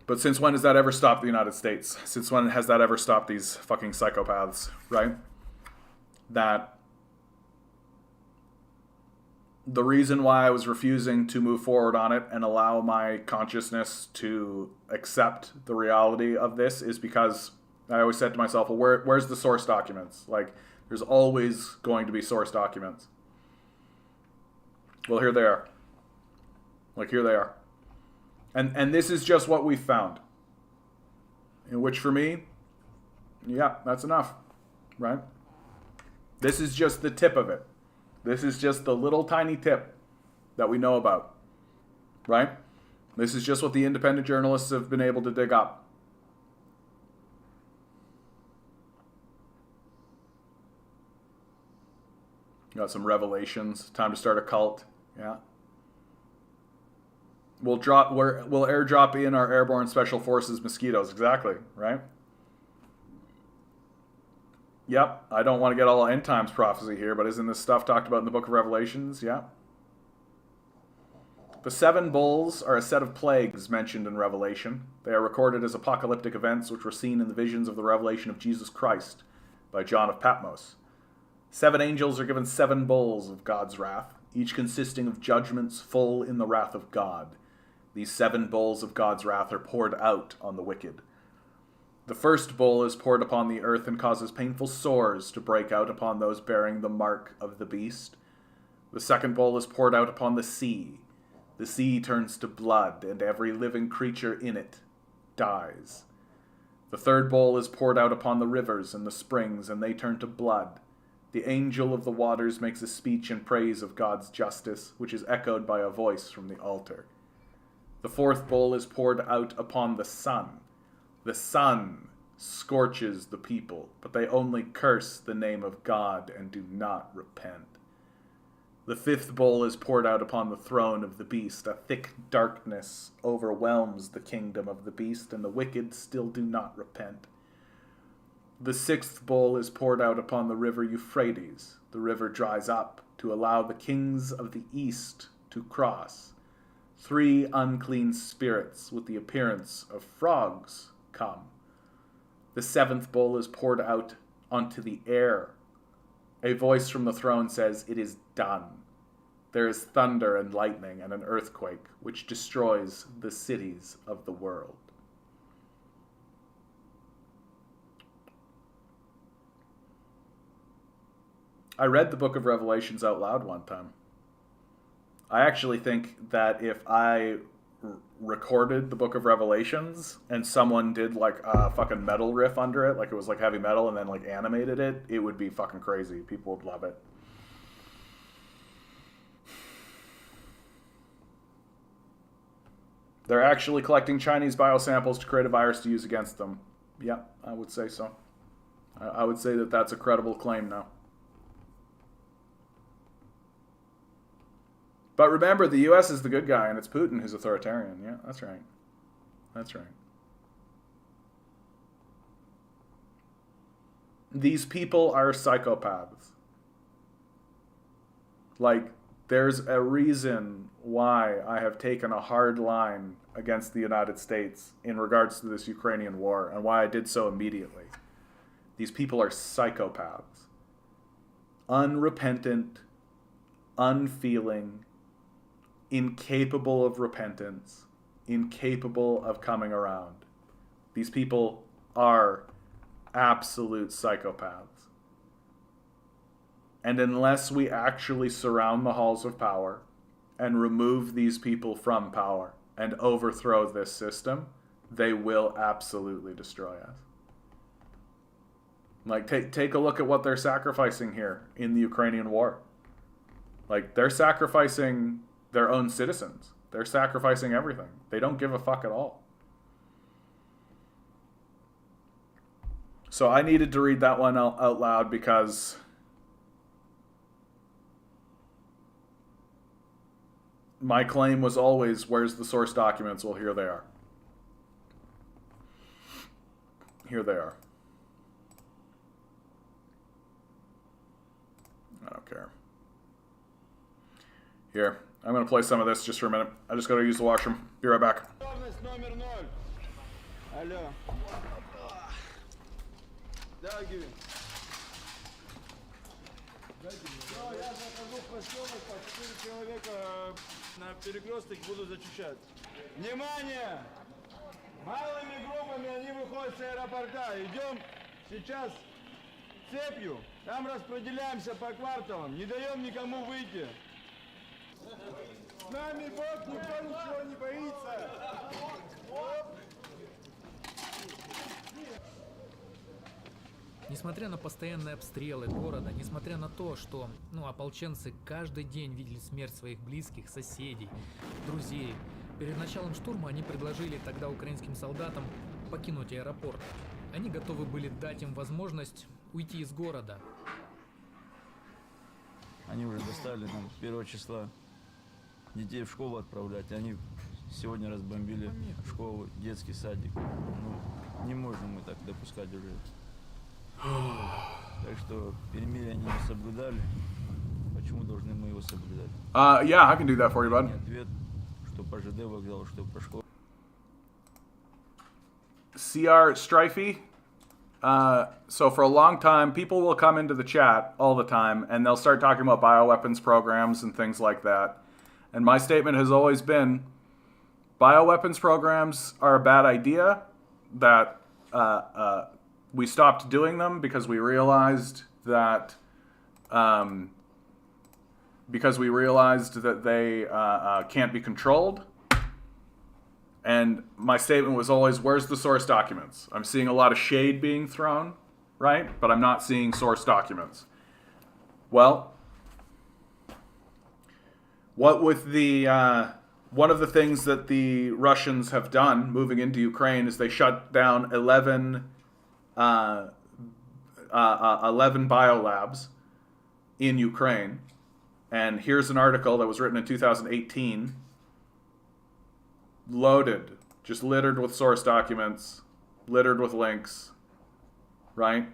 But since when has that ever stopped the United States? Since when has that ever stopped these fucking psychopaths, right? That the reason why I was refusing to move forward on it and allow my consciousness to accept the reality of this is because I always said to myself, well, where's the source documents? Like, there's always going to be source documents. Well, here they are. Like, here they are. And this is just what we found. In which, for me, yeah, that's enough, right? This is just the tip of it. This is just the little tiny tip that we know about, right? This is just what the independent journalists have been able to dig up. Got some revelations. Time to start a cult. Yeah. We'll airdrop in our airborne special forces mosquitoes. Exactly, right? Yep. I don't want to get all end times prophecy here, but isn't this stuff talked about in the book of Revelations? Yeah. The 7 bulls are a set of plagues mentioned in Revelation. They are recorded as apocalyptic events which were seen in the visions of the revelation of Jesus Christ by John of Patmos. 7 angels are given 7 bowls of God's wrath, each consisting of judgments full in the wrath of God. These 7 bowls of God's wrath are poured out on the wicked. The first bowl is poured upon the earth and causes painful sores to break out upon those bearing the mark of the beast. The second bowl is poured out upon the sea. The sea turns to blood, and every living creature in it dies. The third bowl is poured out upon the rivers and the springs, and they turn to blood. The angel of the waters makes a speech in praise of God's justice, which is echoed by a voice from the altar. The fourth bowl is poured out upon the sun. The sun scorches the people, but they only curse the name of God and do not repent. The fifth bowl is poured out upon the throne of the beast. A thick darkness overwhelms the kingdom of the beast, and the wicked still do not repent. The sixth bowl is poured out upon the river Euphrates. The river dries up to allow the kings of the east to cross. 3 unclean spirits with the appearance of frogs come. The 7th bowl is poured out onto the air. A voice from the throne says, "It is done." There is thunder and lightning and an earthquake, which destroys the cities of the world. I read the book of Revelations out loud one time. I actually think that if I recorded the book of Revelations and someone did like a fucking metal riff under it, like it was like heavy metal, and then like animated it, it would be fucking crazy. People would love it. They're actually collecting Chinese biosamples to create a virus to use against them. Yeah, I would say so. I would say that that's a credible claim now. But remember, the U.S. is the good guy, and it's Putin who's authoritarian. Yeah, that's right. That's right. These people are psychopaths. Like, there's a reason why I have taken a hard line against the United States in regards to this Ukrainian war, and why I did so immediately. These people are psychopaths. Unrepentant, unfeeling, incapable of repentance, incapable of coming around. These people are absolute psychopaths. And unless we actually surround the halls of power and remove these people from power and overthrow this system, they will absolutely destroy us. Like, take a look at what they're sacrificing here in the Ukrainian war. Like, they're sacrificing their own citizens. They're sacrificing everything. They don't give a fuck at all. So I needed to read that one out loud because my claim was always, where's the source documents? Well, here they are. Here they are. I don't care. Here, I'm going to play some of this just for a minute. I just got to use the washroom. Be right back. Я захожу в поселок, по 4 человека на перекресток буду зачищать. Внимание! Малыми группами они выходят с аэропорта. Идем сейчас цепью, там распределяемся по кварталам, не даем никому выйти. С нами Бог, никто ничего не боится. Несмотря на постоянные обстрелы города, несмотря на то, что ополченцы каждый день видели смерть своих близких, соседей, друзей, перед началом штурма они предложили тогда украинским солдатам покинуть аэропорт. Они готовы были дать им возможность уйти из города. Они уже достали нам 1 числа детей в школу отправлять. Они сегодня разбомбили школу, детский садик. Не можем мы так допускать уже. Так что перемирие они не соблюдали. Почему должны мы его соблюдать? Yeah, I can do that for you, bud. Ответ, что по ЖД вокзалу, что по школе. CR Strifey. So for a long time, people will come into the chat all the time, and they'll start talking about bioweapons programs and things like that. And my statement has always been, bioweapons programs are a bad idea, that we stopped doing them because we realized that they can't be controlled. And my statement was always, where's the source documents? I'm seeing a lot of shade being thrown, right? But I'm not seeing source documents. Well, what with the one of the things that the Russians have done moving into Ukraine is they shut down 11 biolabs in Ukraine. And here's an article that was written in 2018, loaded, just littered with source documents, littered with links, right?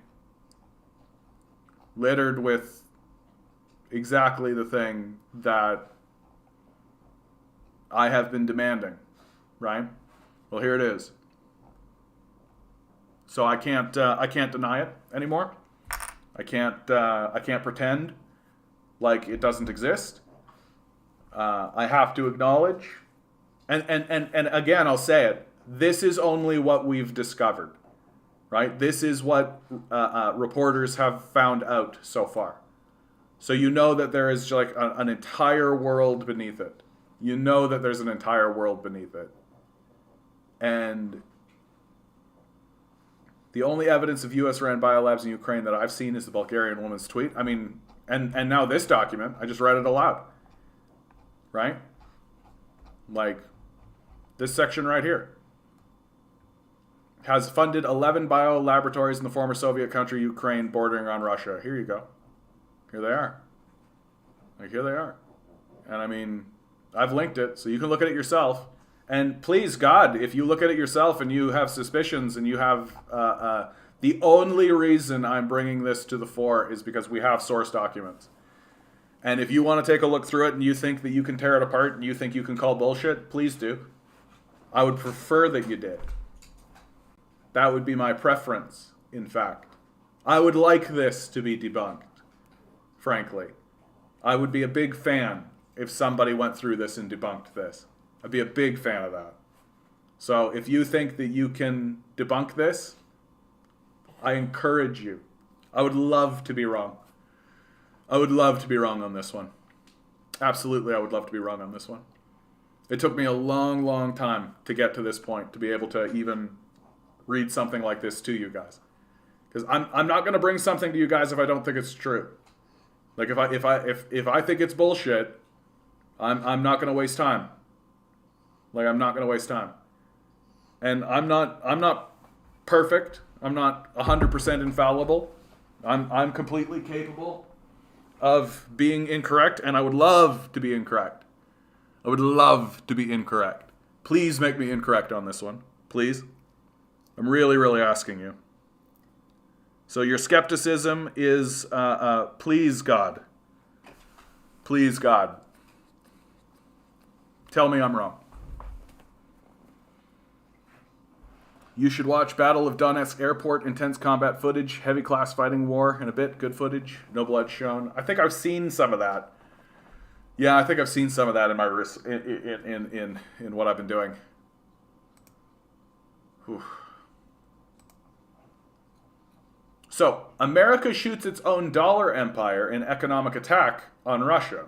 Littered with exactly the thing that I have been demanding, right? Well, here it is. So I can't deny it anymore. I can't pretend like it doesn't exist. I have to acknowledge, and again, I'll say it. This is only what we've discovered, right? This is what reporters have found out so far. So you know that there is like an entire world beneath it. You know that there's an entire world beneath it. And the only evidence of US-ran biolabs in Ukraine that I've seen is the Bulgarian woman's tweet. I mean, and now this document, I just read it aloud. Right? Like, this section right here. Has funded 11 biolaboratories in the former Soviet country, Ukraine, bordering on Russia. Here you go. Here they are. Like, here they are. And I mean, I've linked it, so you can look at it yourself. And please, God, if you look at it yourself and you have suspicions and you have... the only reason I'm bringing this to the fore is because we have source documents. And if you want to take a look through it and you think that you can tear it apart and you think you can call bullshit, please do. I would prefer that you did. That would be my preference, in fact. I would like this to be debunked, frankly. I would be a big fan if somebody went through this and debunked this. I'd be a big fan of that. So if you think that you can debunk this, I encourage you. I would love to be wrong. I would love to be wrong on this one. Absolutely, I would love to be wrong on this one. It took me a long, long time to get to this point, to be able to even read something like this to you guys. Because I'm not going to bring something to you guys if I don't think it's true. Like if I think it's bullshit, I'm not going to waste time. Like I'm not going to waste time. And I'm not perfect. I'm not 100% infallible. I'm completely capable of being incorrect, and I would love to be incorrect. I would love to be incorrect. Please make me incorrect on this one. Please. I'm really, really asking you. So your skepticism is, please God. Please God. Tell me I'm wrong. You should watch Battle of Donetsk Airport, intense combat footage, heavy class fighting war in a bit, good footage, no blood shown. I think I've seen some of that. Yeah, I think I've seen some of that in my in what I've been doing. Whew. So, America shoots its own dollar empire in economic attack on Russia.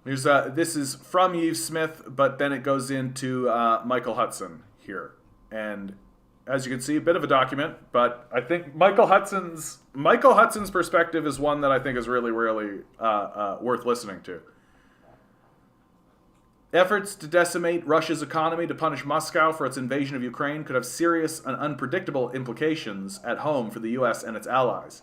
This is from Yves Smith, but then it goes into Michael Hudson here. And as you can see, a bit of a document, but I think Michael Hudson's perspective is one that I think is really, really worth listening to. Efforts to decimate Russia's economy to punish Moscow for its invasion of Ukraine could have serious and unpredictable implications at home for the U.S. and its allies.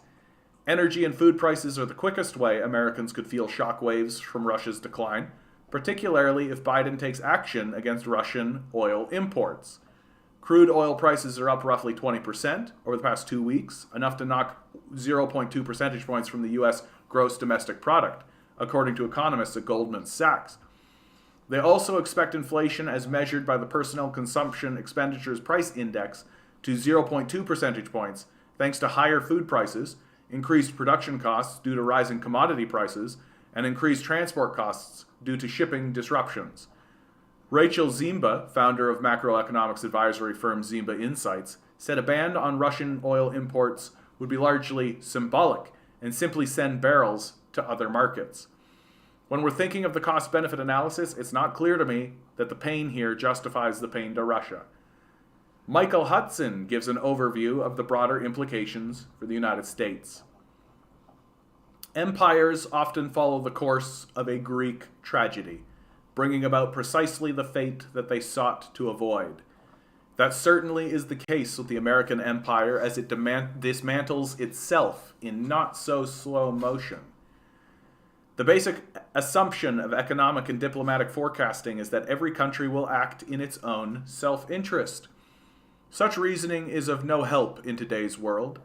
Energy and food prices are the quickest way Americans could feel shockwaves from Russia's decline, particularly if Biden takes action against Russian oil imports. Crude oil prices are up roughly 20% over the past 2 weeks, enough to knock 0.2 percentage points from the U.S. gross domestic product, according to economists at Goldman Sachs. They also expect inflation as measured by the Personnel Consumption Expenditures Price Index to 0.2 percentage points, thanks to higher food prices, increased production costs due to rising commodity prices, and increased transport costs due to shipping disruptions. Rachel Zimba, founder of macroeconomics advisory firm Zimba Insights, said a ban on Russian oil imports would be largely symbolic and simply send barrels to other markets. When we're thinking of the cost-benefit analysis, it's not clear to me that the pain here justifies the pain to Russia. Michael Hudson gives an overview of the broader implications for the United States. Empires often follow the course of a Greek tragedy, bringing about precisely the fate that they sought to avoid. That certainly is the case with the American empire as it dismantles itself in not-so-slow motion. The basic assumption of economic and diplomatic forecasting is that every country will act in its own self-interest. Such reasoning is of no help in today's world.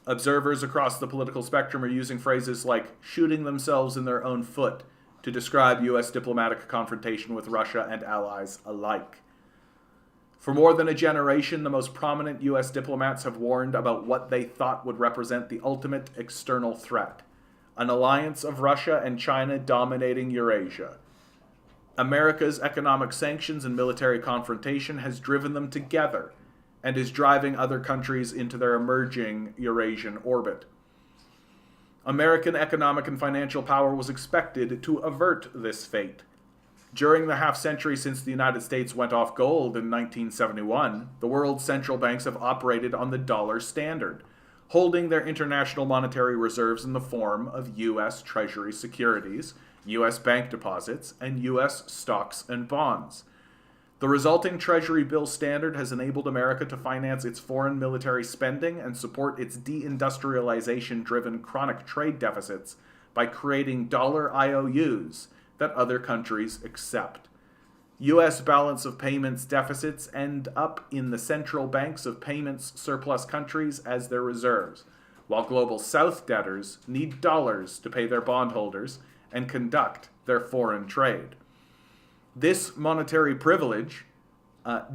Observers across the political spectrum are using phrases like shooting themselves in their own foot to describe U.S. diplomatic confrontation with Russia and allies alike. For more than a generation, the most prominent U.S. diplomats have warned about what they thought would represent the ultimate external threat: an alliance of Russia and China dominating Eurasia. America's economic sanctions and military confrontation has driven them together and is driving other countries into their emerging Eurasian orbit. American economic and financial power was expected to avert this fate. During the half-century since the United States went off gold in 1971, the world's central banks have operated on the dollar standard, holding their international monetary reserves in the form of U.S. Treasury securities, U.S. bank deposits, and U.S. stocks and bonds. The resulting Treasury bill standard has enabled America to finance its foreign military spending and support its deindustrialization-driven chronic trade deficits by creating dollar IOUs that other countries accept. U.S. balance of payments deficits end up in the central banks of payments surplus countries as their reserves, while global South debtors need dollars to pay their bondholders and conduct their foreign trade. This monetary privilege, what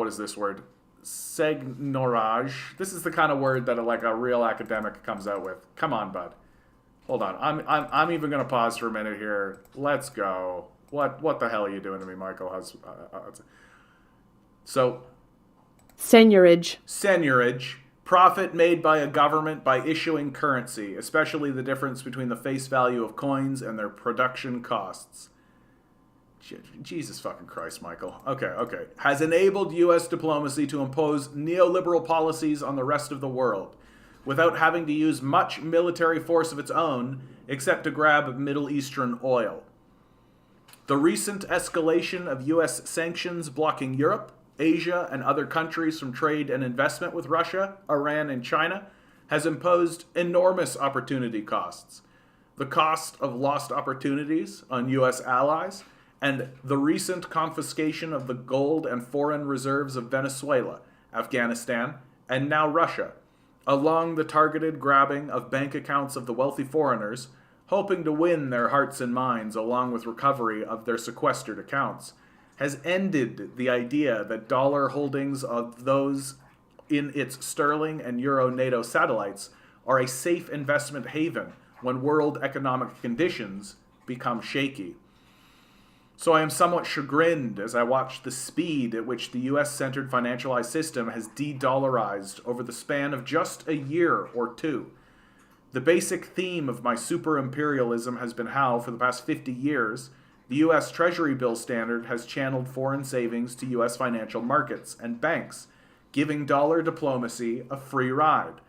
is this word? Segnorage. This is the kind of word that a real academic comes out with. Come on, bud. Hold on. I'm even going to pause for a minute here. Let's go. What the hell are you doing to me, Michael? So, seigniorage, profit made by a government by issuing currency, especially the difference between the face value of coins and their production costs. Jesus fucking Christ, Michael. Okay. Has enabled U.S. diplomacy to impose neoliberal policies on the rest of the world without having to use much military force of its own except to grab Middle Eastern oil. The recent escalation of U.S. sanctions blocking Europe, Asia, and other countries from trade and investment with Russia, Iran, and China has imposed enormous opportunity costs. The cost of lost opportunities on U.S. allies, and the recent confiscation of the gold and foreign reserves of Venezuela, Afghanistan, and now Russia, along the targeted grabbing of bank accounts of the wealthy foreigners, hoping to win their hearts and minds along with recovery of their sequestered accounts, has ended the idea that dollar holdings of those in its sterling and euro NATO satellites are a safe investment haven when world economic conditions become shaky. So I am somewhat chagrined as I watch the speed at which the US-centered financialized system has de-dollarized over the span of just a year or two. The basic theme of my super-imperialism has been how, for the past 50 years, the U.S. Treasury bill standard has channeled foreign savings to U.S. financial markets and banks, giving dollar diplomacy a free ride.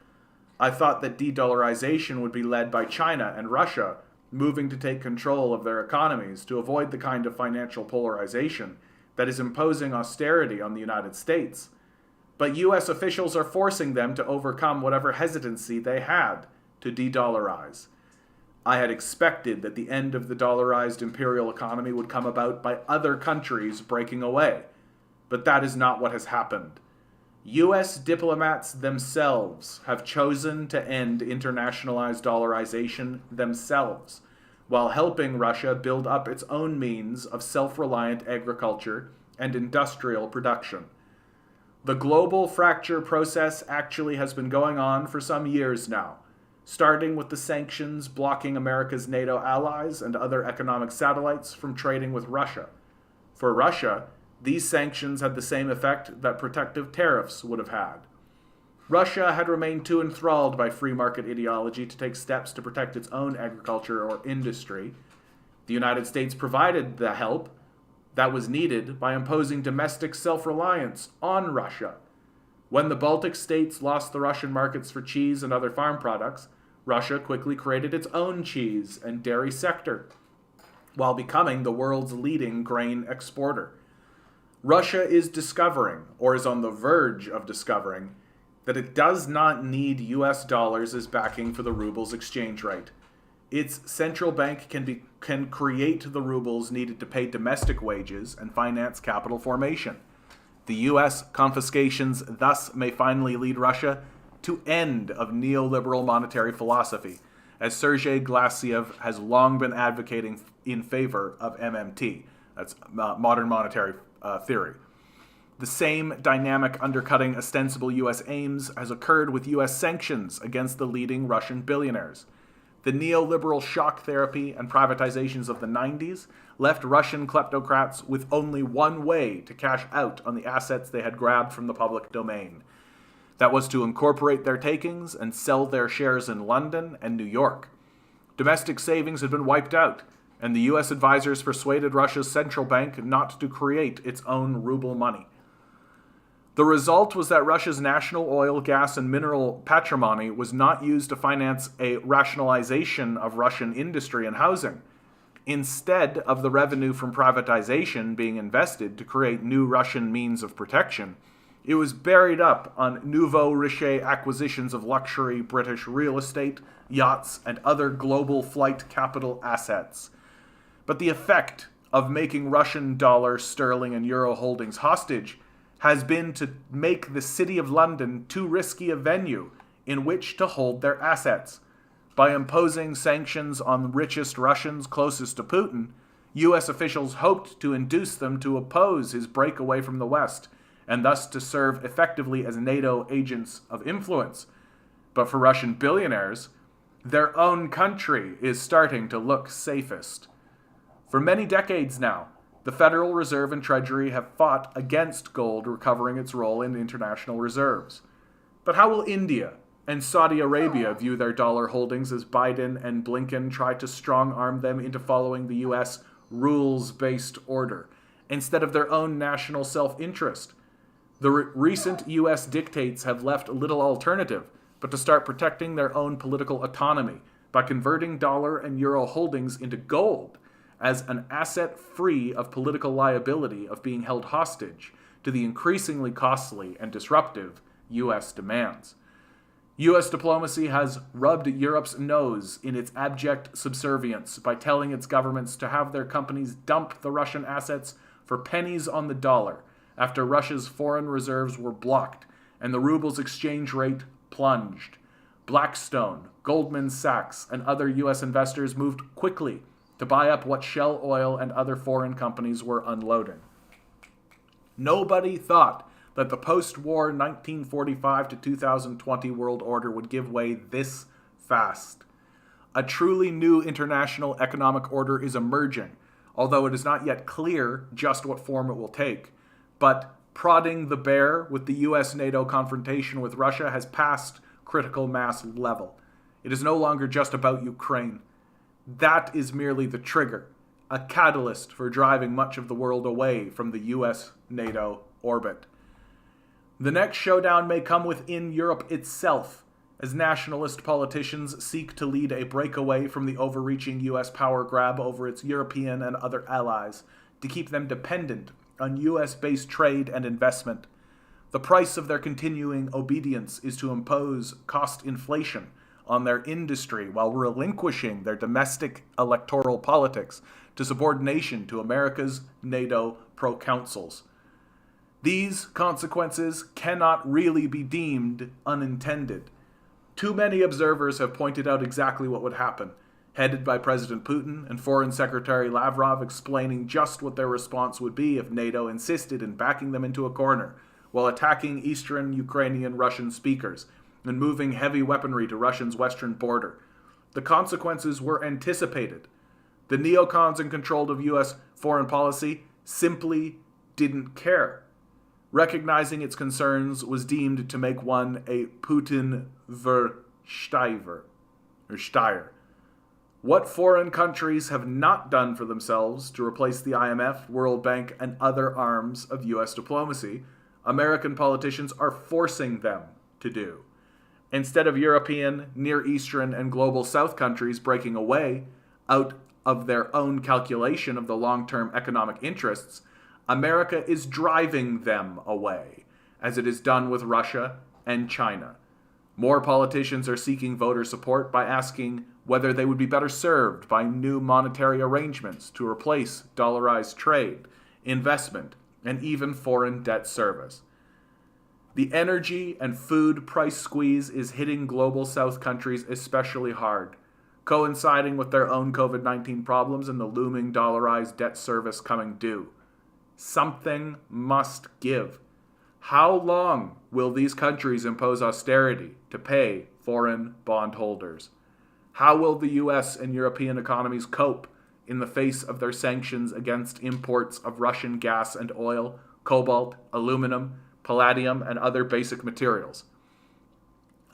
I thought that de-dollarization would be led by China and Russia, moving to take control of their economies to avoid the kind of financial polarization that is imposing austerity on the United States. But U.S. officials are forcing them to overcome whatever hesitancy they had to de-dollarize. I had expected that the end of the dollarized imperial economy would come about by other countries breaking away, but that is not what has happened. U.S. diplomats themselves have chosen to end internationalized dollarization themselves, while helping Russia build up its own means of self-reliant agriculture and industrial production. The global fracture process actually has been going on for some years now, starting with the sanctions blocking America's NATO allies and other economic satellites from trading with Russia. For Russia, these sanctions had the same effect that protective tariffs would have had. Russia had remained too enthralled by free market ideology to take steps to protect its own agriculture or industry. The United States provided the help that was needed by imposing domestic self-reliance on Russia. When the Baltic states lost the Russian markets for cheese and other farm products, Russia quickly created its own cheese and dairy sector, while becoming the world's leading grain exporter. Russia is discovering, or is on the verge of discovering, that it does not need US dollars as backing for the ruble's exchange rate. Its central bank can create the rubles needed to pay domestic wages and finance capital formation. The US confiscations thus may finally lead Russia to end of neoliberal monetary philosophy, as Sergei Glassiev has long been advocating in favor of MMT. That's modern monetary theory. The same dynamic undercutting ostensible U.S. aims has occurred with U.S. sanctions against the leading Russian billionaires. The neoliberal shock therapy and privatizations of the 90s left Russian kleptocrats with only one way to cash out on the assets they had grabbed from the public domain. That was to incorporate their takings and sell their shares in London and New York. Domestic savings had been wiped out, and the U.S. advisors persuaded Russia's central bank not to create its own ruble money. The result was that Russia's national oil, gas, and mineral patrimony was not used to finance a rationalization of Russian industry and housing. Instead of the revenue from privatization being invested to create new Russian means of protection, it was buried up on nouveau riche acquisitions of luxury British real estate, yachts, and other global flight capital assets. But the effect of making Russian dollar, sterling, and euro holdings hostage has been to make the City of London too risky a venue in which to hold their assets. By imposing sanctions on the richest Russians closest to Putin, U.S. officials hoped to induce them to oppose his breakaway from the West, and thus to serve effectively as NATO agents of influence. But for Russian billionaires, their own country is starting to look safest. For many decades now, the Federal Reserve and Treasury have fought against gold recovering its role in international reserves. But how will India and Saudi Arabia view their dollar holdings as Biden and Blinken try to strong-arm them into following the U.S. rules-based order instead of their own national self-interest? The recent U.S. dictates have left little alternative but to start protecting their own political autonomy by converting dollar and euro holdings into gold as an asset free of political liability of being held hostage to the increasingly costly and disruptive U.S. demands. U.S. diplomacy has rubbed Europe's nose in its abject subservience by telling its governments to have their companies dump the Russian assets for pennies on the dollar after Russia's foreign reserves were blocked and the ruble's exchange rate plunged. Blackstone, Goldman Sachs, and other U.S. investors moved quickly to buy up what Shell Oil and other foreign companies were unloading. Nobody thought that the post-war 1945 to 2020 world order would give way this fast. A truly new international economic order is emerging, although it is not yet clear just what form it will take. But prodding the bear with the US-NATO confrontation with Russia has passed critical mass level. It is no longer just about Ukraine. That is merely the trigger, a catalyst for driving much of the world away from the US-NATO orbit. The next showdown may come within Europe itself, as nationalist politicians seek to lead a breakaway from the overreaching US power grab over its European and other allies to keep them dependent on US-based trade and investment. The price of their continuing obedience is to impose cost inflation on their industry while relinquishing their domestic electoral politics to subordination to America's NATO proconsuls. These consequences cannot really be deemed unintended. Too many observers have pointed out exactly what would happen, headed by President Putin and Foreign Secretary Lavrov explaining just what their response would be if NATO insisted in backing them into a corner while attacking eastern Ukrainian Russian speakers and moving heavy weaponry to Russia's western border. The consequences were anticipated. The neocons in control of U.S. foreign policy simply didn't care. Recognizing its concerns was deemed to make one a Putin Versteiger. What foreign countries have not done for themselves to replace the IMF, World Bank, and other arms of U.S. diplomacy, American politicians are forcing them to do. Instead of European, Near Eastern, and Global South countries breaking away out of their own calculation of the long-term economic interests, America is driving them away, as it is done with Russia and China. More politicians are seeking voter support by asking whether they would be better served by new monetary arrangements to replace dollarized trade, investment, and even foreign debt service. The energy and food price squeeze is hitting Global South countries especially hard, coinciding with their own COVID-19 problems and the looming dollarized debt service coming due. Something must give. How long will these countries impose austerity to pay foreign bondholders? How will the US and European economies cope in the face of their sanctions against imports of Russian gas and oil, cobalt, aluminum, palladium, and other basic materials?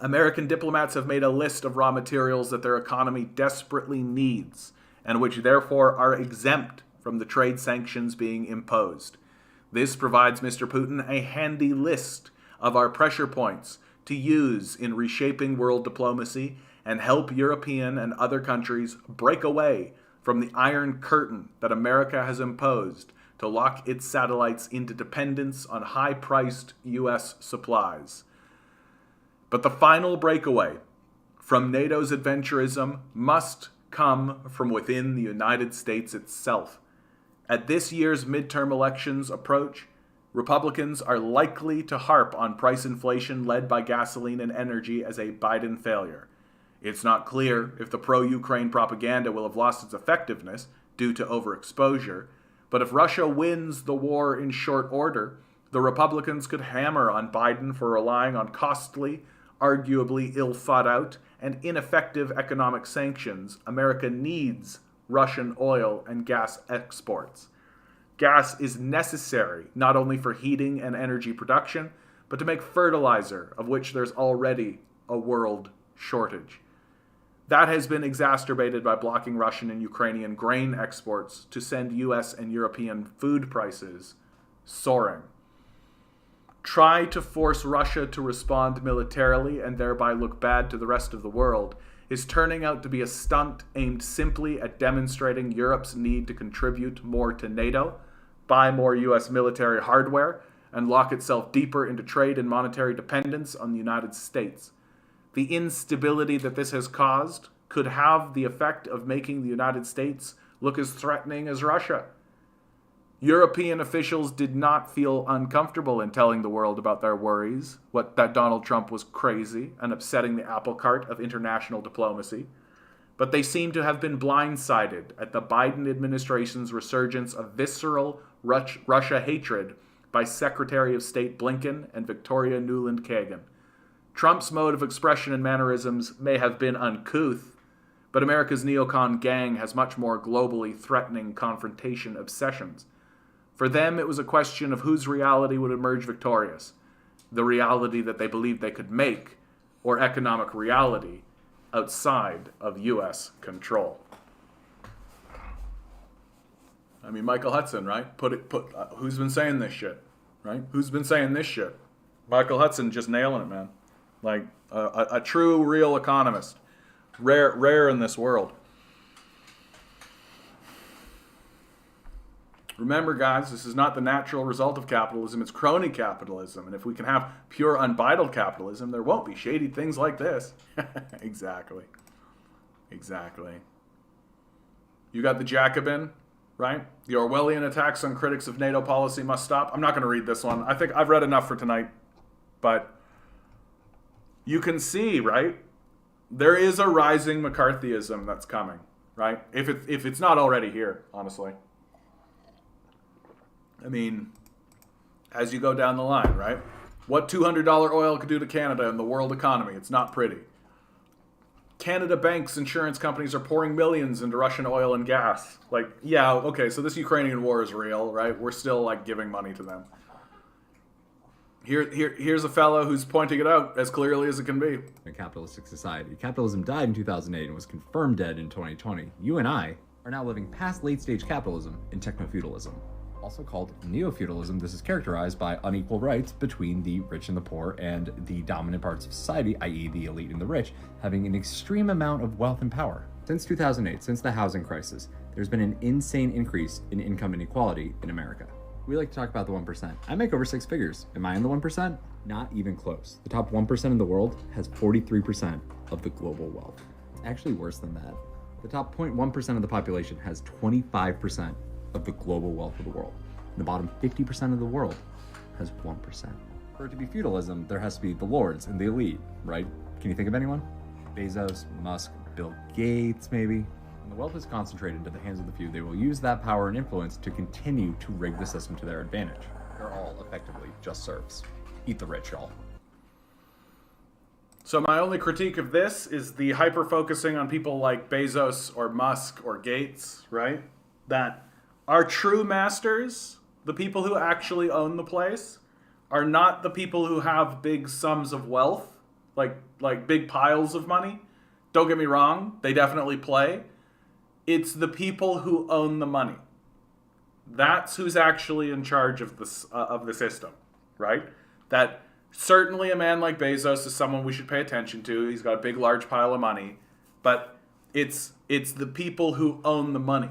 American diplomats have made a list of raw materials that their economy desperately needs, and which therefore are exempt from the trade sanctions being imposed. This provides Mr. Putin a handy list of our pressure points to use in reshaping world diplomacy and help European and other countries break away from the iron curtain that America has imposed to lock its satellites into dependence on high-priced U.S. supplies. But the final breakaway from NATO's adventurism must come from within the United States itself. At this year's midterm elections approach, Republicans are likely to harp on price inflation led by gasoline and energy as a Biden failure. It's not clear if the pro-Ukraine propaganda will have lost its effectiveness due to overexposure, but if Russia wins the war in short order, the Republicans could hammer on Biden for relying on costly, arguably ill-thought-out, and ineffective economic sanctions America needs Russian oil and gas exports. Gas is necessary not only for heating and energy production, but to make fertilizer, of which there's already a world shortage. That has been exacerbated by blocking Russian and Ukrainian grain exports to send US and European food prices soaring. Try to force Russia to respond militarily and thereby look bad to the rest of the world is turning out to be a stunt aimed simply at demonstrating Europe's need to contribute more to NATO, buy more US military hardware, and lock itself deeper into trade and monetary dependence on the United States. The instability that this has caused could have the effect of making the United States look as threatening as Russia. European officials did not feel uncomfortable in telling the world about their worries, that Donald Trump was crazy and upsetting the apple cart of international diplomacy, but they seem to have been blindsided at the Biden administration's resurgence of visceral Russia hatred by Secretary of State Blinken and Victoria Nuland-Kagan. Trump's mode of expression and mannerisms may have been uncouth, but America's neocon gang has much more globally threatening confrontation obsessions. For them, it was a question of whose reality would emerge victorious, the reality that they believed they could make, or economic reality outside of U.S. control. I mean, Michael Hudson, right? Who's been saying this shit, right? Who's been saying this shit? Michael Hudson just nailing it, man. Like a true, real economist. Rare in this world. Remember, guys, this is not the natural result of capitalism. It's crony capitalism. And if we can have pure, unbridled capitalism, there won't be shady things like this. Exactly. You got the Jacobin, right? The Orwellian attacks on critics of NATO policy must stop. I'm not going to read this one. I think I've read enough for tonight. But you can see, right? There is a rising McCarthyism that's coming, right? If it's not already here, honestly. I mean, as you go down the line, right? What $200 oil could do to Canada and the world economy? It's not pretty. Canada banks, insurance companies are pouring millions into Russian oil and gas. Like, yeah, okay, so this Ukrainian war is real, right? We're still, like, giving money to them. Here's a fellow who's pointing it out as clearly as it can be. A capitalistic society. Capitalism died in 2008 and was confirmed dead in 2020. You and I are now living past late-stage capitalism in techno-feudalism. Also called neo-feudalism, this is characterized by unequal rights between the rich and the poor and the dominant parts of society, i.e. the elite and the rich, having an extreme amount of wealth and power. Since 2008, since the housing crisis, there's been an insane increase in income inequality in America. We like to talk about the 1%. I make over 6 figures. Am I in the 1%? Not even close. The top 1% in the world has 43% of the global wealth. It's actually worse than that. The top 0.1% of the population has 25% of the global wealth of the world. The bottom 50% of the world has 1%. For it to be feudalism, there has to be the lords and the elite, right? Can you think of anyone? Bezos, Musk, Bill Gates, maybe? When the wealth is concentrated into the hands of the few, they will use that power and influence to continue to rig the system to their advantage. They're all effectively just serfs. Eat the rich, y'all. So my only critique of this is the hyper-focusing on people like Bezos or Musk or Gates, right? That our true masters, the people who actually own the place, are not the people who have big sums of wealth, like big piles of money. Don't get me wrong, they definitely play. It's the people who own the money. That's who's actually in charge of the system, right? That certainly a man like Bezos is someone we should pay attention to. He's got a big, large pile of money, but it's the people who own the money.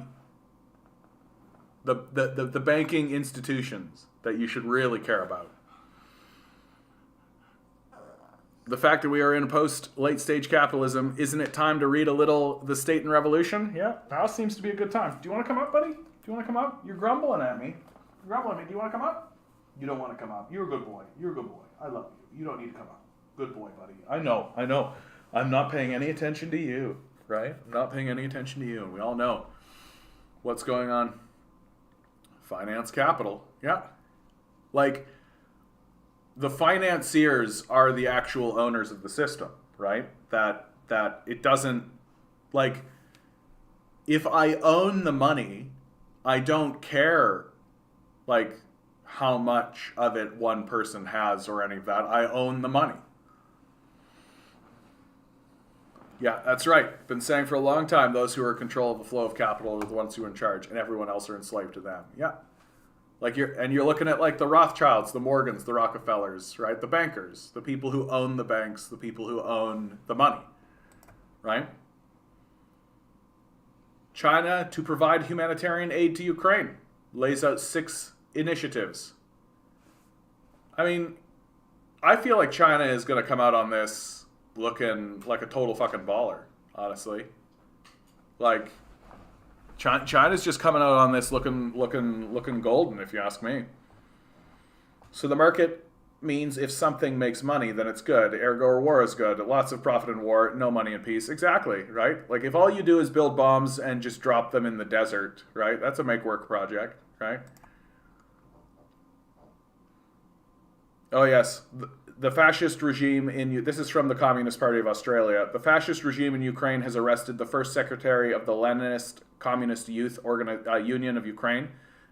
The banking institutions that you should really care about. The fact that we are in post-late stage capitalism, isn't it time to read a little The State and Revolution? Yeah, now seems to be a good time. Do you want to come up, buddy? Do you want to come up? You're grumbling at me. Do you want to come up? You don't want to come up. You're a good boy. I love you. You don't need to come up. Good boy, buddy. I know. I'm not paying any attention to you, right? I'm not paying any attention to you. We all know what's going on. Finance capital. Yeah. Like, the financiers are the actual owners of the system, right? That it doesn't, like, if I own the money, I don't care, like, how much of it one person has or any of that. I own the money. Yeah, that's right. Been saying for a long time, those who are in control of the flow of capital are the ones who are in charge, and everyone else are enslaved to them. Yeah. Like you're looking at like the Rothschilds, the Morgans, the Rockefellers, right? The bankers, the people who own the banks, the people who own the money, right? China, to provide humanitarian aid to Ukraine, lays out 6 initiatives. I mean, I feel like China is going to come out on this looking like a total fucking baller, honestly. Like, China's just coming out on this looking golden, if you ask me. So the market means if something makes money, then it's good. Ergo, war is good. Lots of profit in war, no money in peace. Exactly, right? Like, if all you do is build bombs and just drop them in the desert, right? That's a make-work project, right? Oh, yes. The fascist regime in... This is from the Communist Party of Australia. The fascist regime in Ukraine has arrested the first secretary of the Leninist Communist Youth Union of Ukraine,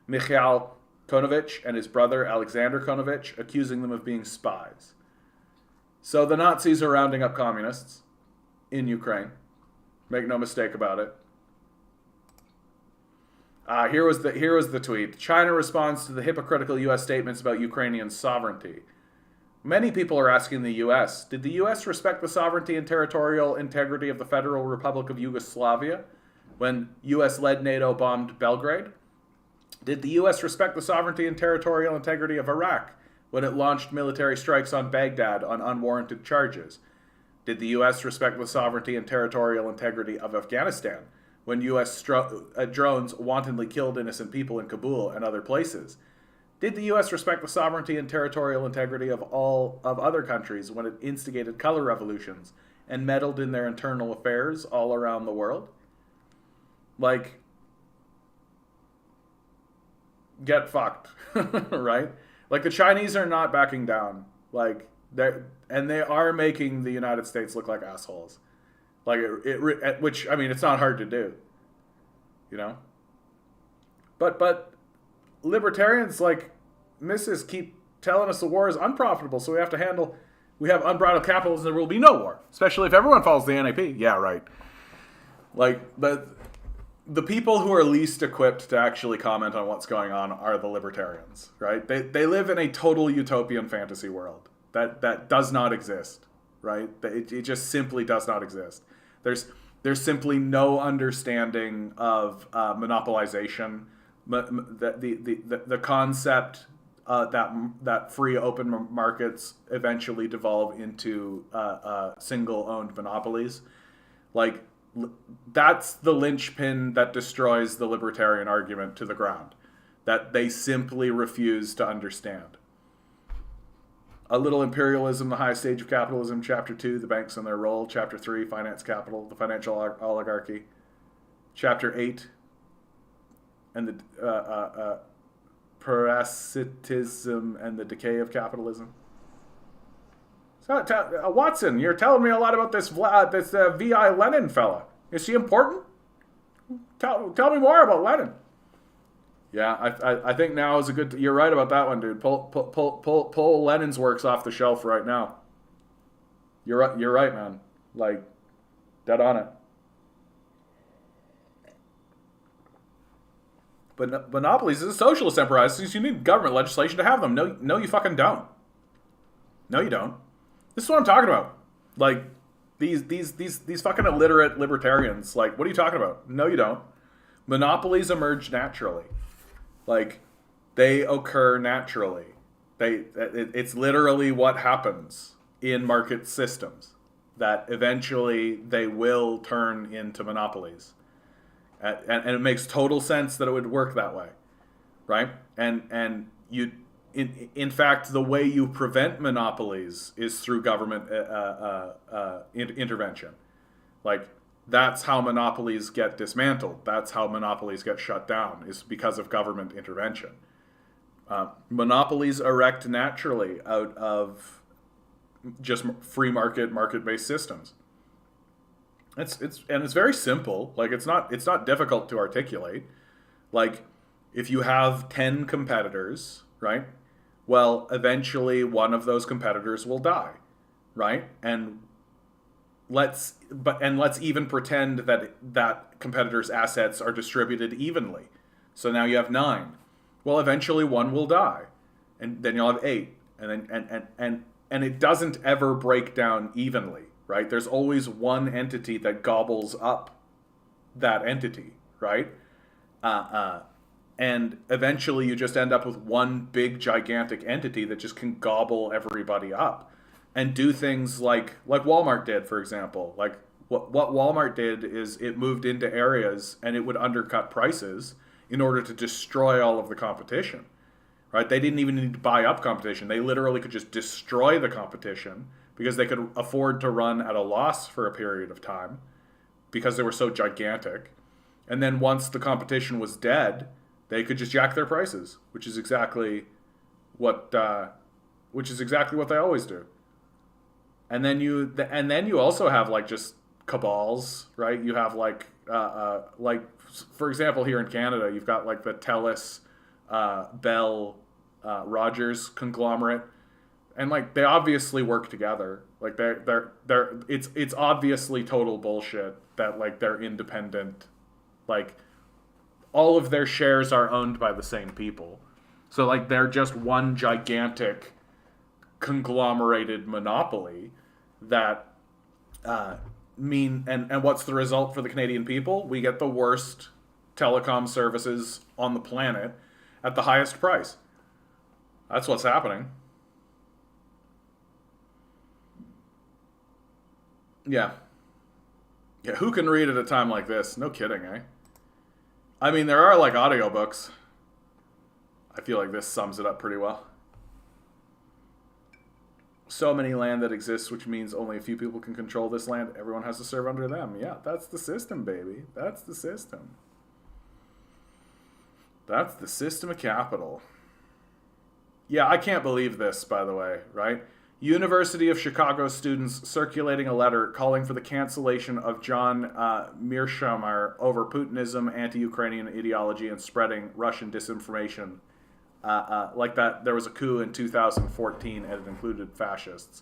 Mikhail Konovich, and his brother Alexander Konovich, accusing them of being spies. So the Nazis are rounding up communists in Ukraine. Make no mistake about it. Here was the tweet. China responds to the hypocritical U.S. statements about Ukrainian sovereignty. Many people are asking the U.S., did the U.S. respect the sovereignty and territorial integrity of the Federal Republic of Yugoslavia when U.S.-led NATO bombed Belgrade? Did the U.S. respect the sovereignty and territorial integrity of Iraq when it launched military strikes on Baghdad on unwarranted charges? Did the U.S. respect the sovereignty and territorial integrity of Afghanistan when U.S. drones wantonly killed innocent people in Kabul and other places? Did the U.S. respect the sovereignty and territorial integrity of all of other countries when it instigated color revolutions and meddled in their internal affairs all around the world? Like, get fucked, right? Like, the Chinese are not backing down. Like, they are making the United States look like assholes. Like, which, I mean, it's not hard to do, you know? But libertarians like Mrs. keep telling us the war is unprofitable, so we have unbridled capitalism, there will be no war, especially if everyone follows the NAP. Yeah, right. Like, the people who are least equipped to actually comment on what's going on are the libertarians, right? They live in a total utopian fantasy world that does not exist, right? It just simply does not exist. There's simply no understanding of monopolization. The concept that free open markets eventually devolve into single-owned monopolies, like, that's the linchpin that destroys the libertarian argument to the ground, that they simply refuse to understand. A Little Imperialism, the Highest Stage of Capitalism, Chapter 2, The Banks and Their Role, Chapter 3, Finance Capital, the Financial Oligarchy, Chapter 8, and the parasitism and the decay of capitalism. So, Watson, you're telling me a lot about this V.I. Lenin fella. Is he important? Tell me more about Lenin. Yeah, I think now is a good... You're right about that one, dude. Pull Lenin's works off the shelf right now. You're right, man. Like, dead on it. But monopolies is a socialist enterprise. You need government legislation to have them. No, you fucking don't. No, you don't. This is what I'm talking about. Like, these fucking illiterate libertarians. Like, what are you talking about? No, you don't. Monopolies emerge naturally. Like, they occur naturally. It's literally what happens in market systems, that eventually they will turn into monopolies. And it makes total sense that it would work that way, right? And you, in fact, the way you prevent monopolies is through government intervention. Like, that's how monopolies get dismantled. That's how monopolies get shut down, is because of government intervention. Monopolies erect naturally out of just free market-based systems. It's very simple. Like it's not difficult to articulate. Like if you have 10 competitors, right? Well, eventually one of those competitors will die, right? And let's even pretend that that competitor's assets are distributed evenly. So now you have 9. Well, eventually one will die, and then you'll have 8, and then and it doesn't ever break down evenly, right? There's always one entity that gobbles up that entity, right? And eventually you just end up with one big gigantic entity that just can gobble everybody up and do things like Walmart did, for example. Like what Walmart did is it moved into areas and it would undercut prices in order to destroy all of the competition, right? They didn't even need to buy up competition. They literally could just destroy the competition because they could afford to run at a loss for a period of time because they were so gigantic. And then once the competition was dead, they could just jack their prices, which is exactly what they always do. And then you also have like just cabals, right? You have like for example here in Canada, you've got like the TELUS, Bell, Rogers conglomerate, and like they obviously work together. Like it's obviously total bullshit that like they're independent. Like all of their shares are owned by the same people. So like they're just one gigantic conglomerated monopoly that and what's the result for the Canadian people? We get the worst telecom services on the planet at the highest price. That's what's happening. Yeah. Yeah, who can read at a time like this? No kidding, eh? I mean, there are like audiobooks. I feel like this sums it up pretty well. So many land that exists, which means only a few people can control this land. Everyone has to serve under them. Yeah, that's the system, baby. That's the system. That's the system of capital. Yeah, I can't believe this, by the way, right? University of Chicago students circulating a letter calling for the cancellation of John Mearsheimer over Putinism, anti-Ukrainian ideology, and spreading Russian disinformation. Like that, there was a coup in 2014 and it included fascists.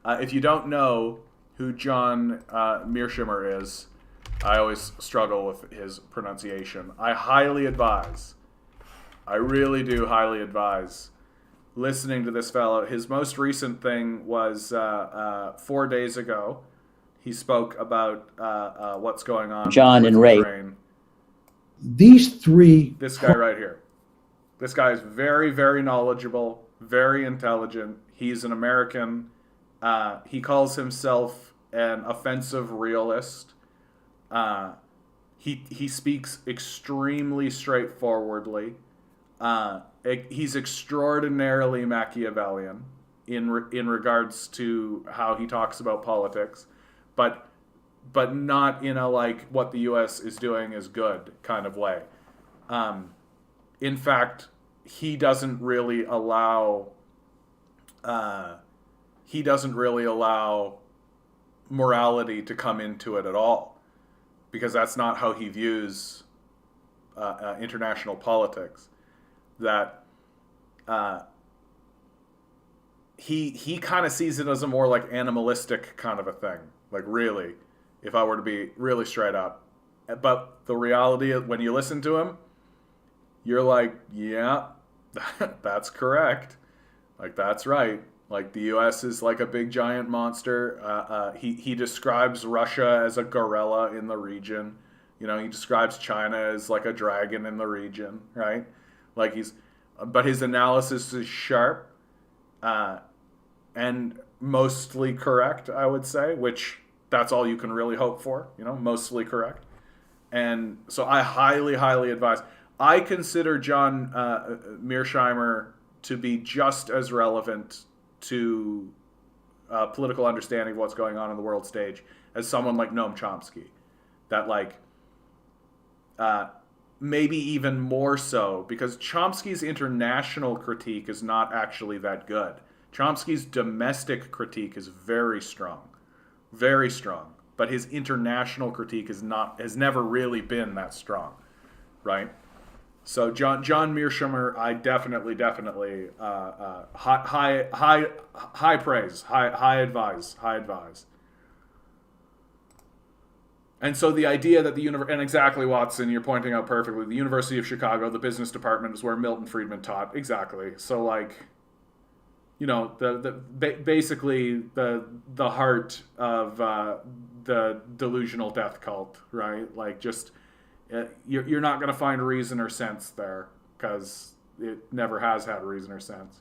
If you don't know who John Mearsheimer is, I always struggle with his pronunciation. I really do highly advise listening to this fellow. His most recent thing was 4 days ago. He spoke about what's going on John with and Ray. Ukraine. These three. This guy right here. This guy is very, very knowledgeable, very intelligent. He's an American. He calls himself an offensive realist. He speaks extremely straightforwardly. He's extraordinarily Machiavellian in regards to how he talks about politics, but not in a like what the U.S. is doing is good kind of way. In fact, he doesn't really allow morality to come into it at all, because that's not how he views international politics. That he kind of sees it as a more like animalistic kind of a thing. Like really, if I were to be really straight up. But the reality is when you listen to him, you're like, yeah, that's correct. Like, that's right. Like, the U.S. is like a big giant monster. He describes Russia as a gorilla in the region. You know, he describes China as like a dragon in the region, right? Like but his analysis is sharp and mostly correct, I would say, which that's all you can really hope for, you know, mostly correct. And so I highly, highly advise. I consider John Mearsheimer to be just as relevant to political understanding of what's going on the world stage as someone like Noam Chomsky. That, like, maybe even more so, because Chomsky's international critique is not actually that good. Chomsky's domestic critique is very strong, but his international critique has never really been that strong, right? So John Mearsheimer, I definitely high praise, high advise. And so the idea that and exactly, Watson, you're pointing out perfectly, the University of Chicago, the business department is where Milton Friedman taught. Exactly. So like, you know, basically the heart of the delusional death cult, right? Like, just you're not going to find reason or sense there, because it never has had reason or sense.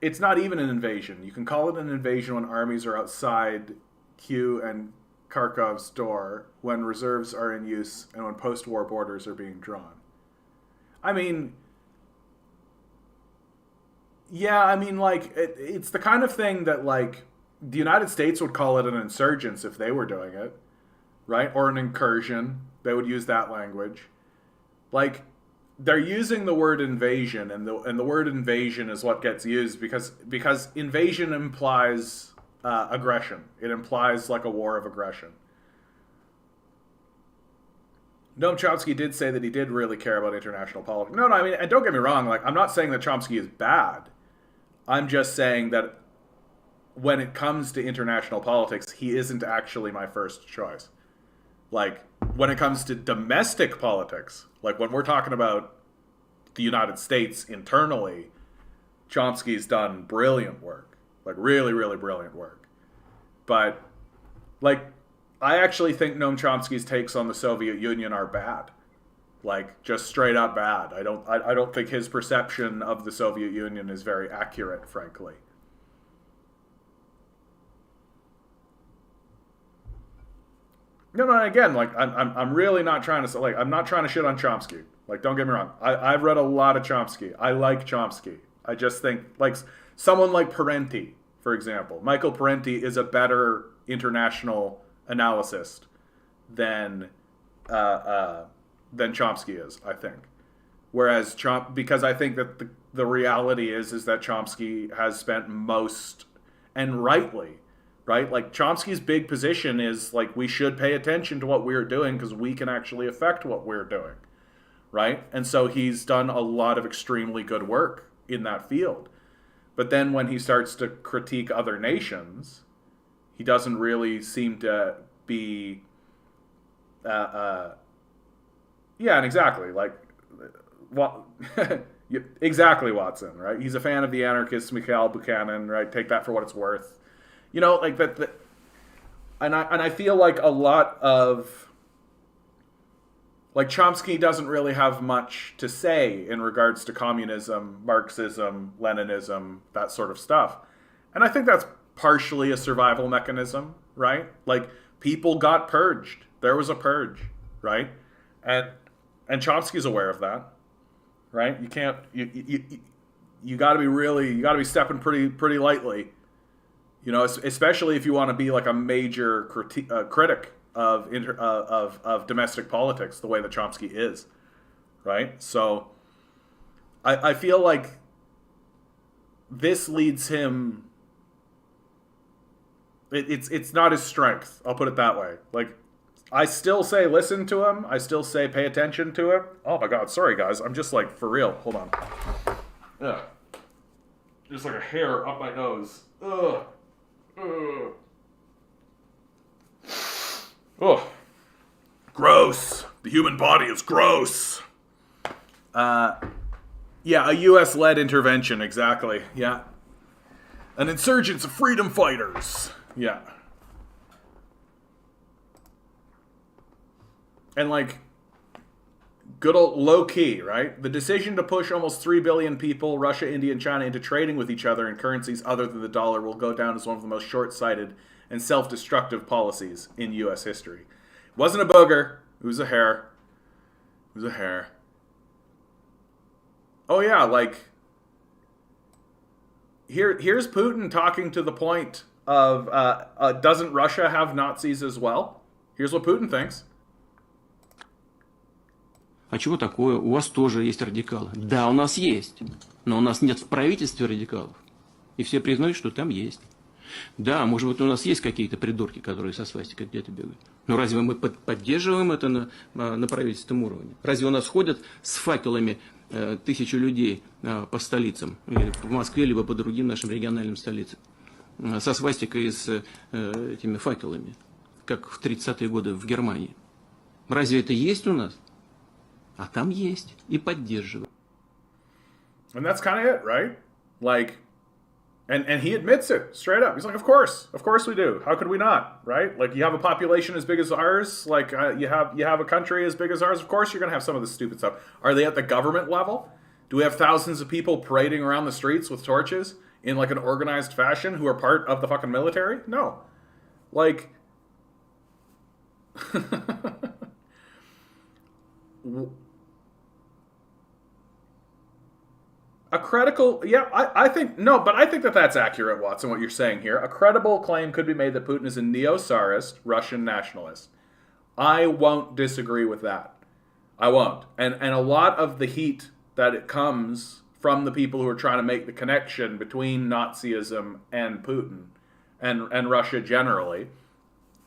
It's not even an invasion. You can call it an invasion when armies are outside Q and Kharkov's door, when reserves are in use, and when post-war borders are being drawn. I mean, yeah, I mean, like, it's the kind of thing that, like, the United States would call it an insurgence if they were doing it, right? Or an incursion. They would use that language. Like, they're using the word invasion, and the word invasion is what gets used because invasion implies aggression. It implies like a war of aggression. Noam Chomsky did say that he did really care about international politics. No, I mean, and don't get me wrong, like, I'm not saying that Chomsky is bad. I'm just saying that when it comes to international politics, he isn't actually my first choice. Like, when it comes to domestic politics, like when we're talking about the United States internally, Chomsky's done brilliant work. Like, really, really brilliant work. But, like, I actually think Noam Chomsky's takes on the Soviet Union are bad. Like, just straight up bad. I don't think his perception of the Soviet Union is very accurate, frankly. No, again, like, I'm really not trying to, like, I'm not trying to shit on Chomsky. Like, don't get me wrong. I've read a lot of Chomsky. I like Chomsky. I just think, like, someone like Parenti, for example. Michael Parenti is a better international analyst than Chomsky is, I think. Whereas because I think that the reality is that Chomsky has spent most, and rightly, right? Like, Chomsky's big position is, like, we should pay attention to what we're doing because we can actually affect what we're doing, right? And so he's done a lot of extremely good work in that field. But then when he starts to critique other nations, he doesn't really seem to be, yeah, and exactly, like, well, exactly, Watson, right? He's a fan of the anarchist Mikhail Buchanan, right? Take that for what it's worth. You know, like, that and I feel like a lot of, like, Chomsky doesn't really have much to say in regards to communism, Marxism, Leninism, that sort of stuff. And I think that's partially a survival mechanism, right? Like, people got purged. There was a purge, right? And Chomsky's aware of that, right? You can't, you got to be stepping pretty lightly, you know, especially if you want to be like a major critic of domestic politics, the way that Chomsky is, right? So I feel like this leads him. It's not his strength. I'll put it that way. Like, I still say listen to him. I still say pay attention to him. Oh my God, sorry guys. I'm just like, for real. Hold on. Yeah. Just like a hair up my nose. Ugh. Ugh. Oh, gross. The human body is gross. Yeah, a U.S.-led intervention, exactly. Yeah. An insurgence of freedom fighters. Yeah. And, like, good old low-key, right? The decision to push almost 3 billion people, Russia, India, and China, into trading with each other in currencies other than the dollar will go down as one of the most short-sighted and self-destructive policies in U.S. history. It wasn't a booger. It was a hair. It was a hair. Oh, yeah, like, here's Putin talking to the point of, doesn't Russia have Nazis as well? Here's what Putin thinks. А чего такое? У вас тоже есть радикалы. Да, у нас есть. Но у нас нет в правительстве радикалов. И все признают, что там есть. Да, может быть, у нас есть какие-то придурки, которые со свастикой где-то бегают. Но разве мы поддерживаем это на правительственном уровне? Разве у нас ходят с факелами тысячи людей по столицам, в Москве, либо по другим нашим региональным столицам, со свастикой и с этими факелами, как в 30-е годы в Германии? Разве это есть у нас? А там есть. И поддерживаем. And that's kind of it, right? Like, and he admits it straight up. He's like, of course we do. How could we not, right? Like, you have a population as big as ours. Like, you have a country as big as ours. Of course, you're gonna have some of this stupid stuff. Are they at the government level? Do we have thousands of people parading around the streets with torches in like an organized fashion who are part of the fucking military? No. Like, a credible, yeah, I think, no, but I think that that's accurate, Watson, what you're saying here. A credible claim could be made that Putin is a neo-Tsarist Russian nationalist. I won't disagree with that. I won't. And a lot of the heat that it comes from the people who are trying to make the connection between Nazism and Putin and Russia generally.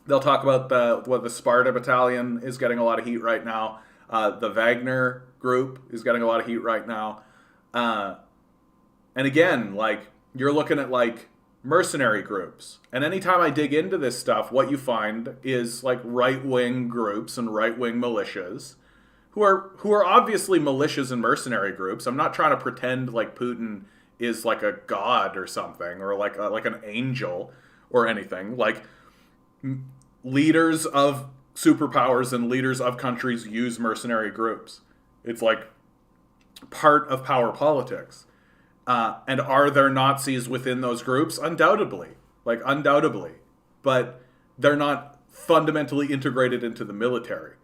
They'll talk about the Sparta battalion is getting a lot of heat right now. The Wagner group is getting a lot of heat right now. And again, like, you're looking at like mercenary groups. And anytime I dig into this stuff, what you find is like right-wing groups and right-wing militias who are obviously militias and mercenary groups. I'm not trying to pretend like Putin is like a god or something, or like an angel or anything. Like, leaders of superpowers and leaders of countries use mercenary groups. It's like part of power politics. And are there Nazis within those groups? Undoubtedly. Like, undoubtedly. But they're not fundamentally integrated into the military,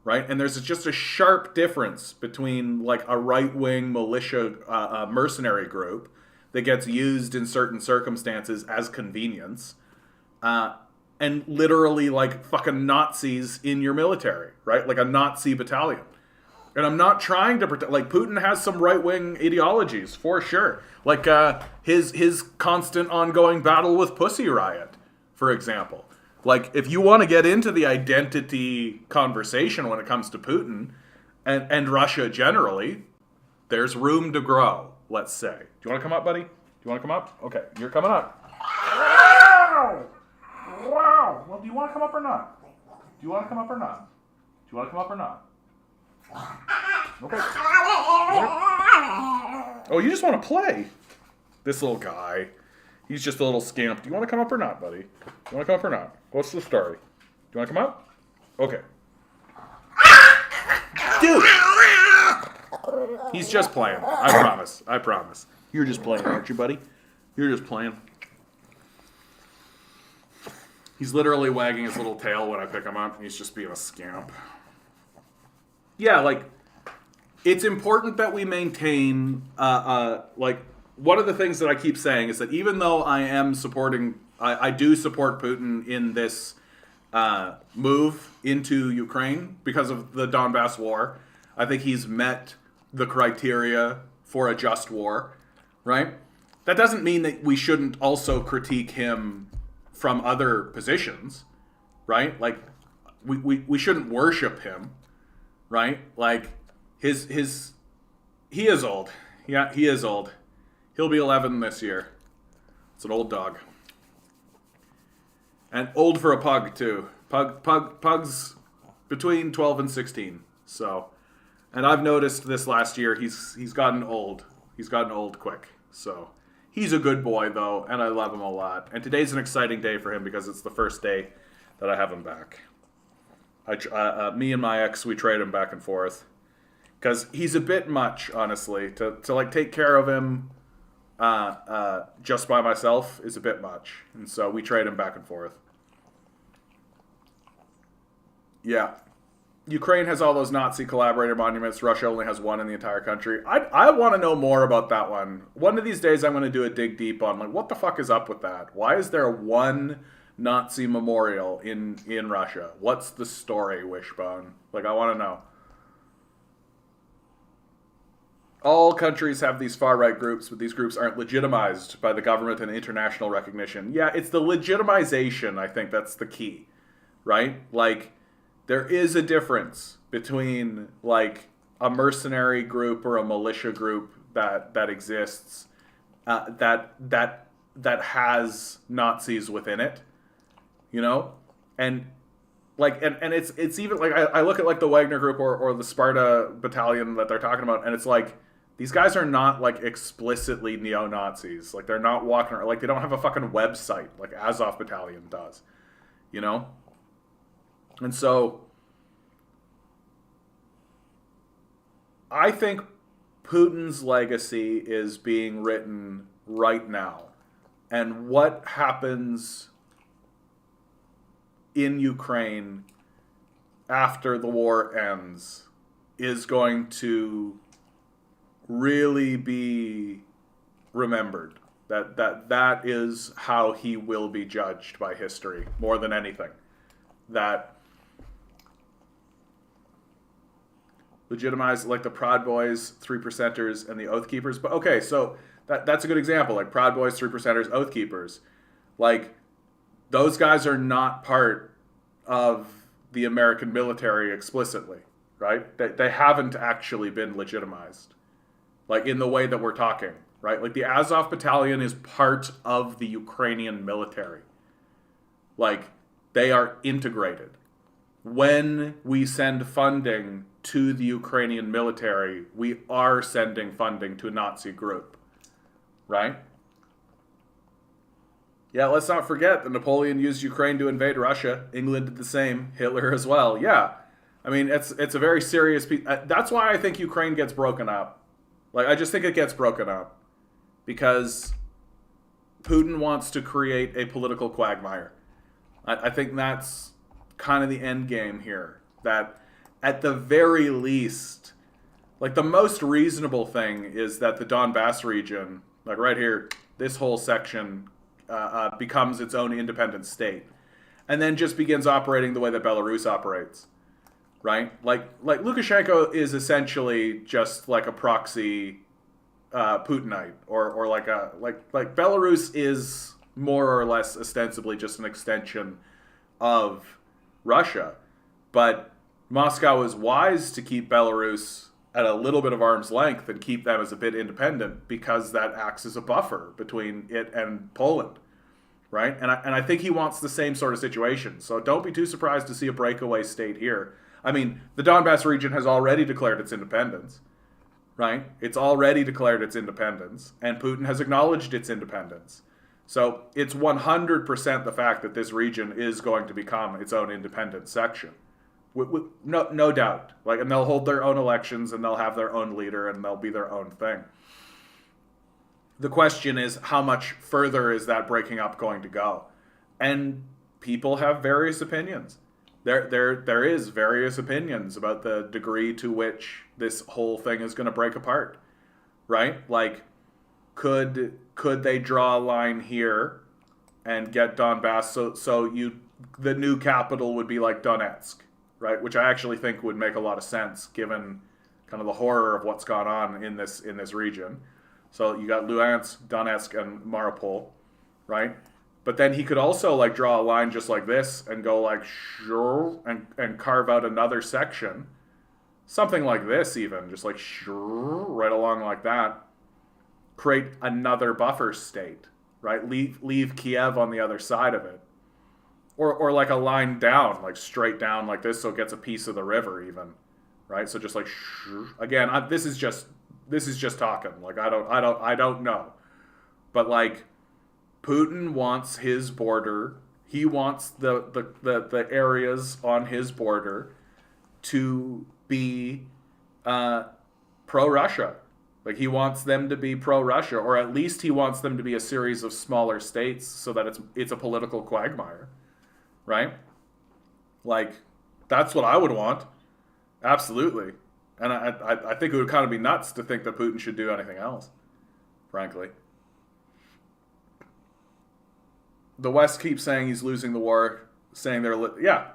right? And there's just a sharp difference between, like, a right-wing militia mercenary group that gets used in certain circumstances as convenience, and literally, like, fucking Nazis in your military, right? Like a Nazi battalion. And I'm not trying to pretend, like, Putin has some right-wing ideologies, for sure. Like, his constant ongoing battle with Pussy Riot, for example. Like, if you want to get into the identity conversation when it comes to Putin and Russia generally, there's room to grow, let's say. Do you want to come up, buddy? Do you want to come up? Okay, you're coming up. Wow! Well, do you want to come up or not? Do you want to come up or not? Do you want to come up or not? Okay. Oh, you just want to play? This little guy. He's just a little scamp. Do you want to come up or not, buddy? Do you want to come up or not? What's the story? Do you want to come up? Okay. Dude! He's just playing. I promise. I promise. You're just playing, aren't you, buddy? You're just playing. He's literally wagging his little tail when I pick him up. He's just being a scamp. Yeah, like, it's important that we maintain, like, one of the things that I keep saying is that even though I am supporting, I do support Putin in this move into Ukraine because of the Donbass war. I think he's met the criteria for a just war, right? That doesn't mean that we shouldn't also critique him from other positions, right? Like, we shouldn't worship him, right? Like, he is old. Yeah, he is old. He'll be 11 this year. It's an old dog. And old for a pug, too. Pugs between 12 and 16. So, and I've noticed this last year, he's gotten old. He's gotten old quick. So, he's a good boy, though, and I love him a lot. And today's an exciting day for him because it's the first day that I have him back. Me and my ex, we trade him back and forth. Because he's a bit much, honestly. To like, take care of him just by myself is a bit much. And so we trade him back and forth. Yeah. Ukraine has all those Nazi collaborator monuments. Russia only has one in the entire country. I want to know more about that one. One of these days I'm going to do a dig deep on, like, what the fuck is up with that? Why is there one Nazi memorial in Russia? What's the story, Wishbone? Like, I want to know. all countries have these far-right groups, but these groups aren't legitimized by the government and international recognition. Yeah, it's the legitimization, I think that's the key, right? Like, there is a difference between, like, a mercenary group or a militia group that exists that has Nazis within it, you know? And like, and it's even like I look at like the Wagner group or the Sparta battalion that they're talking about, and it's like these guys are not like explicitly neo-Nazis. Like they're not walking around, like they don't have a fucking website like Azov battalion does, you know? And so I think Putin's legacy is being written right now. And what happens in Ukraine after the war ends is going to really be remembered. That is how he will be judged by history more than anything. That legitimize like the Proud Boys, 3%ers, and the Oath Keepers. But okay, so that's a good example. Like Proud Boys, 3%ers, Oath Keepers. Like those guys are not part of the American military explicitly, right? They haven't actually been legitimized, like in the way that we're talking, right? Like the Azov battalion is part of the Ukrainian military. Like they are integrated. When we send funding to the Ukrainian military, we are sending funding to a Nazi group, right? Yeah, let's not forget that Napoleon used Ukraine to invade Russia. England did the same. Hitler as well. Yeah, I mean, it's a very serious piece. That's why I think Ukraine gets broken up. Like, I just think it gets broken up because Putin wants to create a political quagmire. I think that's kind of the end game here. That at the very least, like the most reasonable thing is that the Donbass region, like right here, this whole section becomes its own independent state, and then just begins operating the way that Belarus operates, right? Like Lukashenko is essentially just like a proxy Putinite, or like Belarus is more or less ostensibly just an extension of Russia, but Moscow is wise to keep Belarus at a little bit of arm's length and keep them as a bit independent because that acts as a buffer between it and Poland, right? And I think he wants the same sort of situation. So don't be too surprised to see a breakaway state here. I mean, the Donbass region has already declared its independence, right? It's already declared its independence, and Putin has acknowledged its independence. So it's 100% the fact that this region is going to become its own independent section. No doubt. Like, and they'll hold their own elections, and they'll have their own leader, and they'll be their own thing. The question is, how much further is that breaking up going to go? And people have various opinions. There is various opinions about the degree to which this whole thing is going to break apart, right? Like, could they draw a line here and get Donbass so the new capital would be like Donetsk, right? Which I actually think would make a lot of sense given kind of the horror of what's gone on in this region. So you got Luhansk, Donetsk, and Mariupol, right? But then he could also like draw a line just like this and go like sure and carve out another section, something like this even, just like sure, right along like that. Create another buffer state, right? Leave Kiev on the other side of it. Or like a line down, like straight down like this, so it gets a piece of the river even, right? So just like again, this is just talking. Like I don't know, but like Putin wants his border. He wants the areas on his border to be pro-Russia. Like he wants them to be pro-Russia, or at least he wants them to be a series of smaller states so that it's a political quagmire. Right? Like, that's what I would want. Absolutely. And I think it would kind of be nuts to think that Putin should do anything else, frankly. The West keeps saying he's losing the war, saying they're... Yeah.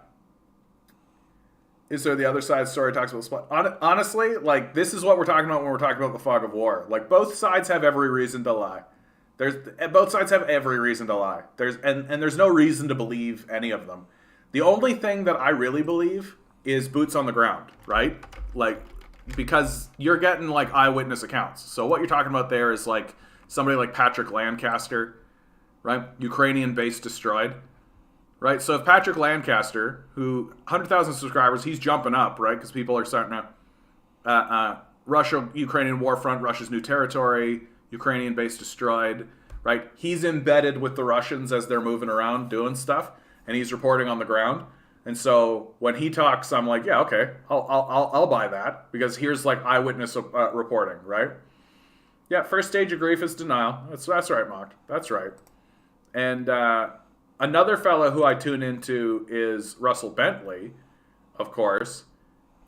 Is there the other side story talks about the split? Honestly, like, this is what we're talking about when we're talking about the fog of war. Like, both sides have every reason to lie. Both sides have every reason to lie. There's no reason to believe any of them. The only thing that I really believe is boots on the ground, right? Like, because you're getting, like, eyewitness accounts. So what you're talking about there is, like, somebody like Patrick Lancaster, right? Ukrainian base destroyed, right? So if Patrick Lancaster, who 100,000 subscribers, he's jumping up, right? Because people are starting to Russia-Ukrainian war front, Russia's new territory, Ukrainian base destroyed, right? He's embedded with the Russians as they're moving around doing stuff, and he's reporting on the ground. And so when he talks, I'm like, yeah, okay, I'll buy that, because here's like eyewitness reporting, right? Yeah, first stage of grief is denial. That's right, Mock. That's right. And another fellow who I tune into is Russell Bentley, of course.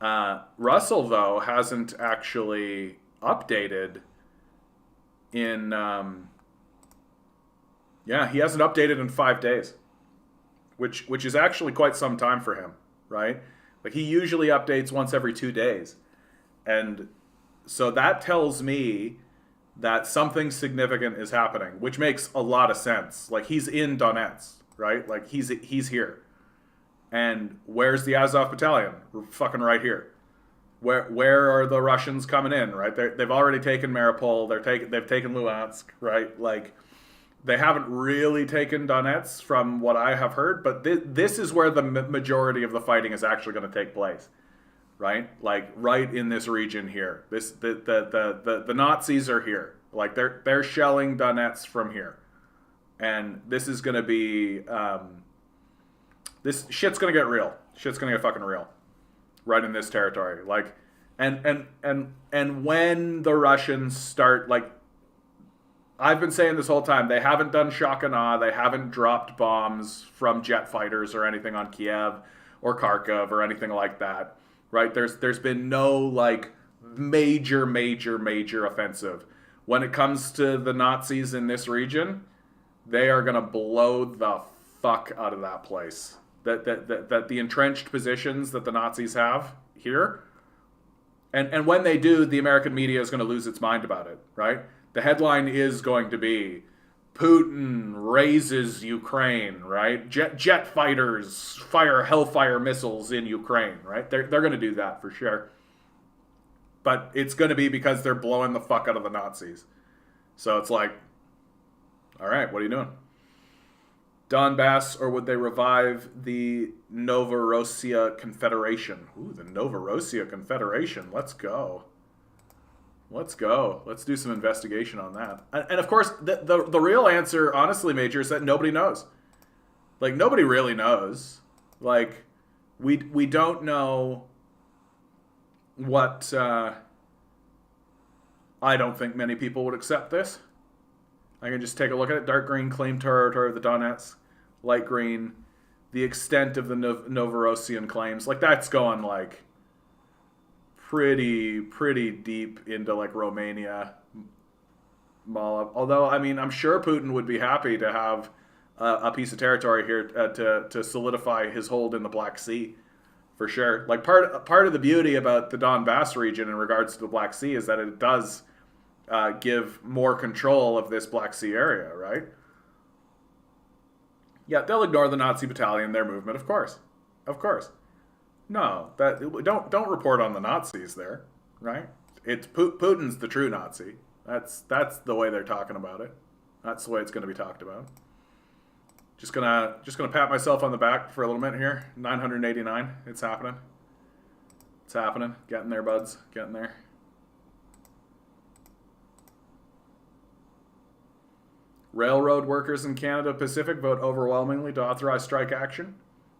Russell, though, hasn't actually updated in... he hasn't updated in 5 days, which is actually quite some time for him, right? Like, he usually updates once every 2 days. And so that tells me that something significant is happening, which makes a lot of sense. Like, he's in Donetsk, right? Like, he's here. And where's the Azov battalion? We're fucking right here. Where are the Russians coming in, right? They've already taken Mariupol. They've taken Luhansk, right? Like, they haven't really taken Donetsk from what I have heard, but this is where the majority of the fighting is actually going to take place, right? Like, right in this region here. The Nazis are here. Like, they're shelling Donetsk from here, and this is going to be this shit's going to get real. Shit's going to get fucking real, right in this territory. Like, and when the Russians start, like, I've been saying this whole time, they haven't done shock and awe. They haven't dropped bombs from jet fighters or anything on Kiev or Kharkov or anything like that, right? There's been no, like, major offensive. When it comes to the Nazis in this region, they are going to blow the fuck out of that place. That the entrenched positions that the Nazis have here, and when they do, the American media is going to lose its mind about it, right? The headline is going to be, Putin raises Ukraine, right? Jet fighters fire Hellfire missiles in Ukraine, right? They're going to do that for sure. But it's going to be because they're blowing the fuck out of the Nazis. So it's like, all right, what are you doing? Donbass, or would they revive the Novorossiya Confederation? Ooh, the Novorossiya Confederation. Let's go. Let's go. Let's do some investigation on that. And of course, the real answer, honestly, Major, is that nobody knows. Like, nobody really knows. Like, we don't know what... I don't think many people would accept this. I can just take a look at it. Dark green, claimed territory of the Donetsk. Light green, the extent of the Novorossiyan claims. Like, that's going, like, pretty deep into, like, Romania, Molov. Although, I mean, I'm sure Putin would be happy to have a piece of territory here to solidify his hold in the Black Sea, for sure. Like, part of the beauty about the Donbass region in regards to the Black Sea is that it does give more control of this Black Sea area, right? Yeah, they'll ignore the Nazi battalion, their movement, of course. Of course. No, don't report on the Nazis there, right? It's Putin's the true Nazi. That's the way they're talking about it. That's the way it's going to be talked about. Just gonna pat myself on the back for a little minute here. 989. It's happening. It's happening. Getting there, buds. Getting there. Railroad workers in Canada Pacific vote overwhelmingly to authorize strike action.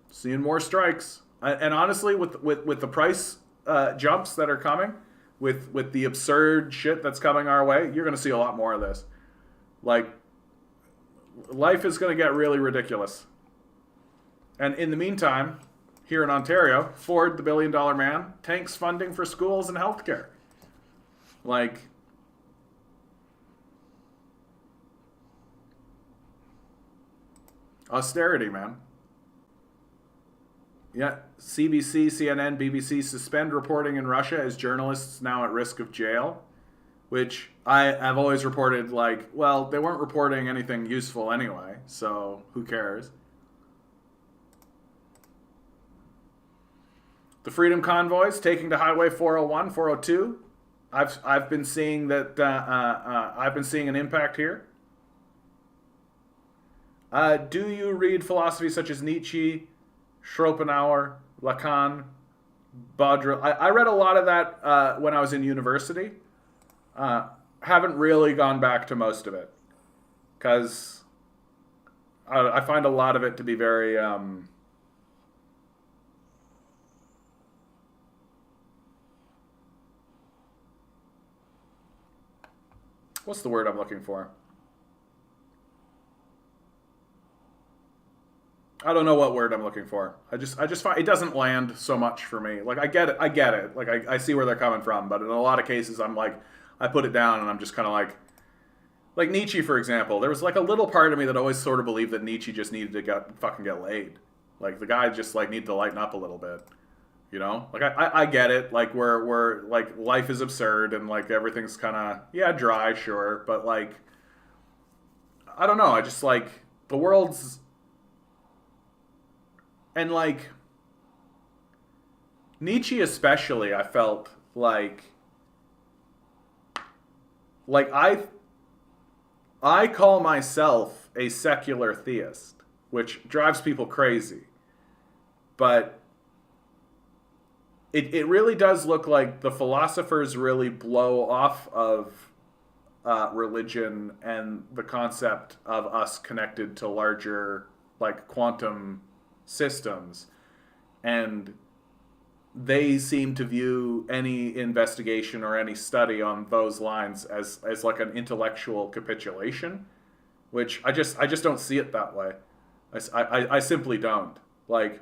Seeing more strikes. And honestly, with the price jumps that are coming, with the absurd shit that's coming our way, you're going to see a lot more of this. Like, life is going to get really ridiculous. And in the meantime, here in Ontario, Ford, the billion-dollar man, tanks funding for schools and healthcare. Like, austerity, man. Yeah, CBC, CNN, BBC suspend reporting in Russia as journalists now at risk of jail, which I've always reported like, well, they weren't reporting anything useful anyway, so who cares? The Freedom Convoys taking to Highway 401, 402. I've been seeing that. I've been seeing an impact here. Do you read philosophy such as Nietzsche, Schopenhauer, Lacan, Baudrillard? I read a lot of that when I was in university. Haven't really gone back to most of it because I find a lot of it to be very what's the word I'm looking for? I don't know what word I'm looking for. I just find it doesn't land so much for me. Like I get it. Like I see where they're coming from, but in a lot of cases I'm like, I put it down and I'm just kind of like Nietzsche, for example. There was like a little part of me that always sort of believed that Nietzsche just needed to fucking get laid. Like the guy just like needed to lighten up a little bit. You know, like I get it. Like we're like life is absurd and like everything's kind of dry, sure, but like I don't know. I just like the world's and like Nietzsche especially. I felt like I call myself a secular theist, which drives people crazy, but it really does look like the philosophers really blow off of religion and the concept of us connected to larger like quantum systems, and they seem to view any investigation or any study on those lines as like an intellectual capitulation, which I just don't see it that way. I simply don't. Like,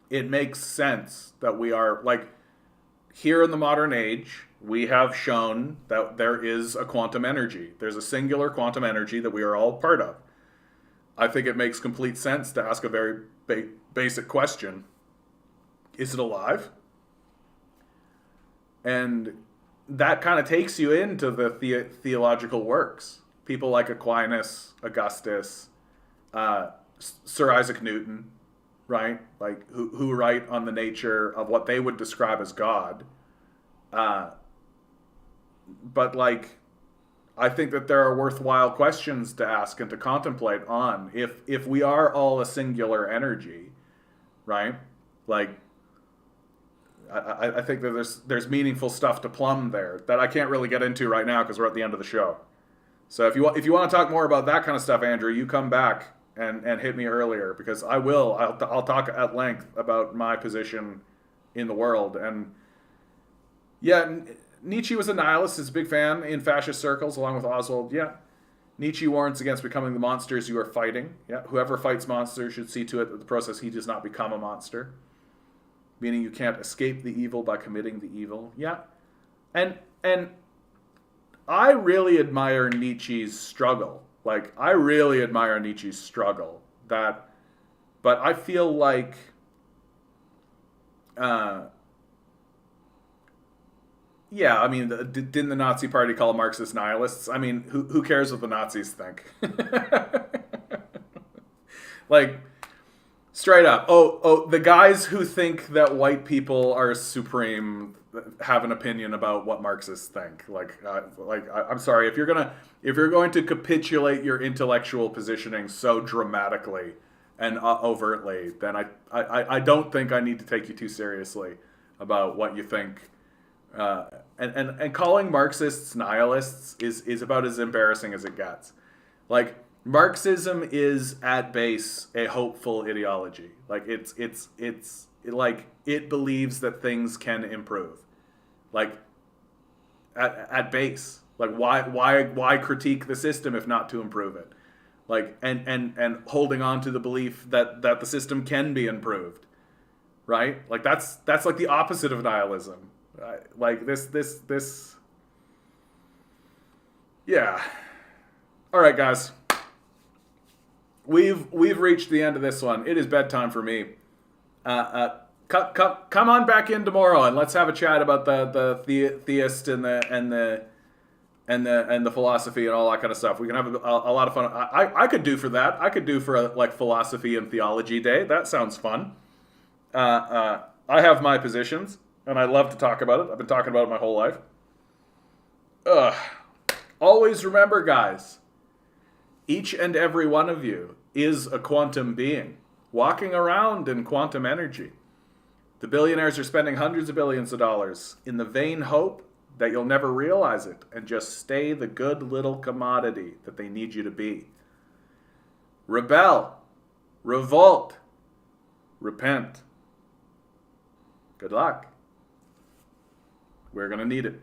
it makes sense that we are, like, here in the modern age, we have shown that there is a quantum energy. There's a singular quantum energy that we are all part of. I think it makes complete sense to ask a very basic question. Is it alive? And that kind of takes you into the theological works. People like Aquinas, Augustus, Sir Isaac Newton, right? Like who write on the nature of what they would describe as God. But like, I think that there are worthwhile questions to ask and to contemplate on if we are all a singular energy, right? Like, I think that there's meaningful stuff to plumb there that I can't really get into right now because we're at the end of the show. So if you want to talk more about that kind of stuff, Andrew, you come back and hit me earlier because I will. I'll talk at length about my position in the world. And yeah, Nietzsche was a nihilist. He's a big fan in fascist circles, along with Oswald. Yeah, Nietzsche warns against becoming the monsters you are fighting. Yeah, whoever fights monsters should see to it that the process he does not become a monster. Meaning you can't escape the evil by committing the evil. Yeah. And I really admire Nietzsche's struggle. Like, I really admire Nietzsche's struggle. But I feel like yeah, I mean, didn't the Nazi Party call Marxists nihilists? I mean, who cares what the Nazis think? Like, straight up. Oh, the guys who think that white people are supreme have an opinion about what Marxists think. I'm sorry, if you're going to capitulate your intellectual positioning so dramatically and overtly, then I don't think I need to take you too seriously about what you think. And calling Marxists nihilists is about as embarrassing as it gets. Like, Marxism is at base a hopeful ideology. Like it's like it believes that things can improve. Like at base, like why critique the system if not to improve it? Like and holding on to the belief that the system can be improved, right? Like that's like the opposite of nihilism. Like this. Yeah. All right, guys. We've reached the end of this one. It is bedtime for me. Come on back in tomorrow and let's have a chat about the theist and the philosophy and all that kind of stuff. We can have a lot of fun. I could do for that. I could do for a philosophy and theology day. That sounds fun. I have my positions and I love to talk about it. I've been talking about it my whole life. Always remember, guys, each and every one of you is a quantum being walking around in quantum energy. The billionaires are spending hundreds of billions of dollars in the vain hope that you'll never realize it and just stay the good little commodity that they need you to be. Rebel, revolt, repent. Good luck. We're going to need it.